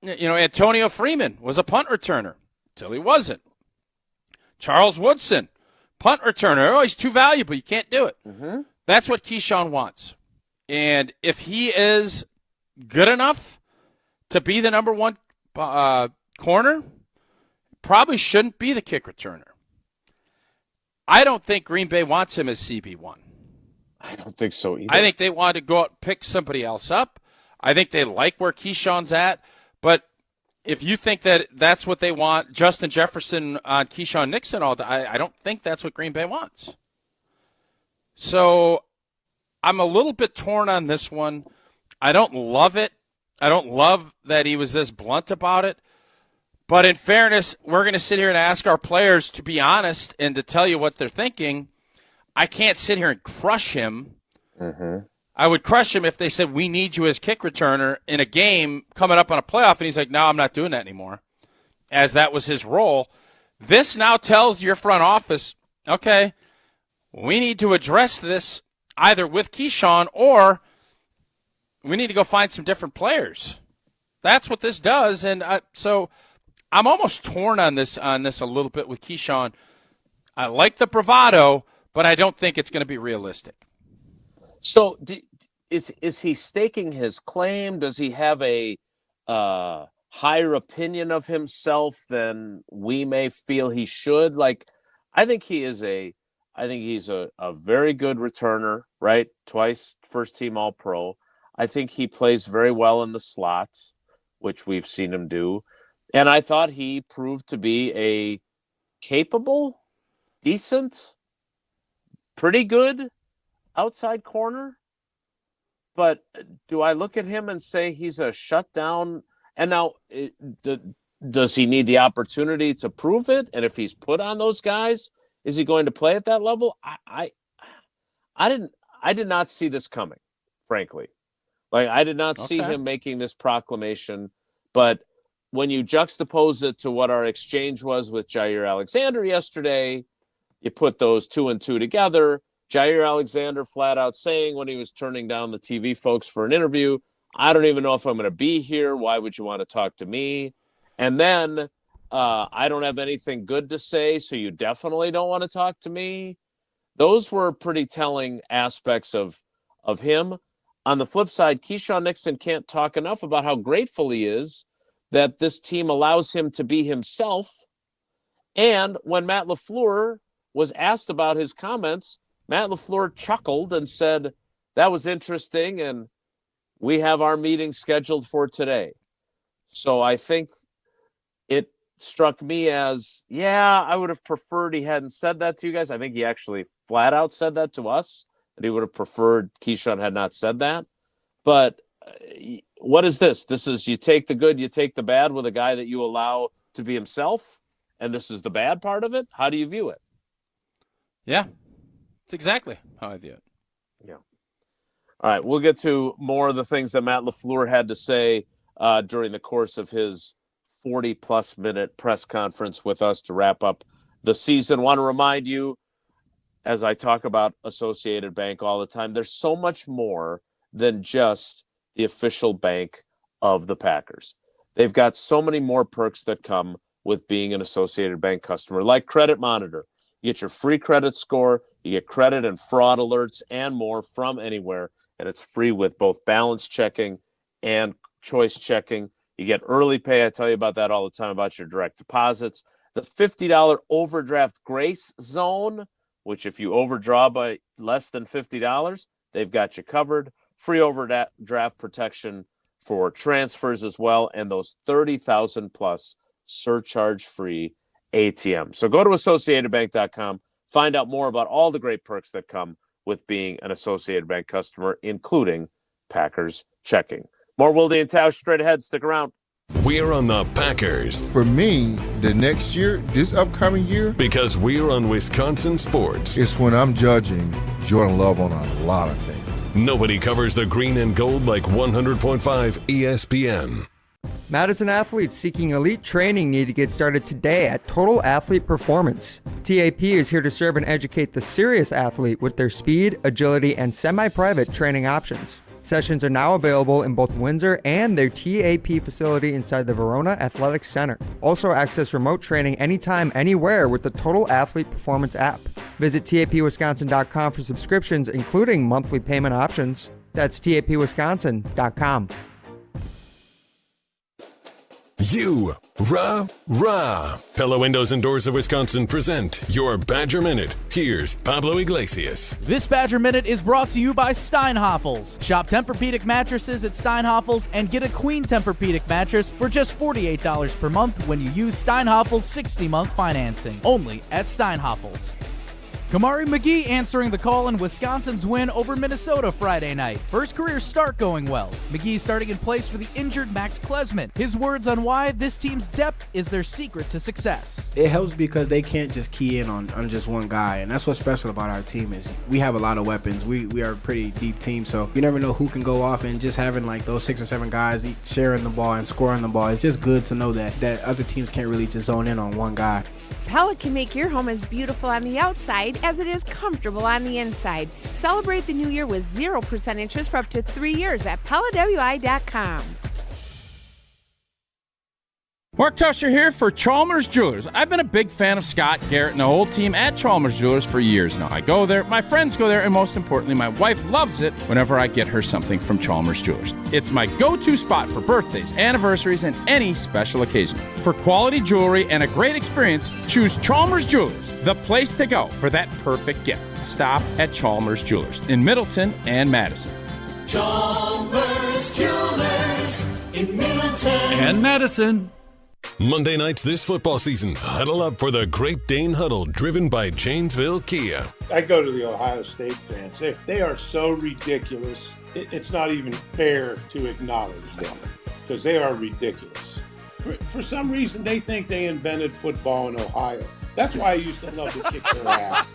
Antonio Freeman was a punt returner until he wasn't. Charles Woodson, punt returner. Oh, he's too valuable. You can't do it. Mm-hmm. That's what Keisean wants. And if he is good enough to be the number one corner, probably shouldn't be the kick returner. I don't think Green Bay wants him as CB1. I don't think so either. I think they want to go out and pick somebody else up. I think they like where Keisean's at. But if you think that that's what they want, Justin Jefferson on Keisean Nixon all day, I don't think that's what Green Bay wants. So I'm a little bit torn on this one. I don't love it. I don't love that he was this blunt about it. But in fairness, we're going to sit here and ask our players to be honest and to tell you what they're thinking. I can't sit here and crush him. Mm-hmm. I would crush him if they said, we need you as kick returner in a game coming up on a playoff, and he's like, no, I'm not doing that anymore, as that was his role. This now tells your front office, okay, we need to address this either with Keisean or we need to go find some different players. That's what this does, and so I'm almost torn on this a little bit with Keisean. I like the bravado, but I don't think it's going to be realistic. So is he staking his claim? Does he have a higher opinion of himself than we may feel he should? I think he's a very good returner, right? Twice first team All-Pro. I think he plays very well in the slot, which we've seen him do. And I thought he proved to be a capable, decent, pretty good outside corner. But do I look at him and say he's a shutdown? And now, does he need the opportunity to prove it? And if he's put on those guys, is he going to play at that level? I did not see this coming, frankly. I did not see him making this proclamation. But when you juxtapose it to what our exchange was with Jair Alexander yesterday, you put those 2 and 2 together. Jair Alexander flat out saying when he was turning down the TV folks for an interview, I don't even know if I'm going to be here. Why would you want to talk to me? And then I don't have anything good to say, so you definitely don't want to talk to me. Those were pretty telling aspects of him. On the flip side, Keisean Nixon can't talk enough about how grateful he is that this team allows him to be himself. And when Matt LaFleur was asked about his comments, Matt LaFleur chuckled and said, that was interesting, and we have our meeting scheduled for today. So I think struck me as, I would have preferred he hadn't said that to you guys. I think he actually flat out said that to us, that he would have preferred Keisean had not said that. But what is this? This is, you take the good, you take the bad with a guy that you allow to be himself, and this is the bad part of it? How do you view it? Yeah, it's exactly how I view it. Yeah. All right, we'll get to more of the things that Matt LaFleur had to say during the course of his 40-plus minute press conference with us to wrap up the season. Want to remind you, as I talk about Associated Bank all the time, there's so much more than just the official bank of the Packers. They've got so many more perks that come with being an Associated Bank customer, like Credit Monitor. You get your free credit score, you get credit and fraud alerts and more from anywhere, and it's free with both balance checking and choice checking. You get early pay. I tell you about that all the time, about your direct deposits. The $50 overdraft grace zone, which if you overdraw by less than $50, they've got you covered. Free overdraft protection for transfers as well, and those 30,000 plus surcharge-free ATM. So go to AssociatedBank.com, find out more about all the great perks that come with being an Associated Bank customer, including Packers checking. More Wilde and Tausch straight ahead. Stick around. We're on the Packers. For me, the next year, this upcoming year, because we're on Wisconsin sports. It's when I'm judging Jordan Love on a lot of things. Nobody covers the green and gold like 100.5 ESPN. Madison athletes seeking elite training need to get started today at Total Athlete Performance. TAP is here to serve and educate the serious athlete with their speed, agility, and semi-private training options. Sessions are now available in both Windsor and their TAP facility inside the Verona Athletic Center. Also access remote training anytime, anywhere with the Total Athlete Performance app. Visit tapwisconsin.com for subscriptions, including monthly payment options. That's tapwisconsin.com. You, rah. Pella Windows and Doors of Wisconsin present your Badger Minute. Here's Pablo Iglesias. This Badger Minute is brought to you by Steinhafels. Shop Tempur-Pedic mattresses at Steinhafels and get a Queen Tempur-Pedic mattress for just $48 per month when you use Steinhafels 60-month financing. Only at Steinhafels. Kamari McGee answering the call in Wisconsin's win over Minnesota Friday night. First career start going well. McGee starting in place for the injured Max Klesman. His words on why this team's depth is their secret to success. It helps because they can't just key in on just one guy, and that's what's special about our team is we have a lot of weapons. We are a pretty deep team, so you never know who can go off, and just having like those 6 or 7 guys sharing the ball and scoring the ball, it's just good to know that other teams can't really just zone in on one guy. Pella can make your home as beautiful on the outside as it is comfortable on the inside. Celebrate the new year with 0% interest for up to 3 years at PellaWI.com. Mark Tusher here for Chalmers Jewelers. I've been a big fan of Scott Garrett and the whole team at Chalmers Jewelers for years now. I go there, my friends go there, and most importantly, my wife loves it whenever I get her something from Chalmers Jewelers. It's my go-to spot for birthdays, anniversaries, and any special occasion. For quality jewelry and a great experience, choose Chalmers Jewelers, the place to go for that perfect gift. Stop at Chalmers Jewelers in Middleton and Madison. Chalmers Jewelers in Middleton and Madison. Monday nights this football season, huddle up for the Great Dane Huddle, driven by Janesville Kia. I go to the Ohio State fans. They are so ridiculous. It's not even fair to acknowledge them because they are ridiculous. For some reason, they think they invented football in Ohio. That's why I used to love to kick their ass.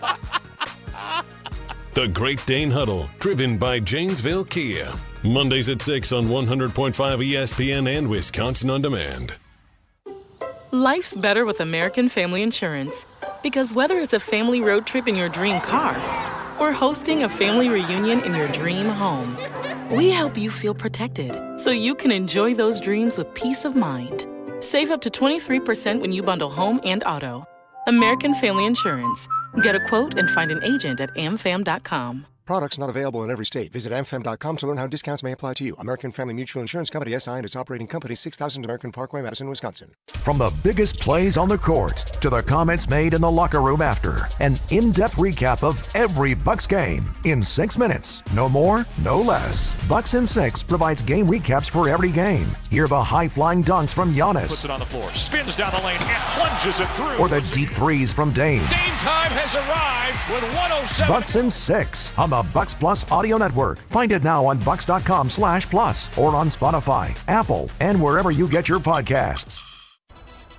The Great Dane Huddle, driven by Janesville Kia. Mondays at 6 on 100.5 ESPN and Wisconsin On Demand. Life's better with American Family Insurance. Because whether it's a family road trip in your dream car or hosting a family reunion in your dream home, we help you feel protected so you can enjoy those dreams with peace of mind. Save up to 23% when you bundle home and auto. American Family Insurance. Get a quote and find an agent at amfam.com. Products not available in every state. Visit amfam.com to learn how discounts may apply to you. American Family Mutual Insurance Company, SI, and its operating company, 6000 American Parkway, Madison, Wisconsin. From the biggest plays on the court to the comments made in the locker room after, an in-depth recap of every Bucks game in 6 minutes. No more, no less. Bucks in 6 provides game recaps for every game. Hear the high-flying dunks from Giannis. Puts it on the floor, spins down the lane, and plunges it through. Or the deep threes from Dame. Dame time has arrived with 107. Bucks in 6 on the Bucks Plus Audio Network. Find it now on bucks.com/plus or on Spotify, Apple, and wherever you get your podcasts.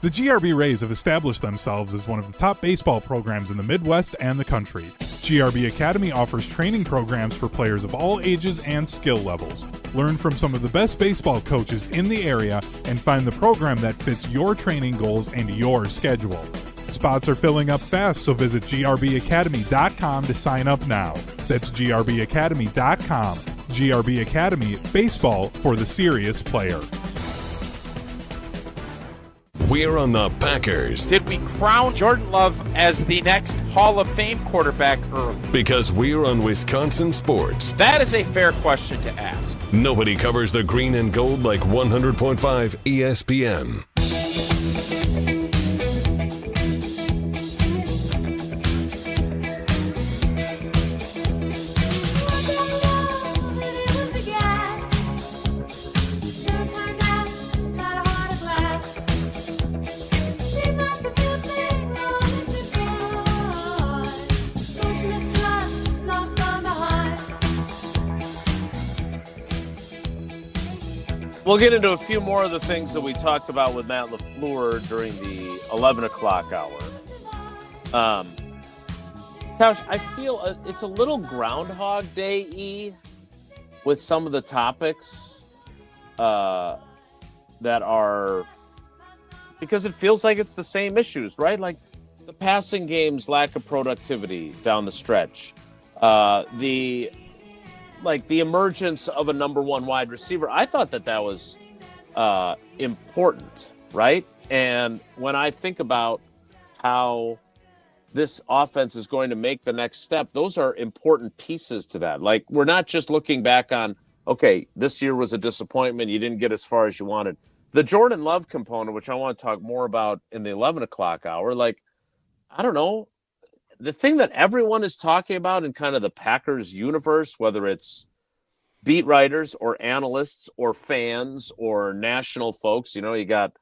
The GRB Rays have established themselves as one of the top baseball programs in the Midwest and the country. GRB Academy offers training programs for players of all ages and skill levels. Learn from some of the best baseball coaches in the area and find the program that fits your training goals and your schedule. Spots are filling up fast, so visit grbacademy.com to sign up now. That's grbacademy.com. GRB Academy, baseball for the serious player. We're on the Packers. Did we crown Jordan Love as the next Hall of Fame quarterback early? Because we're on Wisconsin sports. That is a fair question to ask. Nobody covers the green and gold like 100.5 ESPN. We'll get into a few more of the things that we talked about with Matt LaFleur during the 11 o'clock hour. Tausch, I feel it's a little Groundhog Day-y with some of the topics that are, because it feels like it's the same issues, right? Like the passing game's lack of productivity down the stretch, the emergence of a number one wide receiver. I thought that was important, right? And when I think about how this offense is going to make the next step, those are important pieces to that. Like, we're not just looking back on, okay, this year was a disappointment, you didn't get as far as you wanted. The Jordan Love component, which I want to talk more about in the 11 o'clock hour, like, I don't know, the thing that everyone is talking about in kind of the Packers universe, whether it's beat writers or analysts or fans or national folks, you got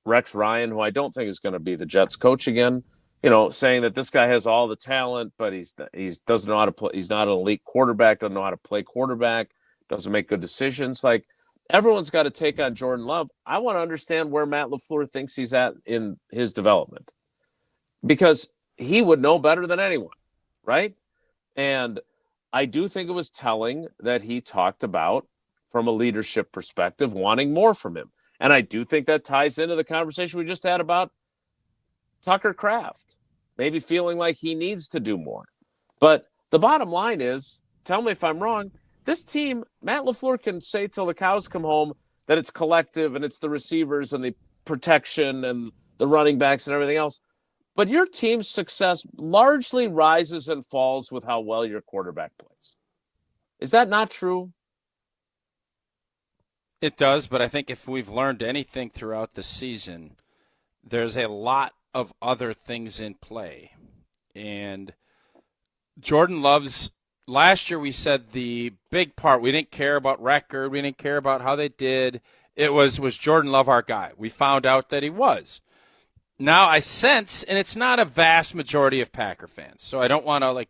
Rex Ryan, who I don't think is going to be the Jets coach again, saying that this guy has all the talent, but he doesn't know how to play. He's not an elite quarterback, doesn't know how to play quarterback, doesn't make good decisions. Like, everyone's got to take on Jordan Love. I want to understand where Matt LaFleur thinks he's at in his development, because he would know better than anyone, right? And I do think it was telling that he talked about, from a leadership perspective, wanting more from him. And I do think that ties into the conversation we just had about Tucker Kraft, maybe feeling like he needs to do more. But the bottom line is, tell me if I'm wrong, this team, Matt LaFleur can say till the cows come home that it's collective and it's the receivers and the protection and the running backs and everything else. But your team's success largely rises and falls with how well your quarterback plays. Is that not true? It does, but I think if we've learned anything throughout the season, there's a lot of other things in play. And Jordan Love's, last year we said the big part, we didn't care about record, we didn't care about how they did. It was Jordan Love our guy? We found out that he was. Now I sense, and it's not a vast majority of Packer fans, so I don't want to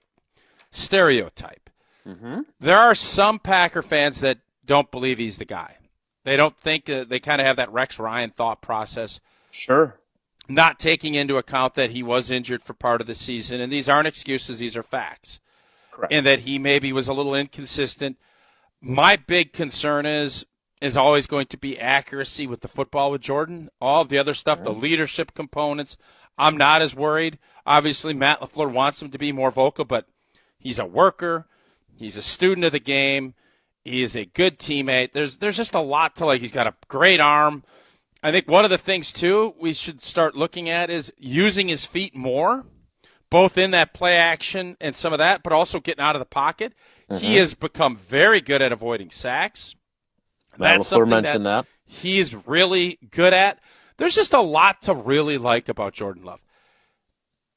stereotype. Mm-hmm. There are some Packer fans that don't believe he's the guy. They don't think they kind of have that Rex Ryan thought process. Sure. Not taking into account that he was injured for part of the season, and these aren't excuses, these are facts. Correct. And that he maybe was a little inconsistent. My big concern is always going to be accuracy with the football with Jordan. All of the other stuff, the leadership components, I'm not as worried. Obviously, Matt LaFleur wants him to be more vocal, but he's a worker. He's a student of the game. He is a good teammate. There's just a lot to like. He's got a great arm. I think one of the things, too, we should start looking at is using his feet more, both in that play action and some of that, but also getting out of the pocket. He has become very good at avoiding sacks. Matt LaFleur mentioned that. He's really good at. There's just a lot to really like about Jordan Love.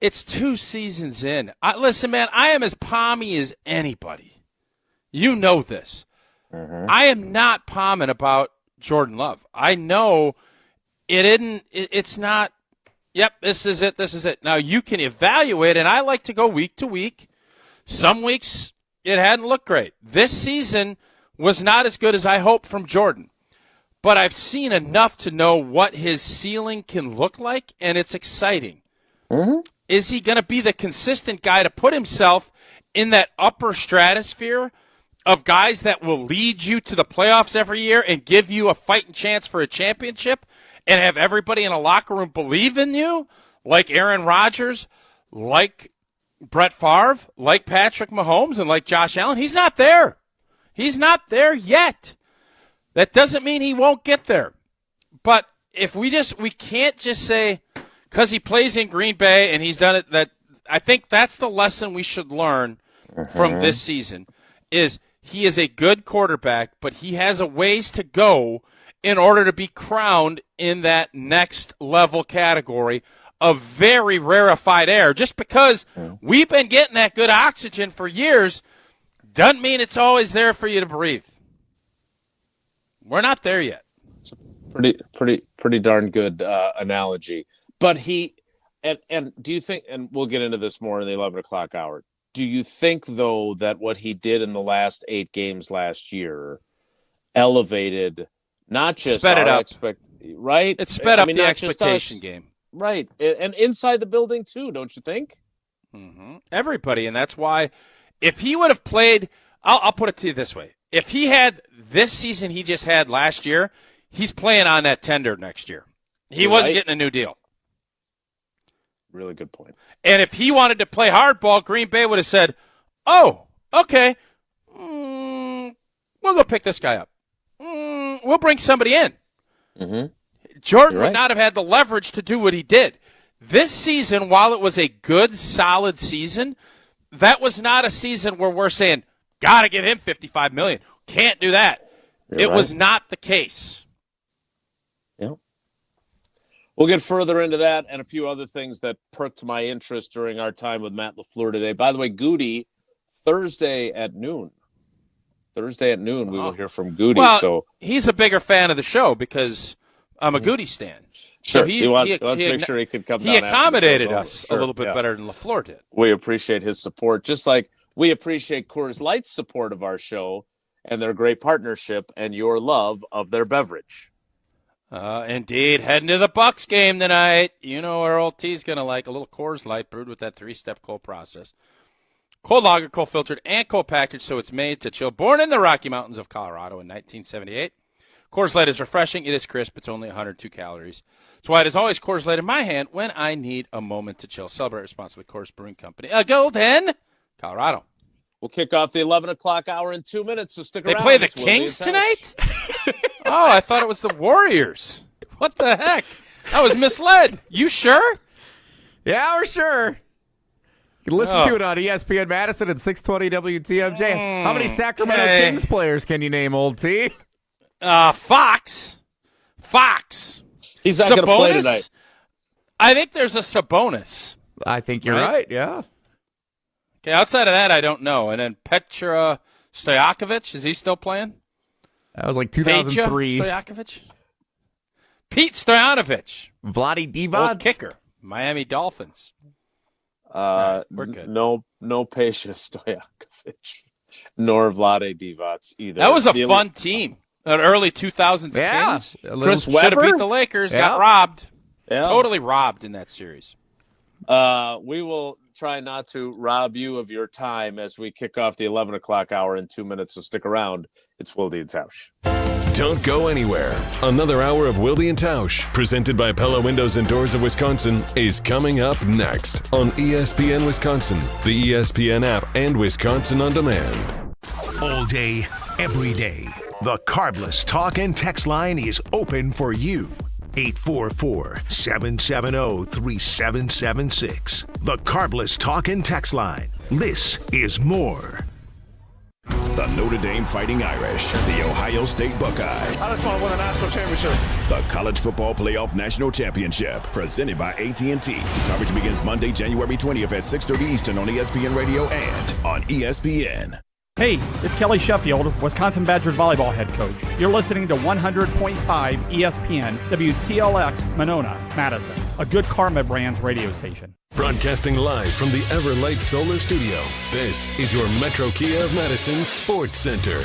It's 2 seasons in. Listen, man, I am as palmy as anybody. You know this. I am not palming about Jordan Love. I know it's not, yep, this is it. Now, you can evaluate, and I like to go week to week. Some weeks it hadn't looked great. This season was not as good as I hoped from Jordan. But I've seen enough to know what his ceiling can look like, and it's exciting. Is he going to be the consistent guy to put himself in that upper stratosphere of guys that will lead you to the playoffs every year and give you a fighting chance for a championship and have everybody in a locker room believe in you, like Aaron Rodgers, like Brett Favre, like Patrick Mahomes, and like Josh Allen? He's not there. He's not there yet. That doesn't mean he won't get there. But if we can't just say, because he plays in Green Bay and he's done it, that I think that's the lesson we should learn from this season, is he is a good quarterback, but he has a ways to go in order to be crowned in that next level category of very rarefied air. Just because we've been getting that good oxygen for years doesn't mean it's always there for you to breathe. We're not there yet. It's a pretty darn good analogy. But he and do you think, and we'll get into this more in the 11 o'clock hour, do you think, though, that what he did in the last 8 games last year elevated not just sped it up, right? It sped up the expectation game. Right. And inside the building, too, don't you think? Everybody, and that's why if he would have played, I'll put it to you this way. If he had this season he just had last year, he's playing on that tender next year. He wasn't getting a new deal. Really good point. And if he wanted to play hardball, Green Bay would have said, oh, okay, we'll go pick this guy up. We'll bring somebody in. Jordan would not have had the leverage to do what he did. This season, while it was a good, solid season, that was not a season where we're saying, got to give him $55 million. Can't do that. It was not the case. We'll get further into that and a few other things that perked my interest during our time with Matt LaFleur today. By the way, Goody, Thursday at noon. We will hear from Goody. Well, so he's a bigger fan of the show because I'm a Goody stan. Sure, so he wants to make sure he could come down. He accommodated us a little bit better than LaFleur did. We appreciate his support, just like we appreciate Coors Light's support of our show and their great partnership and your love of their beverage. Indeed. Heading to the Bucks game tonight. You know our old T's going to like a little Coors Light brewed with that 3-step cold process. Cold lager, cold filtered, and cold packaged, so it's made to chill. Born in the Rocky Mountains of Colorado in 1978. Coors Light is refreshing. It is crisp. It's only 102 calories. That's why it is always Coors Light in my hand when I need a moment to chill. Celebrate responsibly. Coors Brewing Company. Golden, Colorado. We'll kick off the 11 o'clock hour in 2 minutes, so stick around. They play the Kings tonight? Oh, I thought it was the Warriors. What the heck? I was misled. You sure? Yeah, we're sure. You can listen to it on ESPN Madison at 620 WTMJ. How many Sacramento Kings players can you name, old T? Fox. He's not going to play tonight. I think there's a Sabonis. I think you're right, yeah. Okay, outside of that, I don't know. And then Petra Stojakovic, is he still playing? That was like 2003. Stojakovic? Pete Stoyanovich. Vlade Divac. Old kicker. Miami Dolphins. We're good. No Peja Stojakovic, nor Vlade Divac either. That was a fun team. An early 2000s Kings. Chris should have beat the Lakers. Got robbed. Yeah. Totally robbed in that series. We will try not to rob you of your time as we kick off the 11 o'clock hour in 2 minutes, so stick around. It's Wilde and Tausch. Don't go anywhere. Another hour of Wilde and Tausch, presented by Pella Windows and Doors of Wisconsin, is coming up next on ESPN Wisconsin, the ESPN app, and Wisconsin On Demand. All day, every day, the Carbless talk and text line is open for you. 844-770-3776. The Carbless Talk and Text Line. This is more. The Notre Dame Fighting Irish, the Ohio State Buckeye. I just want to win a national championship. The College Football Playoff National Championship, presented by AT&T. Coverage begins Monday, January 20th at 6:30 Eastern on ESPN Radio and on ESPN. Hey, it's Kelly Sheffield, Wisconsin Badgers volleyball head coach. You're listening to 100.5 ESPN, WTLX, Monona, Madison, a good Karma Brands radio station. Broadcasting live from the Everlight Solar Studio, this is your Metro Kia of Madison Sports Center.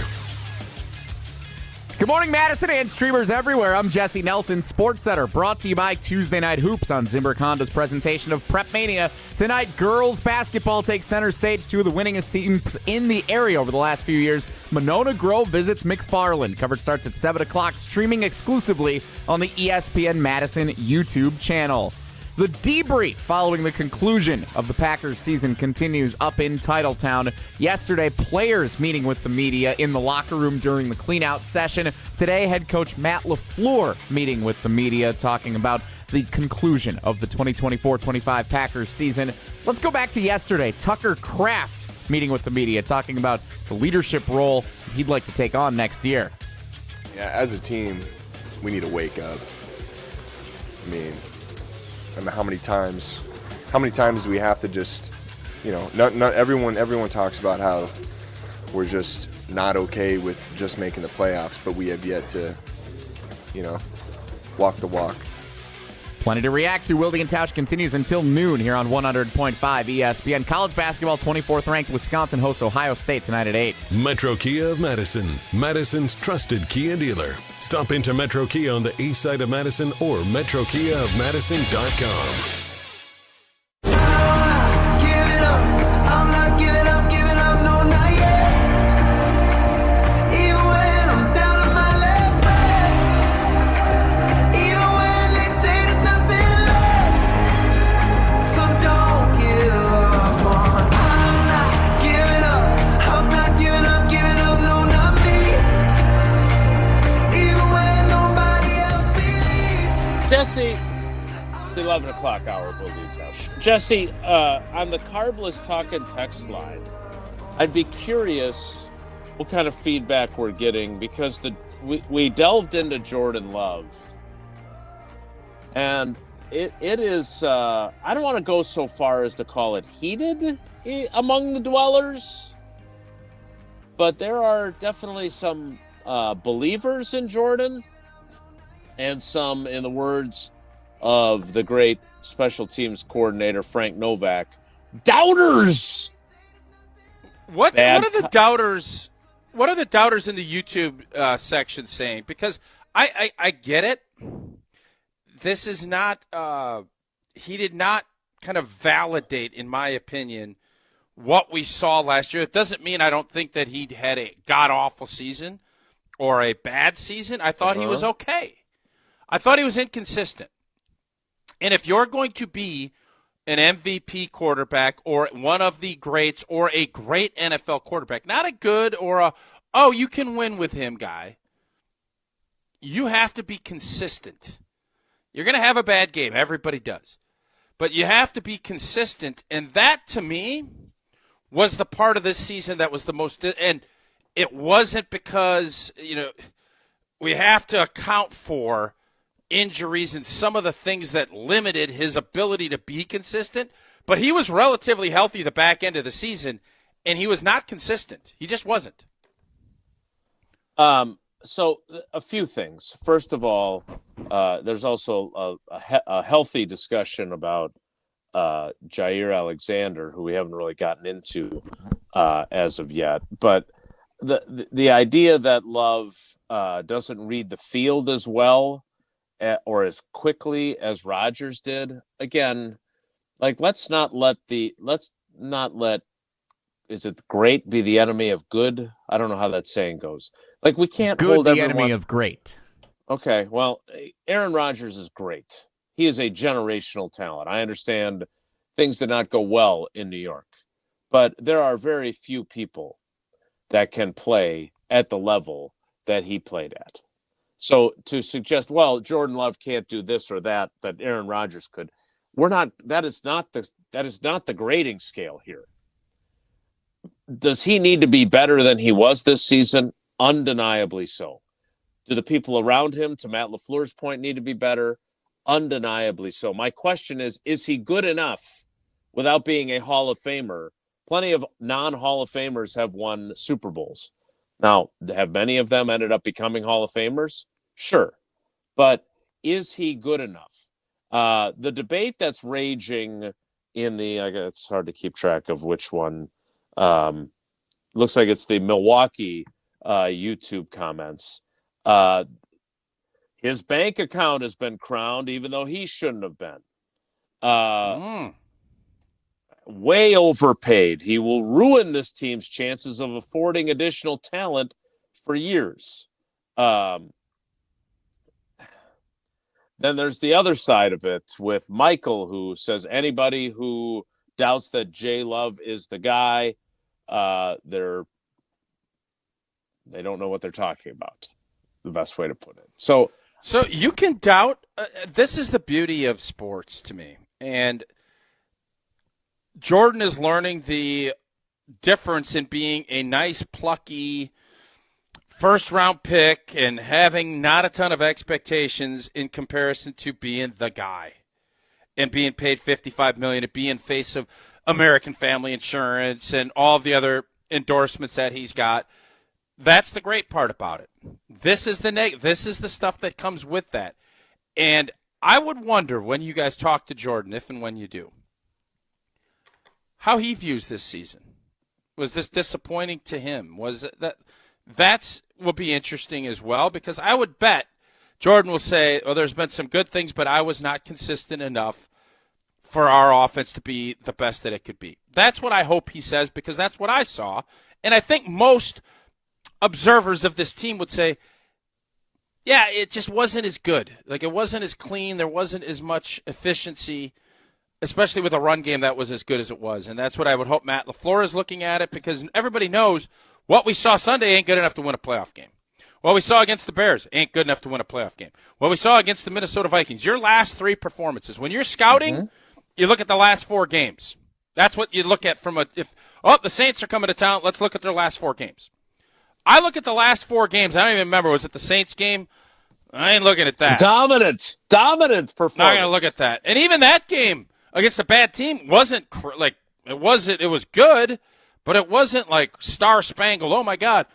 Good morning, Madison and streamers everywhere. I'm Jesse Nelson, Sports Center, brought to you by Tuesday Night Hoops on Zimbrick Honda's presentation of Prep Mania. Tonight, girls basketball takes center stage. Two of the winningest teams in the area over the last few years. Monona Grove visits McFarland. Coverage starts at 7 o'clock, streaming exclusively on the ESPN Madison YouTube channel. The debrief following the conclusion of the Packers season continues up in Titletown. Yesterday, players meeting with the media in the locker room during the cleanout session. Today, head coach Matt LaFleur meeting with the media, talking about the conclusion of the 2024-25 Packers season. Let's go back to yesterday. Tucker Kraft meeting with the media, talking about the leadership role he'd like to take on next year. Yeah, as a team, we need to wake up. I mean, how many times do we have to just, not everyone talks about how we're just not okay with just making the playoffs, but we have yet to, walk the walk. Plenty to react to. Wilde and Tausch continues until noon here on 100.5 ESPN. College basketball, 24th ranked Wisconsin hosts Ohio State tonight at 8. Metro Kia of Madison, Madison's trusted Kia dealer. Stop into Metro Kia on the east side of Madison or metrokiaofmadison.com. Jesse, it's the 11 o'clock hour of Wilde and Tausch. Jesse, on the Carbless Talk and Text line, I'd be curious what kind of feedback we're getting, because we delved into Jordan Love. And it is, I don't want to go so far as to call it heated among the dwellers, but there are definitely some believers in Jordan, and some, in the words of the great special teams coordinator Frank Novak, doubters. What are the doubters? What are the doubters in the YouTube section saying? Because I get it. This is not. He did not kind of validate, in my opinion, what we saw last year. It doesn't mean I don't think that he had a god awful season or a bad season. I thought he was okay. I thought he was inconsistent. And if you're going to be an MVP quarterback or one of the greats or a great NFL quarterback, not a good or you can win with him guy, you have to be consistent. You're going to have a bad game. Everybody does. But you have to be consistent. And that, to me, was the part of this season that was the most – and it wasn't because, we have to account for – injuries and some of the things that limited his ability to be consistent, but he was relatively healthy the back end of the season, and he was not consistent. He just wasn't. So a few things. First of all, there's also a healthy discussion about Jair Alexander, who we haven't really gotten into as of yet. But the idea that Love doesn't read the field as well or as quickly as Rodgers did, again, like let's not let is it great be the enemy of good? I don't know how that saying goes. Like we can't hold the everyone... enemy of great. Okay, well, Aaron Rodgers is great. He is a generational talent. I understand things did not go well in New York, but there are very few people that can play at the level that he played at. So to suggest, well, Jordan Love can't do this or that Aaron Rodgers could, that is not the grading scale here. Does he need to be better than he was this season? Undeniably so. Do the people around him, to Matt LaFleur's point, need to be better? Undeniably so. My question is he good enough without being a Hall of Famer? Plenty of non-Hall of Famers have won Super Bowls. Now, have many of them ended up becoming Hall of Famers? Sure. But is he good enough? The debate that's raging in it's hard to keep track of which one. Looks like it's the Milwaukee YouTube comments. His bank account has been crowned, even though he shouldn't have been. Way overpaid. He will ruin this team's chances of affording additional talent for years. Then there's the other side of it with Michael, who says anybody who doubts that Jay Love is the guy, they don't know what they're talking about. The best way to put it. So you can doubt. This is the beauty of sports to me. And Jordan is learning the difference in being a nice, plucky first-round pick and having not a ton of expectations in comparison to being the guy and being paid $55 million and being face of American Family Insurance and all of the other endorsements that he's got. That's the great part about it. This is this is the stuff that comes with that. And I would wonder when you guys talk to Jordan, if and when you do, how he views this season. Was this disappointing to him? Was it that's will be interesting as well, because I would bet Jordan will say, "Oh, there's been some good things, but I was not consistent enough for our offense to be the best that it could be." That's what I hope he says, because that's what I saw. And I think most observers of this team would say, yeah, it just wasn't as good. Like, it wasn't as clean. There wasn't as much efficiency, especially with a run game that was as good as it was. And that's what I would hope Matt LaFleur is looking at it, because everybody knows what we saw Sunday ain't good enough to win a playoff game. What we saw against the Bears ain't good enough to win a playoff game. What we saw against the Minnesota Vikings, your last three performances, when you're scouting, you look at the last four games. That's what you look at from the Saints are coming to town, let's look at their last four games. I look at the last four games. I don't even remember. Was it the Saints game? I ain't looking at that. Dominant performance. Not going to look at that. And even that game against a bad team wasn't it was good, but it wasn't like star-spangled. Oh, my God.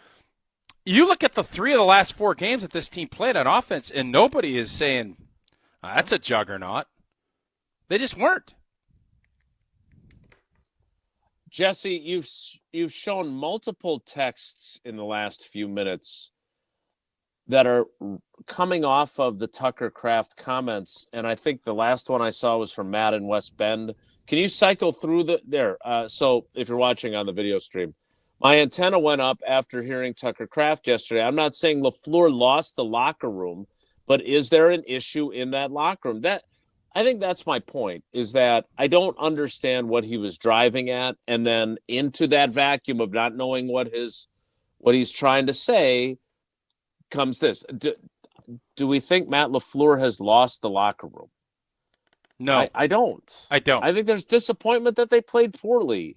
You look at the three of the last four games that this team played on offense, and nobody is saying, that's a juggernaut. They just weren't. Jesse, you've shown multiple texts in the last few minutes that are coming off of the Tucker Kraft comments, and I think the last one I saw was from Matt in West Bend. Can you cycle through so if you're watching on the video stream, my antenna went up after hearing Tucker Kraft yesterday. I'm not saying LaFleur lost the locker room, but is there an issue in that locker room? I think that's my point, is that I don't understand what he was driving at, and then into that vacuum of not knowing what he's trying to say comes this. Do we think Matt LaFleur has lost the locker room? No. I don't. I think there's disappointment that they played poorly.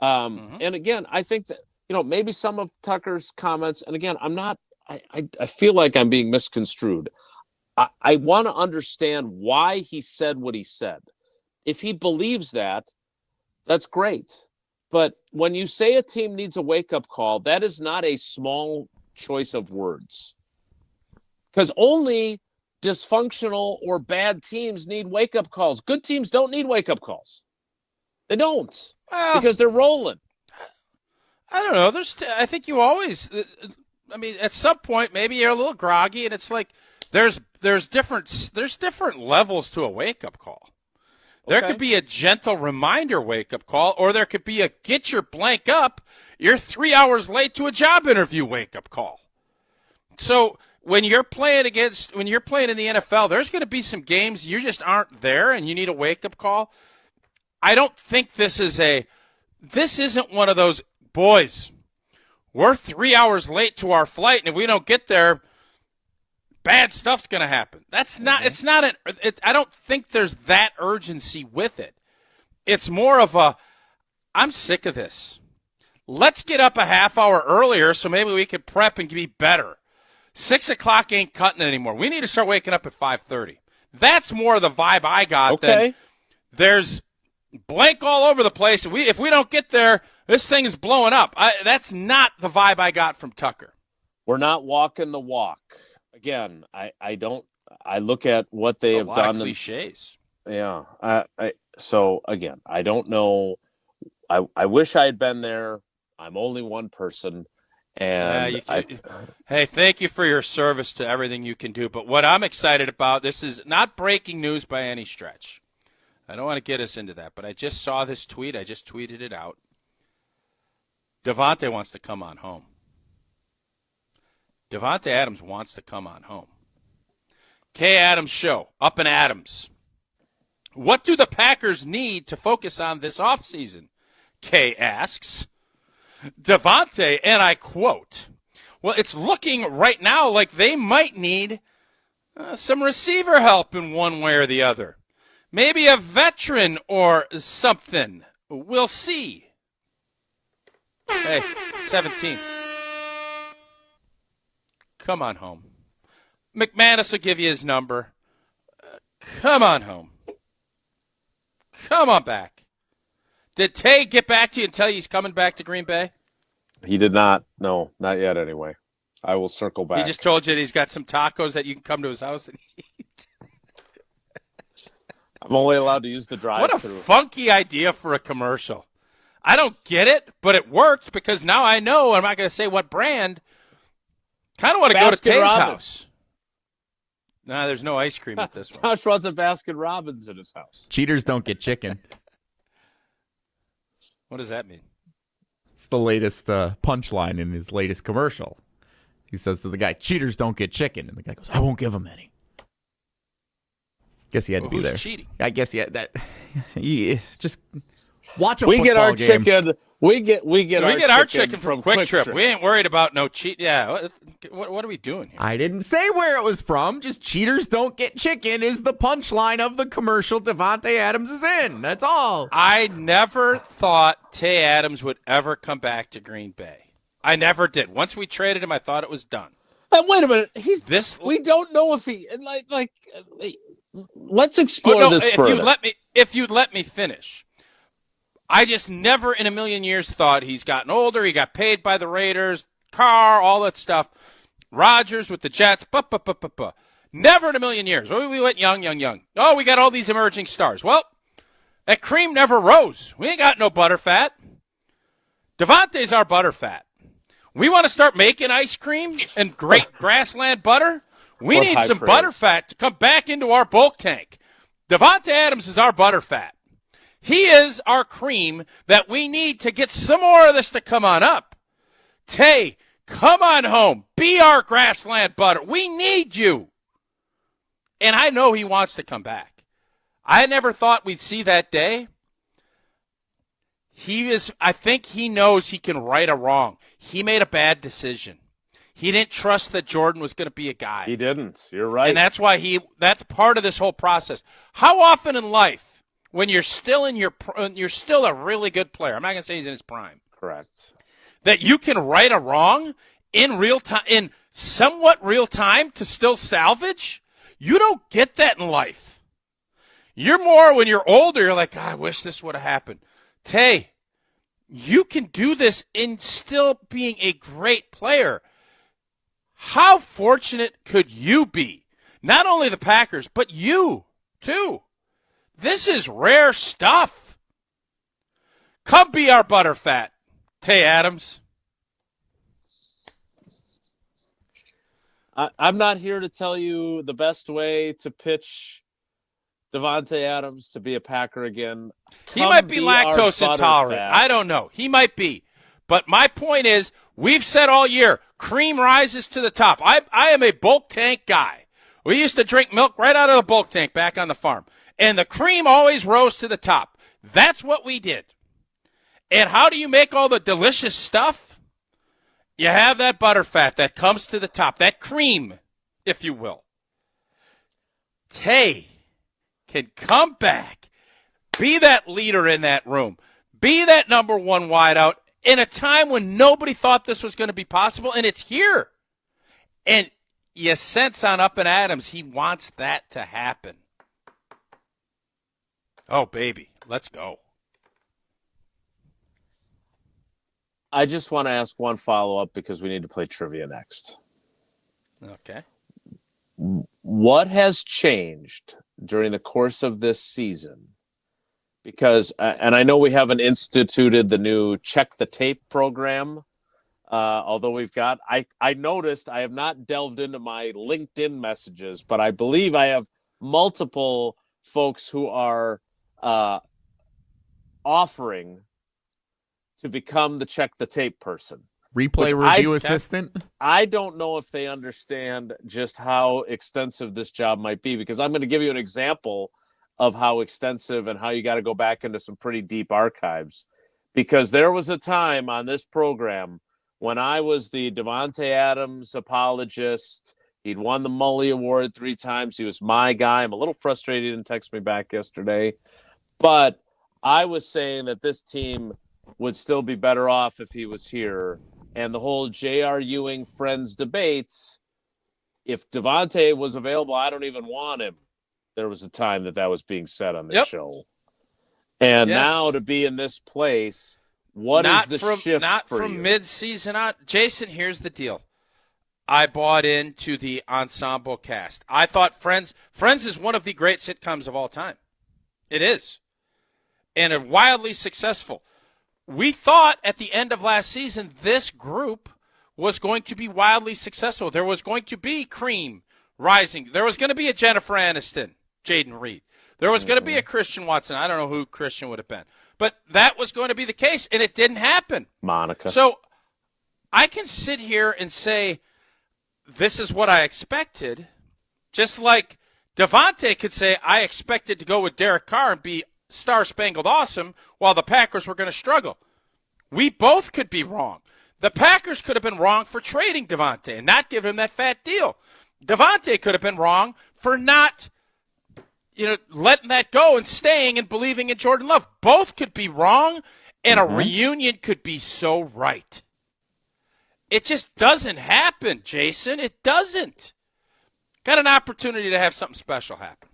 And again, I think that, maybe some of Tucker's comments, and again, I feel like I'm being misconstrued. I want to understand why he said what he said. If he believes that, that's great. But when you say a team needs a wake-up call, that is not a small choice of words. Because only dysfunctional or bad teams need wake-up calls. Good teams don't need wake-up calls. They don't. Because they're rolling. I don't know. I think you always at some point, maybe you're a little groggy, and it's like there's different levels to a wake-up call. There could be a gentle reminder wake-up call, or there could be a get your blank up, you're 3 hours late to a job interview wake-up call. So when you're playing in the NFL, there's going to be some games you just aren't there and you need a wake-up call. I don't think this isn't one of those, boys, we're 3 hours late to our flight, and if we don't get there, bad stuff's going to happen. That's not. Mm-hmm. It's not. I don't think there's that urgency with it. It's more of a, I'm sick of this. Let's get up a half hour earlier so maybe we can prep and be better. 6 o'clock ain't cutting it anymore. We need to start waking up at 5:30. That's more of the vibe I got than there's blank all over the place. If we don't get there, this thing is blowing up. That's not the vibe I got from Tucker. We're not walking the walk. Again, I look at what they have done. Cliches. So again, I don't know. I wish I had been there. I'm only one person. And hey, thank you for your service to everything you can do. But what I'm excited about, this is not breaking news by any stretch. I don't want to get us into that, but I just saw this tweet. I just tweeted it out. Devonte wants to come on home. Devonte Adams wants to come on home. K. Adams Show, up in Adams. What do the Packers need to focus on this offseason? Kay asks. Devonte, and I quote, well, it's looking right now like they might need some receiver help in one way or the other. Maybe a veteran or something. We'll see. Hey, 17. Come on home. McManus will give you his number. Come on home. Come on back. Did Tay get back to you and tell you he's coming back to Green Bay? He did not. No, not yet anyway. I will circle back. He just told you that he's got some tacos that you can come to his house and eat. I'm only allowed to use the drive-thru. What a funky idea for a commercial. I don't get it, but it worked because now I know. I'm not going to say what brand. Kind of want to go to Tay's house. Nah, there's no ice cream at this one. Tausch wants a Baskin Robbins in his house. Cheaters don't get chicken. What does that mean? It's the latest punchline in his latest commercial. He says to the guy, cheaters don't get chicken. And the guy goes, I won't give him any. Guess he had to be who's there. Cheating? I guess he had that. Just watch a we football get our game. chicken. We get our chicken from Quick Trip. We ain't worried about no cheat. Yeah, what are we doing here? I didn't say where it was from. Just cheaters don't get chicken is the punchline of the commercial Devonte Adams is in. That's all. I never thought Tay Adams would ever come back to Green Bay. I never did. Once we traded him, I thought it was done. Wait a minute. We don't know if he like. Let's explore this further. If you'd let me finish. I just never in a million years thought he's gotten older. He got paid by the Raiders, Carr, all that stuff. Rodgers with the Jets. Never in a million years. We went young. Oh, we got all these emerging stars. Well, that cream never rose. We ain't got no butterfat. Devontae's our butterfat. We want to start making ice cream and great grassland butter. We need some butterfat to come back into our bulk tank. Devonte Adams is our butterfat. He is our cream that we need to get some more of this to come on up. Tay, come on home. Be our grassland butter. We need you. And I know he wants to come back. I never thought we'd see that day. I think he knows he can right a wrong. He made a bad decision. He didn't trust that Jordan was going to be a guy. He didn't. You're right. And that's why that's part of this whole process. How often in life, when you're still you're still a really good player, I'm not going to say he's in his prime. Correct. That you can right a wrong in real time, in somewhat real time to still salvage? You don't get that in life. You're more when you're older, you're like, I wish this would have happened. Tay, you can do this in still being a great player. How fortunate could you be? Not only the Packers, but you, too. This is rare stuff. Come be our butterfat, Tay Adams. I'm not here to tell you the best way to pitch Devonte Adams to be a Packer again. He might be lactose intolerant. I don't know. He might be. But my point is, we've said all year, cream rises to the top. I am a bulk tank guy. We used to drink milk right out of the bulk tank back on the farm. And the cream always rose to the top. That's what we did. And how do you make all the delicious stuff? You have that butterfat that comes to the top, that cream if you will. Tay can come back, be that leader in that room, be that number one wideout in a time when nobody thought this was going to be possible, and it's here. And you sense on Up and Adams, he wants that to happen. Oh, baby, let's go. I just want to ask one follow-up because we need to play trivia next. Okay. What has changed during the course of this season? Because, and I know we haven't instituted the new Check the Tape program, although we've got, I noticed I have not delved into my LinkedIn messages, but I believe I have multiple folks who are offering to become the Check the Tape person. Replay review assistant? I don't know if they understand just how extensive this job might be, because I'm going to give you an example of how extensive and how you got to go back into some pretty deep archives. Because there was a time on this program when I was the Devonte Adams apologist. He'd won the Mully Award 3 times. He was my guy. I'm a little frustrated he didn't text me back yesterday. But I was saying that this team would still be better off if he was here. And the whole J.R. Ewing Friends debates, if Devonte was available, I don't even want him. There was a time that was being said on this show. And now to be in this place, what is the shift not for from you? mid-season on. Jason, here's the deal. I bought into the ensemble cast. I thought Friends is one of the great sitcoms of all time. It is. And are wildly successful. We thought at the end of last season this group was going to be wildly successful. There was going to be Cream rising. There was going to be a Jennifer Aniston, Jaden Reed. There was going to be a Christian Watson. I don't know who Christian would have been. But that was going to be the case, and it didn't happen. Monica. So I can sit here and say this is what I expected, just like Devonte could say I expected to go with Derek Carr and be star-spangled awesome while the Packers were going to struggle. We both could be wrong. The Packers could have been wrong for trading Devonte and not giving him that fat deal. Devonte could have been wrong for not, letting that go and staying and believing in Jordan Love. Both could be wrong, and a reunion could be so right. It just doesn't happen, Jason. It doesn't. Got an opportunity to have something special happen.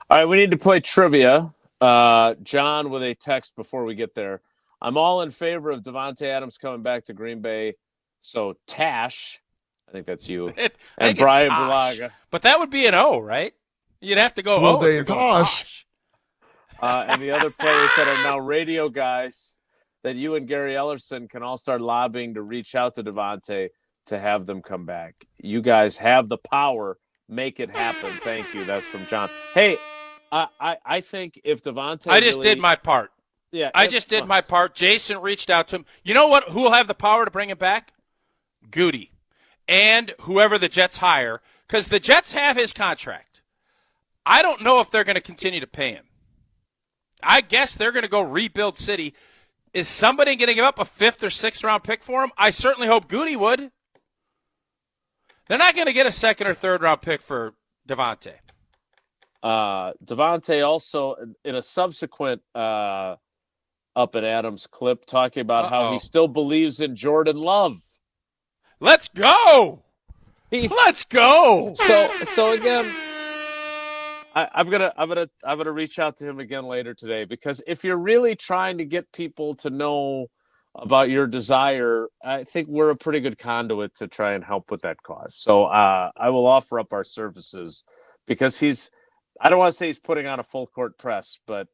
All right, we need to play trivia. John with a text before we get there. I'm all in favor of Devonte Adams coming back to Green Bay. So Tash, I think that's you, and Brian Bulaga. But that would be an O, right? You'd have to go Wilde O. and Tausch. And the other players that are now radio guys that you and Gary Ellerson can all start lobbying to reach out to Devonte to have them come back. You guys have the power. Make it happen. Thank you. That's from John. Hey, I think if Devonte I just did my part. Yeah, I just did my part. Jason reached out to him. You know what? Who will have the power to bring him back? Goody. And whoever the Jets hire, because the Jets have his contract. I don't know if they're going to continue to pay him. I guess they're going to go rebuild city. Is somebody going to give up a 5th or 6th round pick for him? I certainly hope Goody would. They're not going to get a 2nd or 3rd round pick for Devonte. Devonte also, in a subsequent Up and Adams clip, talking about how he still believes in Jordan Love. Let's go. Let's go. So again, I'm gonna reach out to him again later today, because if you're really trying to get people to know about your desire, I think we're a pretty good conduit to try and help with that cause. So I will offer up our services, because I don't want to say he's putting on a full court press, but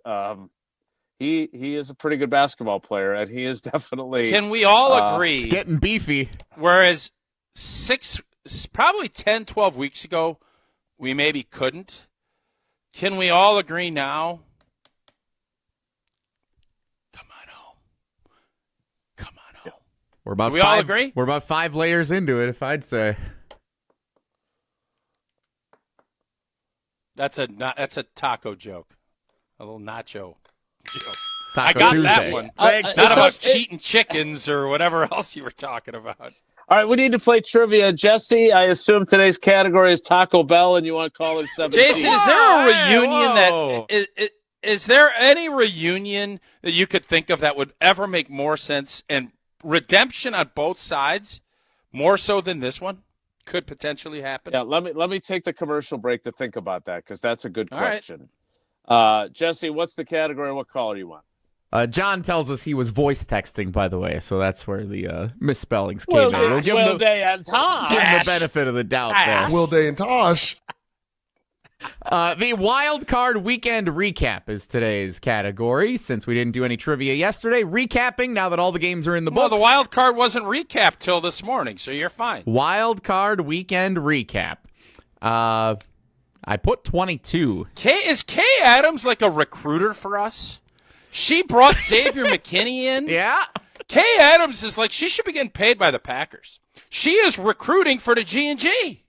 he is a pretty good basketball player, and he is definitely. Can we all agree? It's getting beefy. Whereas probably 10, 12 weeks ago, we maybe couldn't. Can we all agree now? Come on home. Come on home. We're about we all agree? We're about 5 layers into it, if I'd say. That's a taco joke. A little nacho joke. Taco I got Tuesday. that one. It's not about cheating chickens or whatever else you were talking about. All right, we need to play trivia. Jesse, I assume today's category is Taco Bell, and you want caller 17. Jason, is there a reunion is there any reunion that you could think of that would ever make more sense and redemption on both sides more so than this one could potentially happen? Yeah, let me take the commercial break to think about that because that's a good All question. Jesse, what's the category? What caller you want? John tells us he was voice texting, by the way, so that's where the misspellings came in. Wilde and Tausch. Give him the benefit of the doubt there. Wilde and Tausch. The Wild Card Weekend Recap is today's category. Since we didn't do any trivia yesterday, recapping now that all the games are in the books. Well, the Wild Card wasn't recapped till this morning, so you're fine. Wild Card Weekend Recap. I put 22. Is Kay Adams like a recruiter for us? She brought Xavier McKinney in. Yeah. Kay Adams is like, she should be getting paid by the Packers. She is recruiting for the G&G.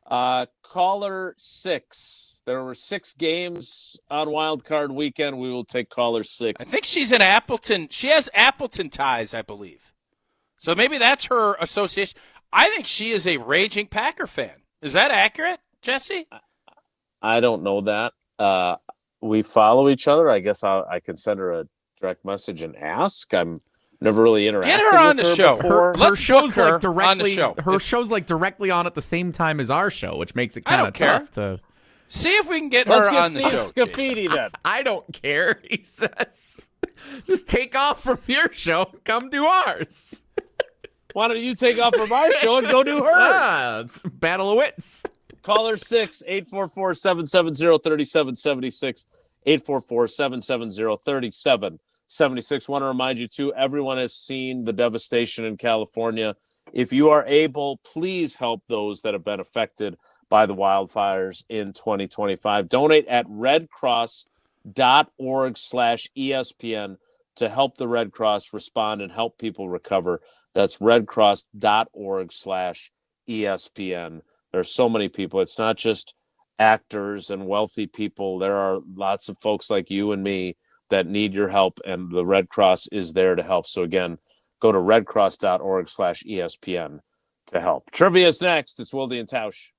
Caller 6. There were 6 games on Wild Card Weekend. We will take caller 6. I think she's in Appleton. She has Appleton ties, I believe. So maybe that's her association. I think she is a raging Packer fan. Is that accurate, Jesse? I don't know that. We follow each other. I guess I can send her a direct message and ask. I'm never really interacted Get her on with the her show. before. Her show's her like directly on the show. Her show's like directly on at the same time as our show, which makes it kind of tough to see if we can get Let's her get on the show. Scafidi then. I don't care, he says. Just take off from your show and come do ours. Why don't you take off from our show and go do hers? It's a battle of wits. Caller 6, 844-770-3776. 844-770-3776. Want to remind you, too, everyone has seen the devastation in California. If you are able, please help those that have been affected by the wildfires in 2025. Donate at redcross.org/ESPN to help the Red Cross respond and help people recover. That's redcross.org/ESPN. There's so many people. It's not just actors and wealthy people. There are lots of folks like you and me that need your help, and the Red Cross is there to help. So again, go to redcross.org/ESPN to help. Trivia is next. It's Wilde and Tausch.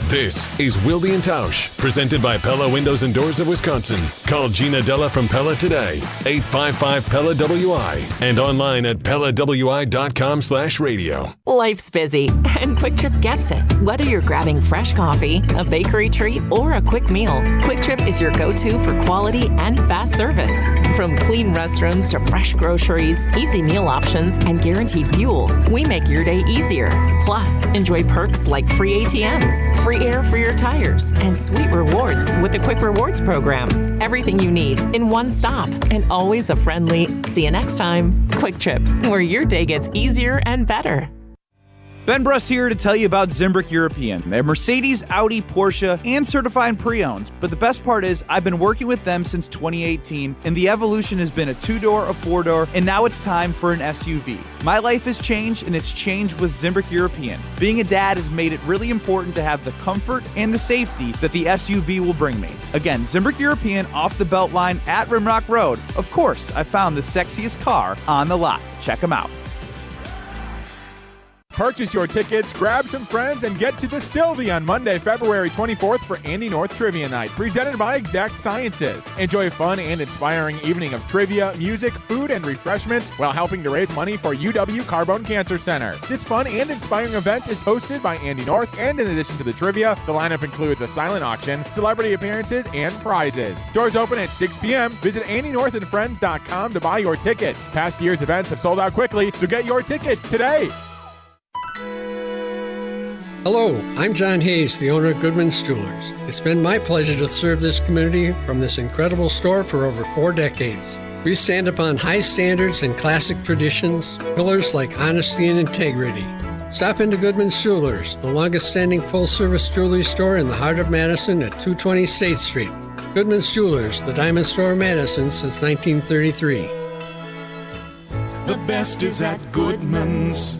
This is Wilde and Tausch, presented by Pella Windows and Doors of Wisconsin. Call Gina Della from Pella today, 855-PELLA-WI, and online at PellaWI.com/radio. Life's busy, and Quick Trip gets it. Whether you're grabbing fresh coffee, a bakery treat, or a quick meal, Quick Trip is your go-to for quality and fast service. From clean restrooms to fresh groceries, easy meal options, and guaranteed fuel, we make your day easier. Plus, enjoy perks like free ATMs, free air for your tires, and sweet rewards with the Quick Rewards program. Everything you need in one stop, and always a friendly, see you next time, Quick Trip, where your day gets easier and better. Ben Bruss here to tell you about Zimbrick European. They're Mercedes, Audi, Porsche, and certified pre-owns. But the best part is I've been working with them since 2018, and the evolution has been a 2-door, a 4-door, and now it's time for an SUV. My life has changed, and it's changed with Zimbrick European. Being a dad has made it really important to have the comfort and the safety that the SUV will bring me. Again, Zimbrick European off the Beltline at Rimrock Road. Of course, I found the sexiest car on the lot. Check them out. Purchase your tickets, grab some friends, and get to the Sylvie on Monday, February 24th for Andy North Trivia Night, presented by Exact Sciences. Enjoy a fun and inspiring evening of trivia, music, food, and refreshments while helping to raise money for UW Carbone Cancer Center. This fun and inspiring event is hosted by Andy North, and in addition to the trivia, the lineup includes a silent auction, celebrity appearances, and prizes. Doors open at 6 p.m. Visit AndyNorthandFriends.com to buy your tickets. Past year's events have sold out quickly, so get your tickets today. Hello, I'm John Hayes, the owner of Goodman's Jewelers. It's been my pleasure to serve this community from this incredible store for over 4 decades. We stand upon high standards and classic traditions, pillars like honesty and integrity. Stop into Goodman's Jewelers, the longest-standing full-service jewelry store in the heart of Madison at 220 State Street. Goodman's Jewelers, the diamond store of Madison since 1933. The best is at Goodman's.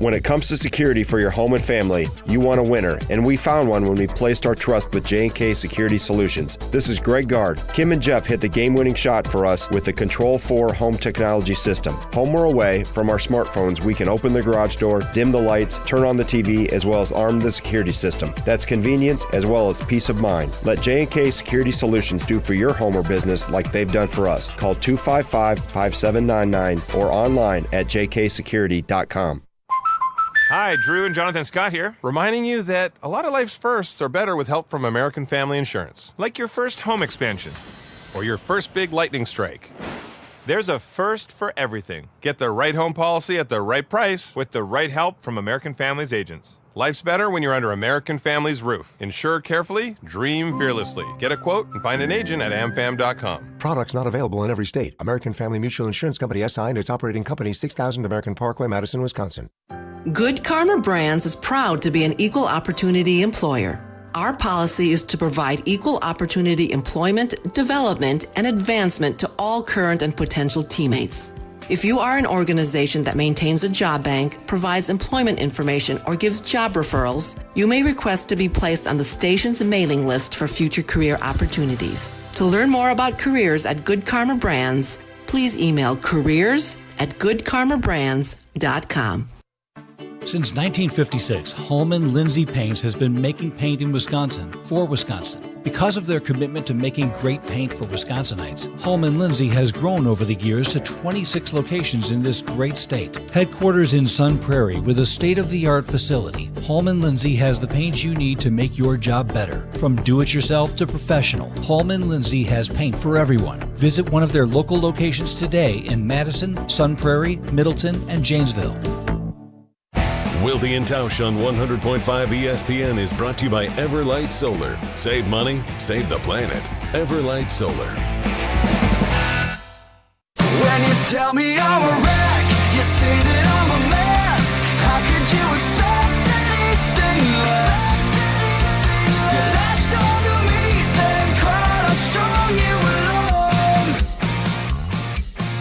When it comes to security for your home and family, you want a winner, and we found one when we placed our trust with J&K Security Solutions. This is Greg Gard. Kim and Jeff hit the game-winning shot for us with the Control 4 home technology system. Home or away, from our smartphones, we can open the garage door, dim the lights, turn on the TV, as well as arm the security system. That's convenience as well as peace of mind. Let J&K Security Solutions do for your home or business like they've done for us. Call 255-5799 or online at jksecurity.com. Hi, Drew and Jonathan Scott here, reminding you that a lot of life's firsts are better with help from American Family Insurance. Like your first home expansion or your first big lightning strike. There's a first for everything. Get the right home policy at the right price with the right help from American Family's agents. Life's better when you're under American Family's roof. Insure carefully, dream fearlessly. Get a quote and find an agent at amfam.com. Products not available in every state. American Family Mutual Insurance Company SI and its operating company 6000 American Parkway, Madison, Wisconsin. Good Karma Brands is proud to be an equal opportunity employer. Our policy is to provide equal opportunity employment, development, and advancement to all current and potential teammates. If you are an organization that maintains a job bank, provides employment information, or gives job referrals, you may request to be placed on the station's mailing list for future career opportunities. To learn more about careers at Good Karma Brands, please email careers@goodkarmabrands.com. Since 1956, Holman Lindsay Paints has been making paint in Wisconsin for Wisconsin. Because of their commitment to making great paint for Wisconsinites, Holman Lindsay has grown over the years to 26 locations in this great state. Headquarters in Sun Prairie with a state-of-the-art facility, Holman Lindsay has the paint you need to make your job better. From do-it-yourself to professional, Holman Lindsay has paint for everyone. Visit one of their local locations today in Madison, Sun Prairie, Middleton, and Janesville. Wilde and Tausch on 100.5 ESPN is brought to you by Everlight Solar. Save money, save the planet. Everlight Solar. When you tell me I'm a wreck, you say that I'm a mess. How could you expect anything less? Your last song to me, then cried how strong you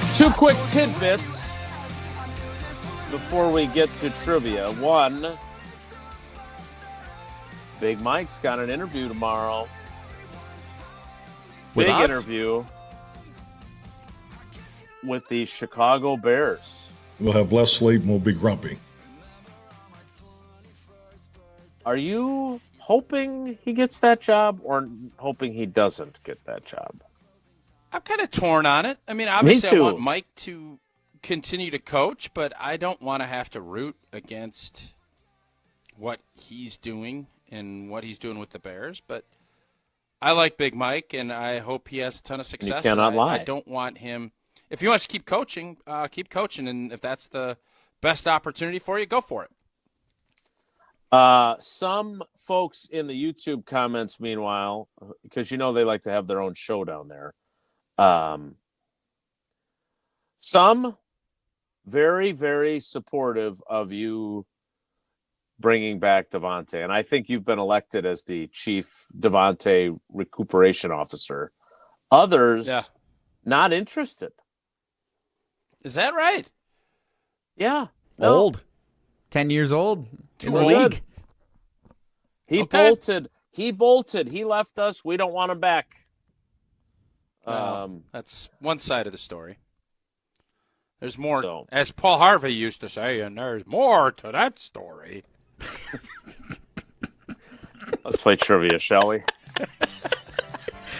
alone. Two quick tidbits before we get to trivia. One, Big Mike's got an interview tomorrow. With Big us? interview with the Chicago Bears. We'll have less sleep and we'll be grumpy. Are you hoping he gets that job or hoping he doesn't get that job? I'm kind of torn on it. I mean, obviously Me too. I want Mike to continue to coach, but I don't want to have to root against what he's doing and what he's doing with the Bears. But I like Big Mike, and I hope he has a ton of success. You cannot lie. I don't want him. If he wants to keep coaching, and if that's the best opportunity for you, go for it. Some folks in the YouTube comments, meanwhile, because they like to have their own show down there. Some very, very supportive of you bringing back Devonte. And I think you've been elected as the chief Devonte recuperation officer. Others, not interested. Is that right? Yeah. Old. 10 years old in the league. He bolted. He bolted. He left us. We don't want him back. That's one side of the story. There's more, as Paul Harvey used to say, and there's more to that story. Let's play trivia, shall we?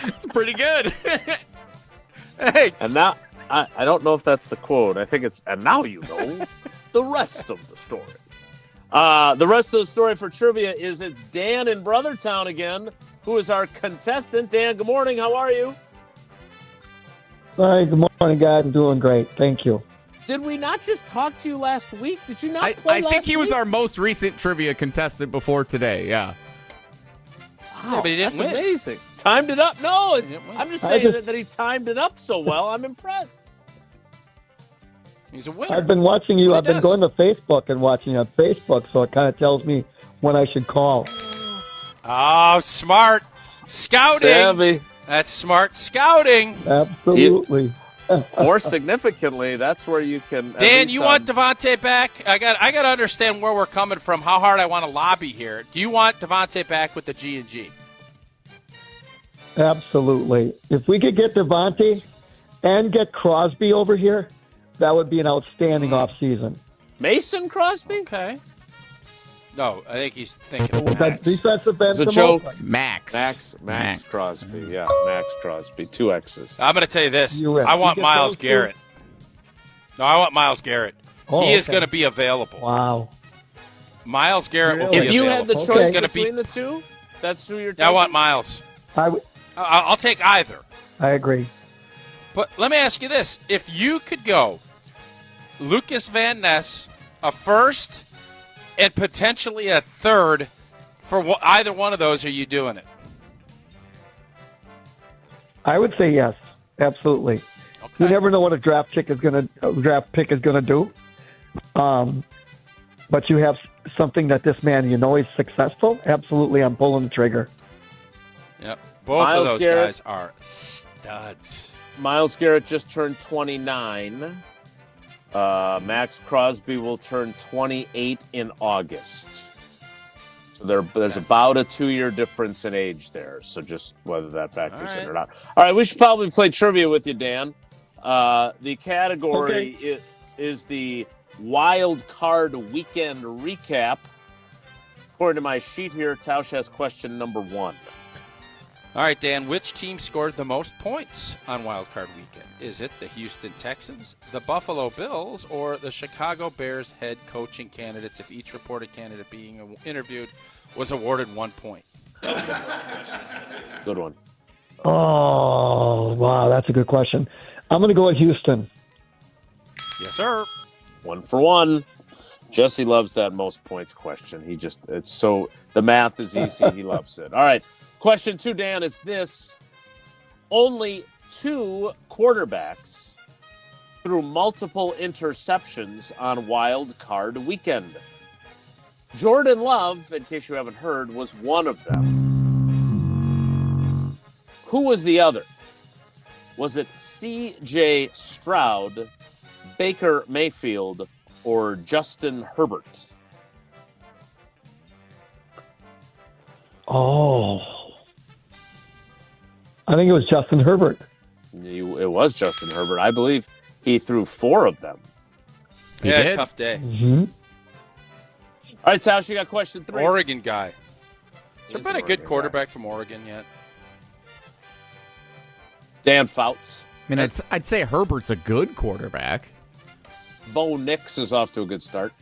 It's pretty good. Thanks. And now, I don't know if that's the quote. I think it's, and now you know the rest of the story. The rest of the story for trivia is it's Dan in Brothertown again, who is our contestant. Dan, good morning. How are you? Hi, good morning, guys. I'm doing great. Thank you. Did we not just talk to you last week? Did you not play I last think he was week? our most recent trivia contestant before today, yeah. Wow, but he didn't that's win. amazing. Timed it up. No, I'm just saying that he timed it up so well. I'm impressed. He's a winner. I've been watching you. I've been going to Facebook and watching you on Facebook, so it kind of tells me when I should call. Oh, smart. Scouting. Savvy. That's smart scouting. Absolutely. more significantly, that's where you can. Dan, you want Devonte back? I got to understand where we're coming from. How hard I want to lobby here. Do you want Devonte back with the G&G? Absolutely. If we could get Devonte and get Crosby over here, that would be an outstanding offseason. Mason Crosby? Okay. No, I think he's thinking of Max. Defensive end. It's a joke. Max Crosby. Yeah, Max Crosby. 2 X's. I'm going to tell you this. I want Myles Garrett. No, I want Myles Garrett. He is going to be available. Wow. Myles Garrett will be available. If you had the choice between the two, that's who you're taking? I want Myles. I'll take either. I agree. But let me ask you this. If you could go Lucas Van Ness, a first and potentially a third for either one of those, are you doing it? I would say yes, absolutely. Okay. You never know what a draft pick is going to do. But you have something that this man, is successful. Absolutely, I'm pulling the trigger. Yep, both of those guys are studs. Myles Garrett just turned 29. Max Crosby will turn 28 in August. So there's about a 2-year difference in age there. So just whether that factors in or not. All right, we should probably play trivia with you, Dan. The category is the Wild Card Weekend Recap. According to my sheet here, Tausch has question number 1. All right, Dan, which team scored the most points on Wild Card Weekend? Is it the Houston Texans, the Buffalo Bills, or the Chicago Bears head coaching candidates if each reported candidate being interviewed was awarded 1 point? Good one. Oh, wow, that's a good question. I'm going to go with Houston. Yes, sir. 1 for 1. Jesse loves that most points question. The math is easy. He loves it. All right. Question 2, Dan, is this. Only 2 quarterbacks threw multiple interceptions on Wild Card Weekend. Jordan Love, in case you haven't heard, was one of them. Who was the other? Was it C.J. Stroud, Baker Mayfield, or Justin Herbert? Oh. I think it was Justin Herbert. It was Justin Herbert. I believe he threw 4 of them. He had a tough day. Mm-hmm. All right, Tausch, you got question 3. Oregon guy. Has there been a good quarterback from Oregon yet? Dan Fouts. I mean, I'd say Herbert's a good quarterback. Bo Nix is off to a good start.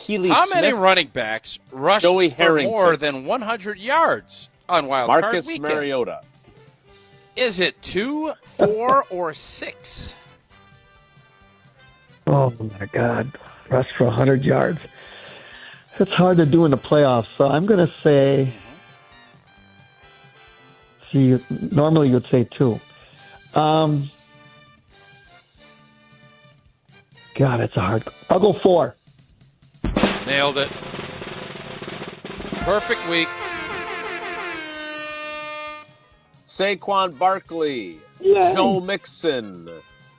How many running backs rushed for more than 100 yards on Wild Card Weekend? Marcus Mariota. Is it 2, 4, or 6? Oh, my God. Rush for 100 yards. It's hard to do in the playoffs, so I'm going to say... See, normally you'd say 2. God, it's a hard... I'll go 4. Nailed it. Perfect week. Saquon Barkley, Joe Mixon,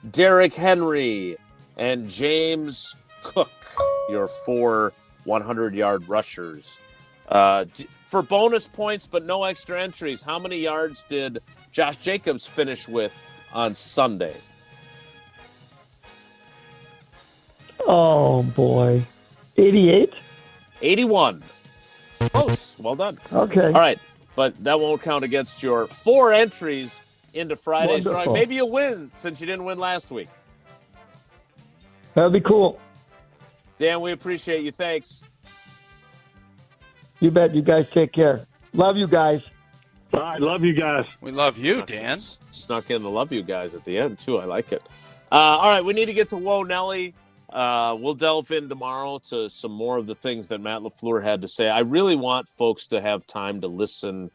Derrick Henry, and James Cook, your 4 100-yard rushers. For bonus points but no extra entries, how many yards did Josh Jacobs finish with on Sunday? Oh, boy. 88? 81. Close. Well done. Okay. All right. But that won't count against your 4 entries into Friday's drawing. Maybe you'll win since you didn't win last week. That'd be cool. Dan, we appreciate you. Thanks. You bet. You guys take care. Love you guys. All right. Love you guys. We love you, Dan. Snuck in the love you guys at the end, too. I like it. All right. We need to get to Whoa Nelly. We'll delve in tomorrow to some more of the things that Matt LaFleur had to say. I really want folks to have time to listen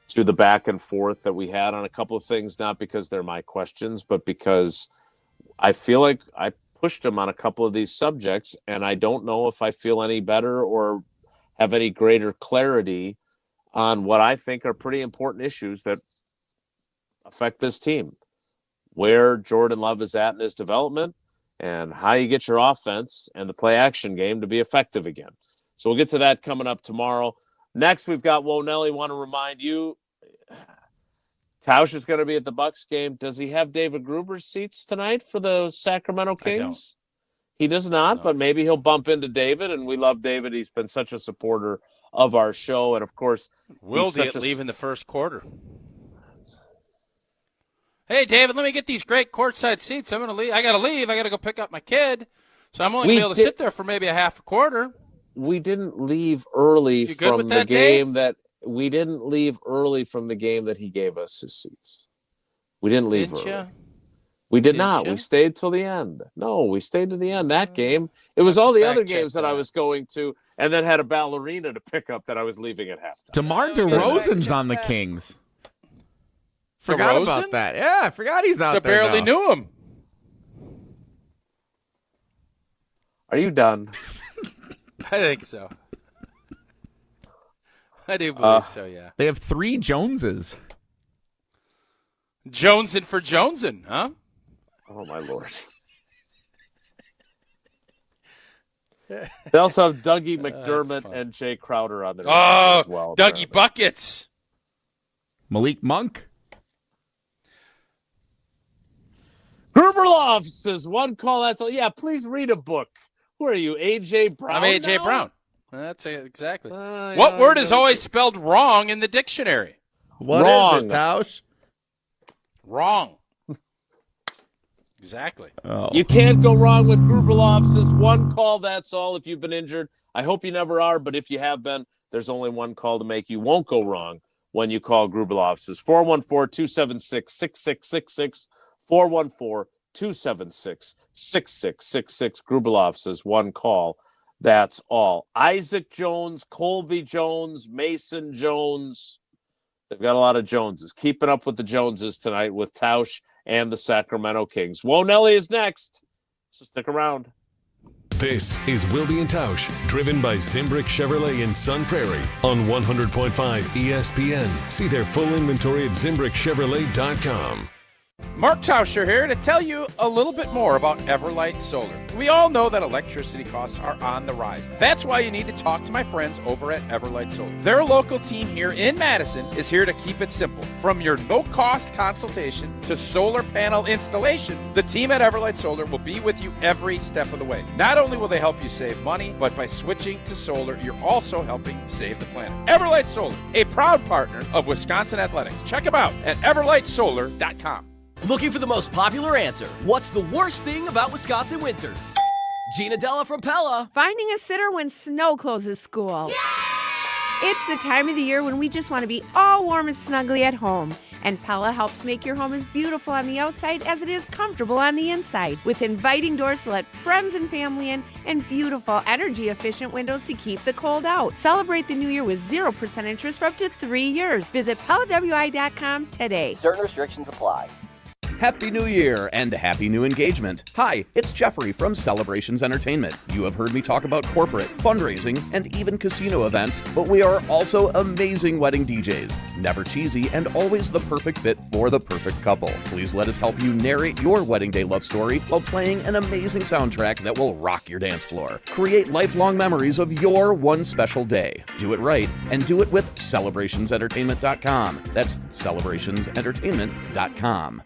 to the back and forth that we had on a couple of things, not because they're my questions, but because I feel like I pushed him on a couple of these subjects, and I don't know if I feel any better or have any greater clarity on what I think are pretty important issues that affect this team. where Jordan Love is at in his development and how you get your offense and the play action game to be effective again. So we'll get to that coming up tomorrow. Next, we've got Wonelli. Want to remind you, Tausch is going to be at the Bucs game. Does he have David Gruber's seats tonight for the Sacramento Kings? He does not, but maybe he'll bump into David, and we love David. He's been such a supporter of our show, and of course, Will be leaving the first quarter. Hey, David, let me get these great courtside seats. I'm going to leave. I got to leave. I got to go pick up my kid. So I'm only going to be able to sit there for maybe a half a quarter. We didn't leave early from the game that we didn't leave early from the game that he gave us his seats. We didn't leave early. We did not. We stayed till the end. No, we stayed to the end. That game. It was all the other games that I was going to, and then had a ballerina to pick up that I was leaving at halftime. DeMar DeRozan's on the Kings. Forgot about that. Yeah, I forgot he's out there. I barely knew him. Are you done? I think so. I do believe so, yeah. They have 3 Joneses. Jonesin for Jonesin, huh? Oh, my Lord. They also have Dougie McDermott and Jay Crowder on their team as well. Dougie apparently. Buckets. Malik Monk. Gruberloff says one call, that's all. Yeah, please read a book. Who are you, A.J. Brown? I'm A.J. Brown. That's exactly. What word is always spelled wrong in the dictionary? What is it, Tausch? Wrong. Exactly. Oh. You can't go wrong with Gruberloff. Says one call, that's all. If you've been injured, I hope you never are, but if you have been, there's only one call to make. You won't go wrong when you call Gruberloff. Says 414-276-6666. 414-276-6666. Gruberloff says one call. That's all. Isaac Jones, Colby Jones, Mason Jones. They've got a lot of Joneses. Keeping up with the Joneses tonight with Tausch and the Sacramento Kings. Wonelli is next, so stick around. This is Wilde and Tausch, driven by Zimbrick Chevrolet in Sun Prairie on 100.5 ESPN. See their full inventory at ZimbrickChevrolet.com. Mark Tauscher here to tell you a little bit more about Everlight Solar. We all know that electricity costs are on the rise. That's why you need to talk to my friends over at Everlight Solar. Their local team here in Madison is here to keep it simple. From your no-cost consultation to solar panel installation, the team at Everlight Solar will be with you every step of the way. Not only will they help you save money, but by switching to solar, you're also helping save the planet. Everlight Solar, a proud partner of Wisconsin Athletics. Check them out at everlightsolar.com. Looking for the most popular answer. What's the worst thing about Wisconsin winters? Gina Della from Pella. Finding a sitter when snow closes school. Yay! It's the time of the year when we just want to be all warm and snuggly at home. And Pella helps make your home as beautiful on the outside as it is comfortable on the inside. With inviting doors to let friends and family in and beautiful, energy-efficient windows to keep the cold out. Celebrate the new year with 0% interest for up to 3 years. Visit PellaWI.com today. Certain restrictions apply. Happy New Year and happy new engagement. Hi, it's Jeffrey from Celebrations Entertainment. You have heard me talk about corporate, fundraising, and even casino events, but we are also amazing wedding DJs. Never cheesy and always the perfect fit for the perfect couple. Please let us help you narrate your wedding day love story while playing an amazing soundtrack that will rock your dance floor. Create lifelong memories of your one special day. Do it right and do it with CelebrationsEntertainment.com. That's CelebrationsEntertainment.com.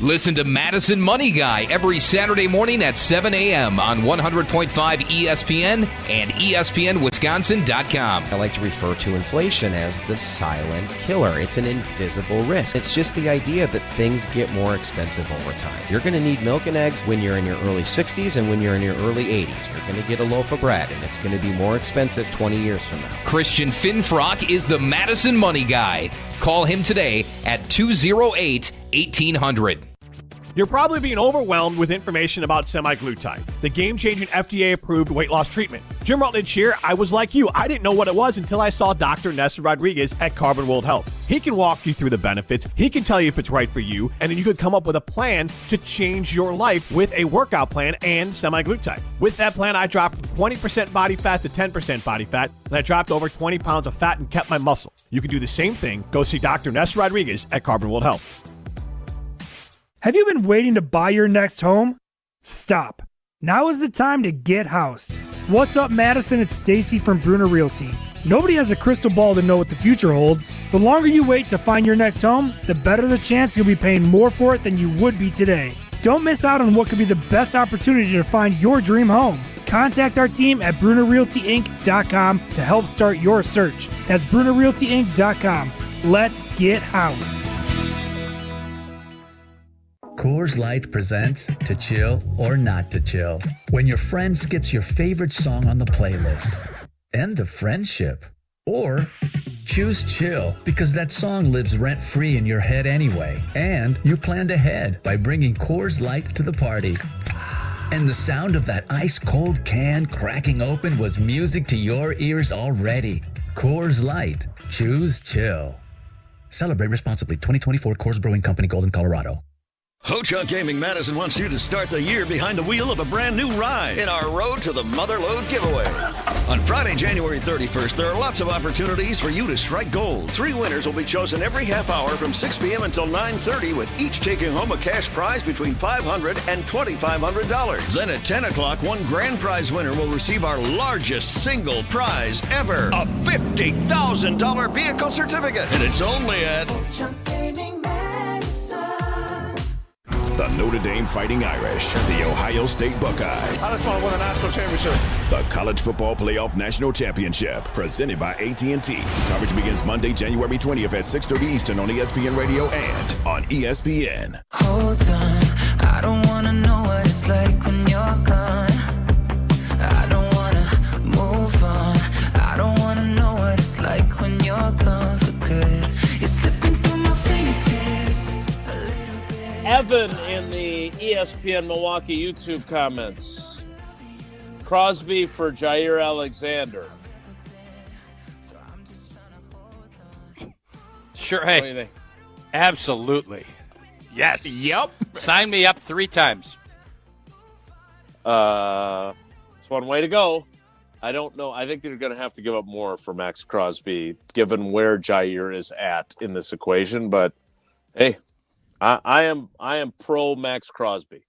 Listen to Madison Money Guy every Saturday morning at 7 a.m. on 100.5 ESPN and ESPNWisconsin.com. I like to refer to inflation as the silent killer. It's an invisible risk. It's just the idea that things get more expensive over time. You're going to need milk and eggs when you're in your early 60s and when you're in your early 80s. You're going to get a loaf of bread, and it's going to be more expensive 20 years from now. Christian Finfrock is the Madison Money Guy. Call him today at 208-1800. You're probably being overwhelmed with information about semaglutide, the game-changing FDA-approved weight loss treatment. Jim Rutledge here. I was like you. I didn't know what it was until I saw Dr. Nessa Rodriguez at Carbon World Health. He can walk you through the benefits. He can tell you if it's right for you, and then you could come up with a plan to change your life with a workout plan and semaglutide. With that plan, I dropped 20% body fat to 10% body fat, and I dropped over 20 pounds of fat and kept my muscle. You can do the same thing. Go see Dr. Nessa Rodriguez at Carbon World Health. Have you been waiting to buy your next home? Stop. Now is the time to get housed. What's up, Madison? It's Stacy from Bruner Realty. Nobody has a crystal ball to know what the future holds. The longer you wait to find your next home, the better the chance you'll be paying more for it than you would be today. Don't miss out on what could be the best opportunity to find your dream home. Contact our team at BrunerRealtyInc.com to help start your search. That's BrunerRealtyInc.com. Let's get house. Coors Light presents To Chill or Not to Chill. When your friend skips your favorite song on the playlist. End the friendship. Or choose chill because that song lives rent-free in your head anyway. And you planned ahead by bringing Coors Light to the party. And the sound of that ice-cold can cracking open was music to your ears already. Coors Light. Choose chill. Celebrate responsibly. 2024 Coors Brewing Company, Golden, Colorado. Ho-Chunk Gaming Madison wants you to start the year behind the wheel of a brand new ride in our Road to the Motherlode giveaway. On Friday, January 31st, there are lots of opportunities for you to strike gold. 3 winners will be chosen every half hour from 6 p.m. until 9:30, with each taking home a cash prize between $500 and $2,500. Then at 10 o'clock, one grand prize winner will receive our largest single prize ever, a $50,000 vehicle certificate. And it's only at Ho-Chunk Gaming Madison. The Notre Dame Fighting Irish, the Ohio State Buckeye. I just want to win a national championship. The College Football Playoff National Championship, presented by AT&T. Coverage begins Monday, January 20th at 6:30 Eastern on ESPN Radio and on ESPN. Hold on, I don't want to know what it's like when you're gone. I don't want to move on. I don't want to know what it's like when you're gone for good. You're slipping through my fingertips. Evan in the ESPN Milwaukee YouTube comments. Crosby for Jair Alexander. Sure, What do you hey, think? absolutely. Yes. Yep. Sign me up 3 times. It's one way to go. I don't know. I think they're going to have to give up more for Max Crosby, given where Jair is at in this equation. But hey, I am pro Max Crosby.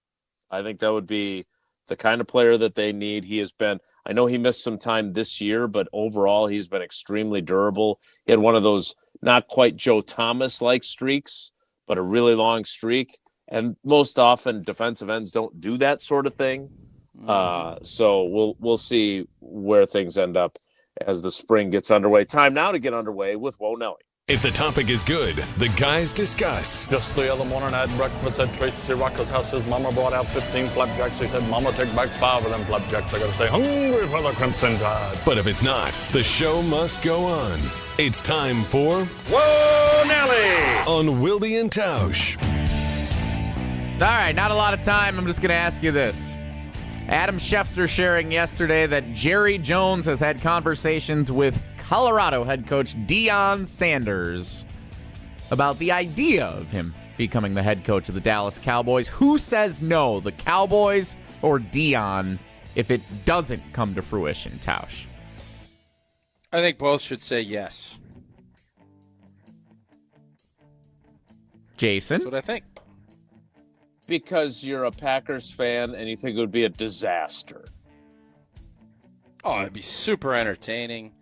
I think that would be the kind of player that they need. He has been, I know he missed some time this year, but overall he's been extremely durable. He had one of those not quite Joe Thomas-like streaks, but a really long streak. And most often defensive ends don't do that sort of thing. So we'll see where things end up as the spring gets underway. Time now to get underway with Whoa Nelly. If the topic is good, the guys discuss. Just the other morning I had breakfast at Tracy Rocker's house. His mama brought out 15 flapjacks. He said, Mama, take back 5 of them flapjacks. I gotta stay hungry for the Crimson Tide. But if it's not, the show must go on. It's time for Whoa Nelly on Wilde and Tausch. All right, not a lot of time. I'm just going to ask you this. Adam Schefter sharing yesterday that Jerry Jones has had conversations with Colorado head coach Deion Sanders about the idea of him becoming the head coach of the Dallas Cowboys. Who says no, the Cowboys or Deion, if it doesn't come to fruition, Tausch? I think both should say yes. Jason? That's what I think. Because you're a Packers fan and you think it would be a disaster. Oh, it'd be super entertaining.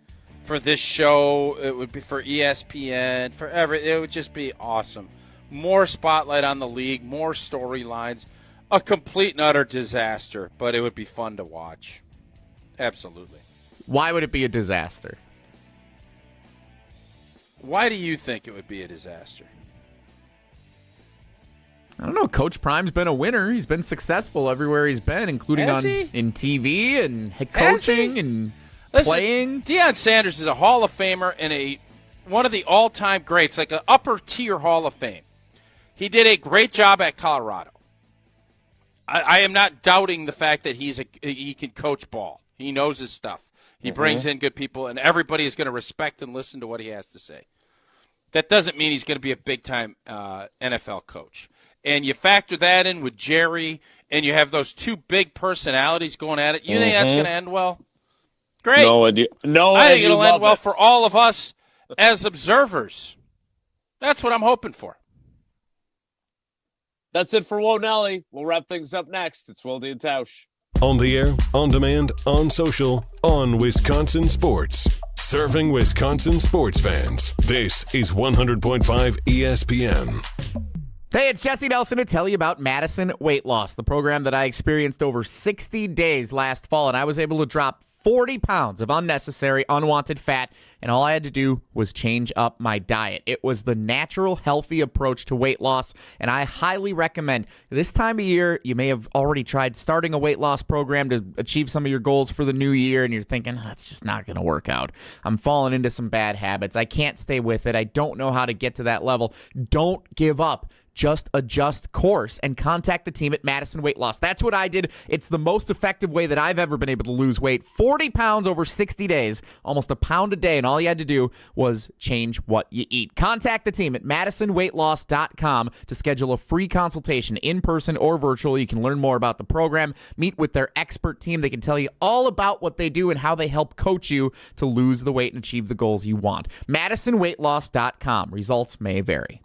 For this show, it would be for ESPN, for it would just be awesome. More spotlight on the league, more storylines. A complete and utter disaster, but it would be fun to watch. Absolutely. Why would it be a disaster? Why do you think it would be a disaster? I don't know. Coach Prime's been a winner. He's been successful everywhere he's been, including in TV and head coaching and playing. Deion Sanders is a Hall of Famer and one of the all-time greats, like an upper-tier Hall of Fame. He did a great job at Colorado. I am not doubting the fact that he can coach ball. He knows his stuff. He brings in good people, and everybody is going to respect and listen to what he has to say. That doesn't mean he's going to be a big-time NFL coach. And you factor that in with Jerry, and you have those 2 big personalities going at it. You think that's going to end well? Great. No idea. I think it'll end well for all of us as observers. That's what I'm hoping for. That's it for Whoa Nelly. We'll wrap things up next. It's Wilde and Tausch. On the air, on demand, on social, on Wisconsin Sports. Serving Wisconsin sports fans. This is 100.5 ESPN. Hey, it's Jesse Nelson to tell you about Madison Weight Loss, the program that I experienced over 60 days last fall, and I was able to drop 40 pounds of unnecessary, unwanted fat, and all I had to do was change up my diet. It was the natural, healthy approach to weight loss, and I highly recommend this time of year. You may have already tried starting a weight loss program to achieve some of your goals for the new year, and you're thinking, that's just not going to work out. I'm falling into some bad habits. I can't stay with it. I don't know how to get to that level. Don't give up. Just adjust course and contact the team at Madison Weight Loss. That's what I did. It's the most effective way that I've ever been able to lose weight. 40 pounds over 60 days, almost a pound a day, and all you had to do was change what you eat. Contact the team at MadisonWeightLoss.com to schedule a free consultation, in person or virtual. You can learn more about the program, meet with their expert team. They can tell you all about what they do and how they help coach you to lose the weight and achieve the goals you want. MadisonWeightLoss.com. Results may vary.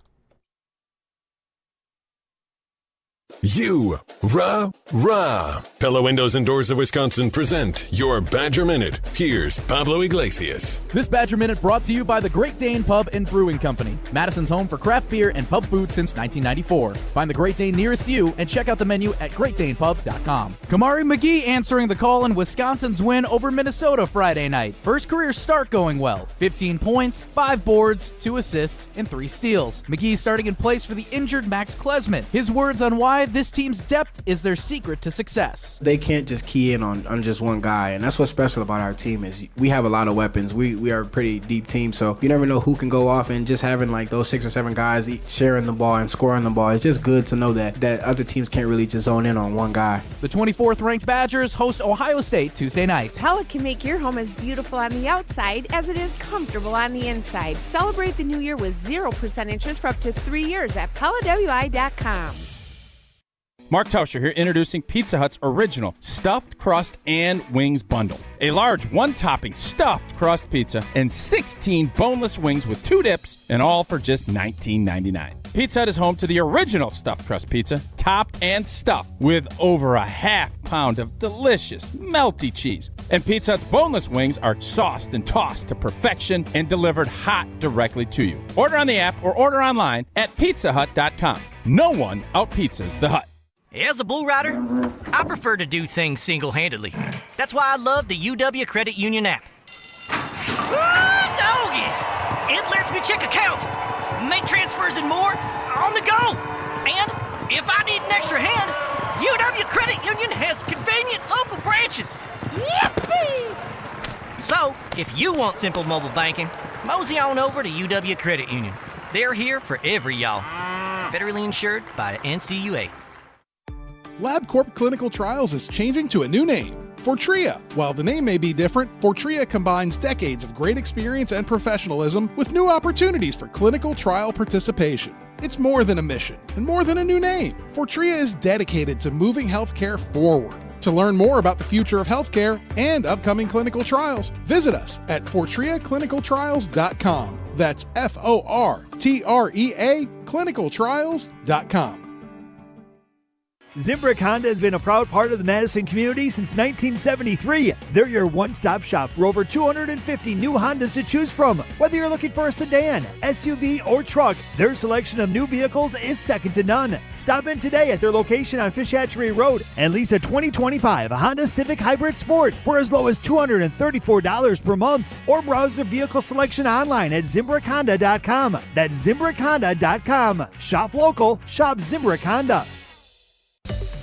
Rah. Pella Windows and Doors of Wisconsin present your Badger Minute. Here's Pablo Iglesias. This Badger Minute brought to you by the Great Dane Pub and Brewing Company, Madison's home for craft beer and pub food since 1994. Find the Great Dane nearest you and check out the menu at greatdanepub.com. Kamari McGee answering the call in Wisconsin's win over Minnesota Friday night. First career start going well. 15 points, 5 boards, 2 assists, and 3 steals. McGee starting in place for the injured Max Klesman. His words on why this team's depth is their secret to success. They can't just key in on just one guy, and that's what's special about our team is we have a lot of weapons. We are a pretty deep team, so you never know who can go off, and just having like those 6 or 7 guys sharing the ball and scoring the ball, it's just good to know that other teams can't really just zone in on one guy. The 24th ranked Badgers host Ohio State Tuesday night. Pella can make your home as beautiful on the outside as it is comfortable on the inside. Celebrate the new year with 0% interest for up to 3 years at PellaWI.com. Mark Tauscher here, introducing Pizza Hut's original stuffed crust and wings bundle. A large one-topping stuffed crust pizza and 16 boneless wings with 2 dips, and all for just $19.99. Pizza Hut is home to the original stuffed crust pizza, topped and stuffed with over a half pound of delicious, melty cheese. And Pizza Hut's boneless wings are sauced and tossed to perfection and delivered hot directly to you. Order on the app or order online at pizzahut.com. No one out-pizzas the Hut. As a bull rider, I prefer to do things single-handedly. That's why I love the UW Credit Union app. Doggy! It lets me check accounts, make transfers and more on the go. And if I need an extra hand, UW Credit Union has convenient local branches. Yippee! So, if you want simple mobile banking, mosey on over to UW Credit Union. They're here for every y'all. Federally insured by NCUA. LabCorp Clinical Trials is changing to a new name, Fortrea. While the name may be different, Fortrea combines decades of great experience and professionalism with new opportunities for clinical trial participation. It's more than a mission and more than a new name. Fortrea is dedicated to moving healthcare forward. To learn more about the future of healthcare and upcoming clinical trials, visit us at FortreaClinicalTrials.com. That's FORTREA clinicaltrials.com. Zimbrick Honda has been a proud part of the Madison community since 1973. They're your one-stop shop for over 250 new Hondas to choose from. Whether you're looking for a sedan, SUV, or truck, their selection of new vehicles is second to none. Stop in today at their location on Fish Hatchery Road and lease a 2025 Honda Civic Hybrid Sport for as low as $234 per month, or browse their vehicle selection online at ZimbrickHonda.com. That's ZimbrickHonda.com. Shop local, shop Zimbrick Honda.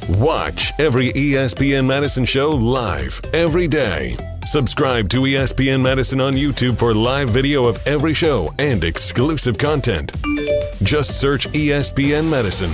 Watch every ESPN Madison show live every day. Subscribe to ESPN Madison on YouTube for live video of every show and exclusive content. Just search ESPN Madison.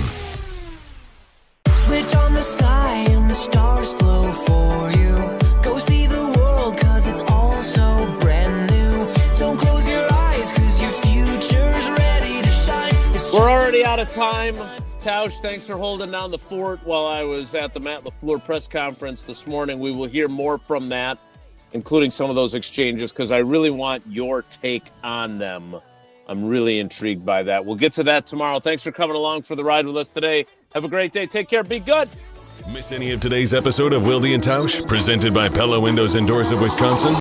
Switch on the sky and the stars glow for you. Go see the world 'cause it's all so brand new. Don't close your eyes 'cause your future's ready to shine. We're already out of time. Tausch, thanks for holding down the fort while I was at the Matt LaFleur press conference this morning. We will hear more from that, including some of those exchanges, because I really want your take on them I'm really intrigued by that. We'll get to that tomorrow. Thanks for coming along for the ride with us today. Have a great day. Take care. Be good. Miss any of today's episode of Wilde and Tausch, presented by Pella Windows and Doors of Wisconsin?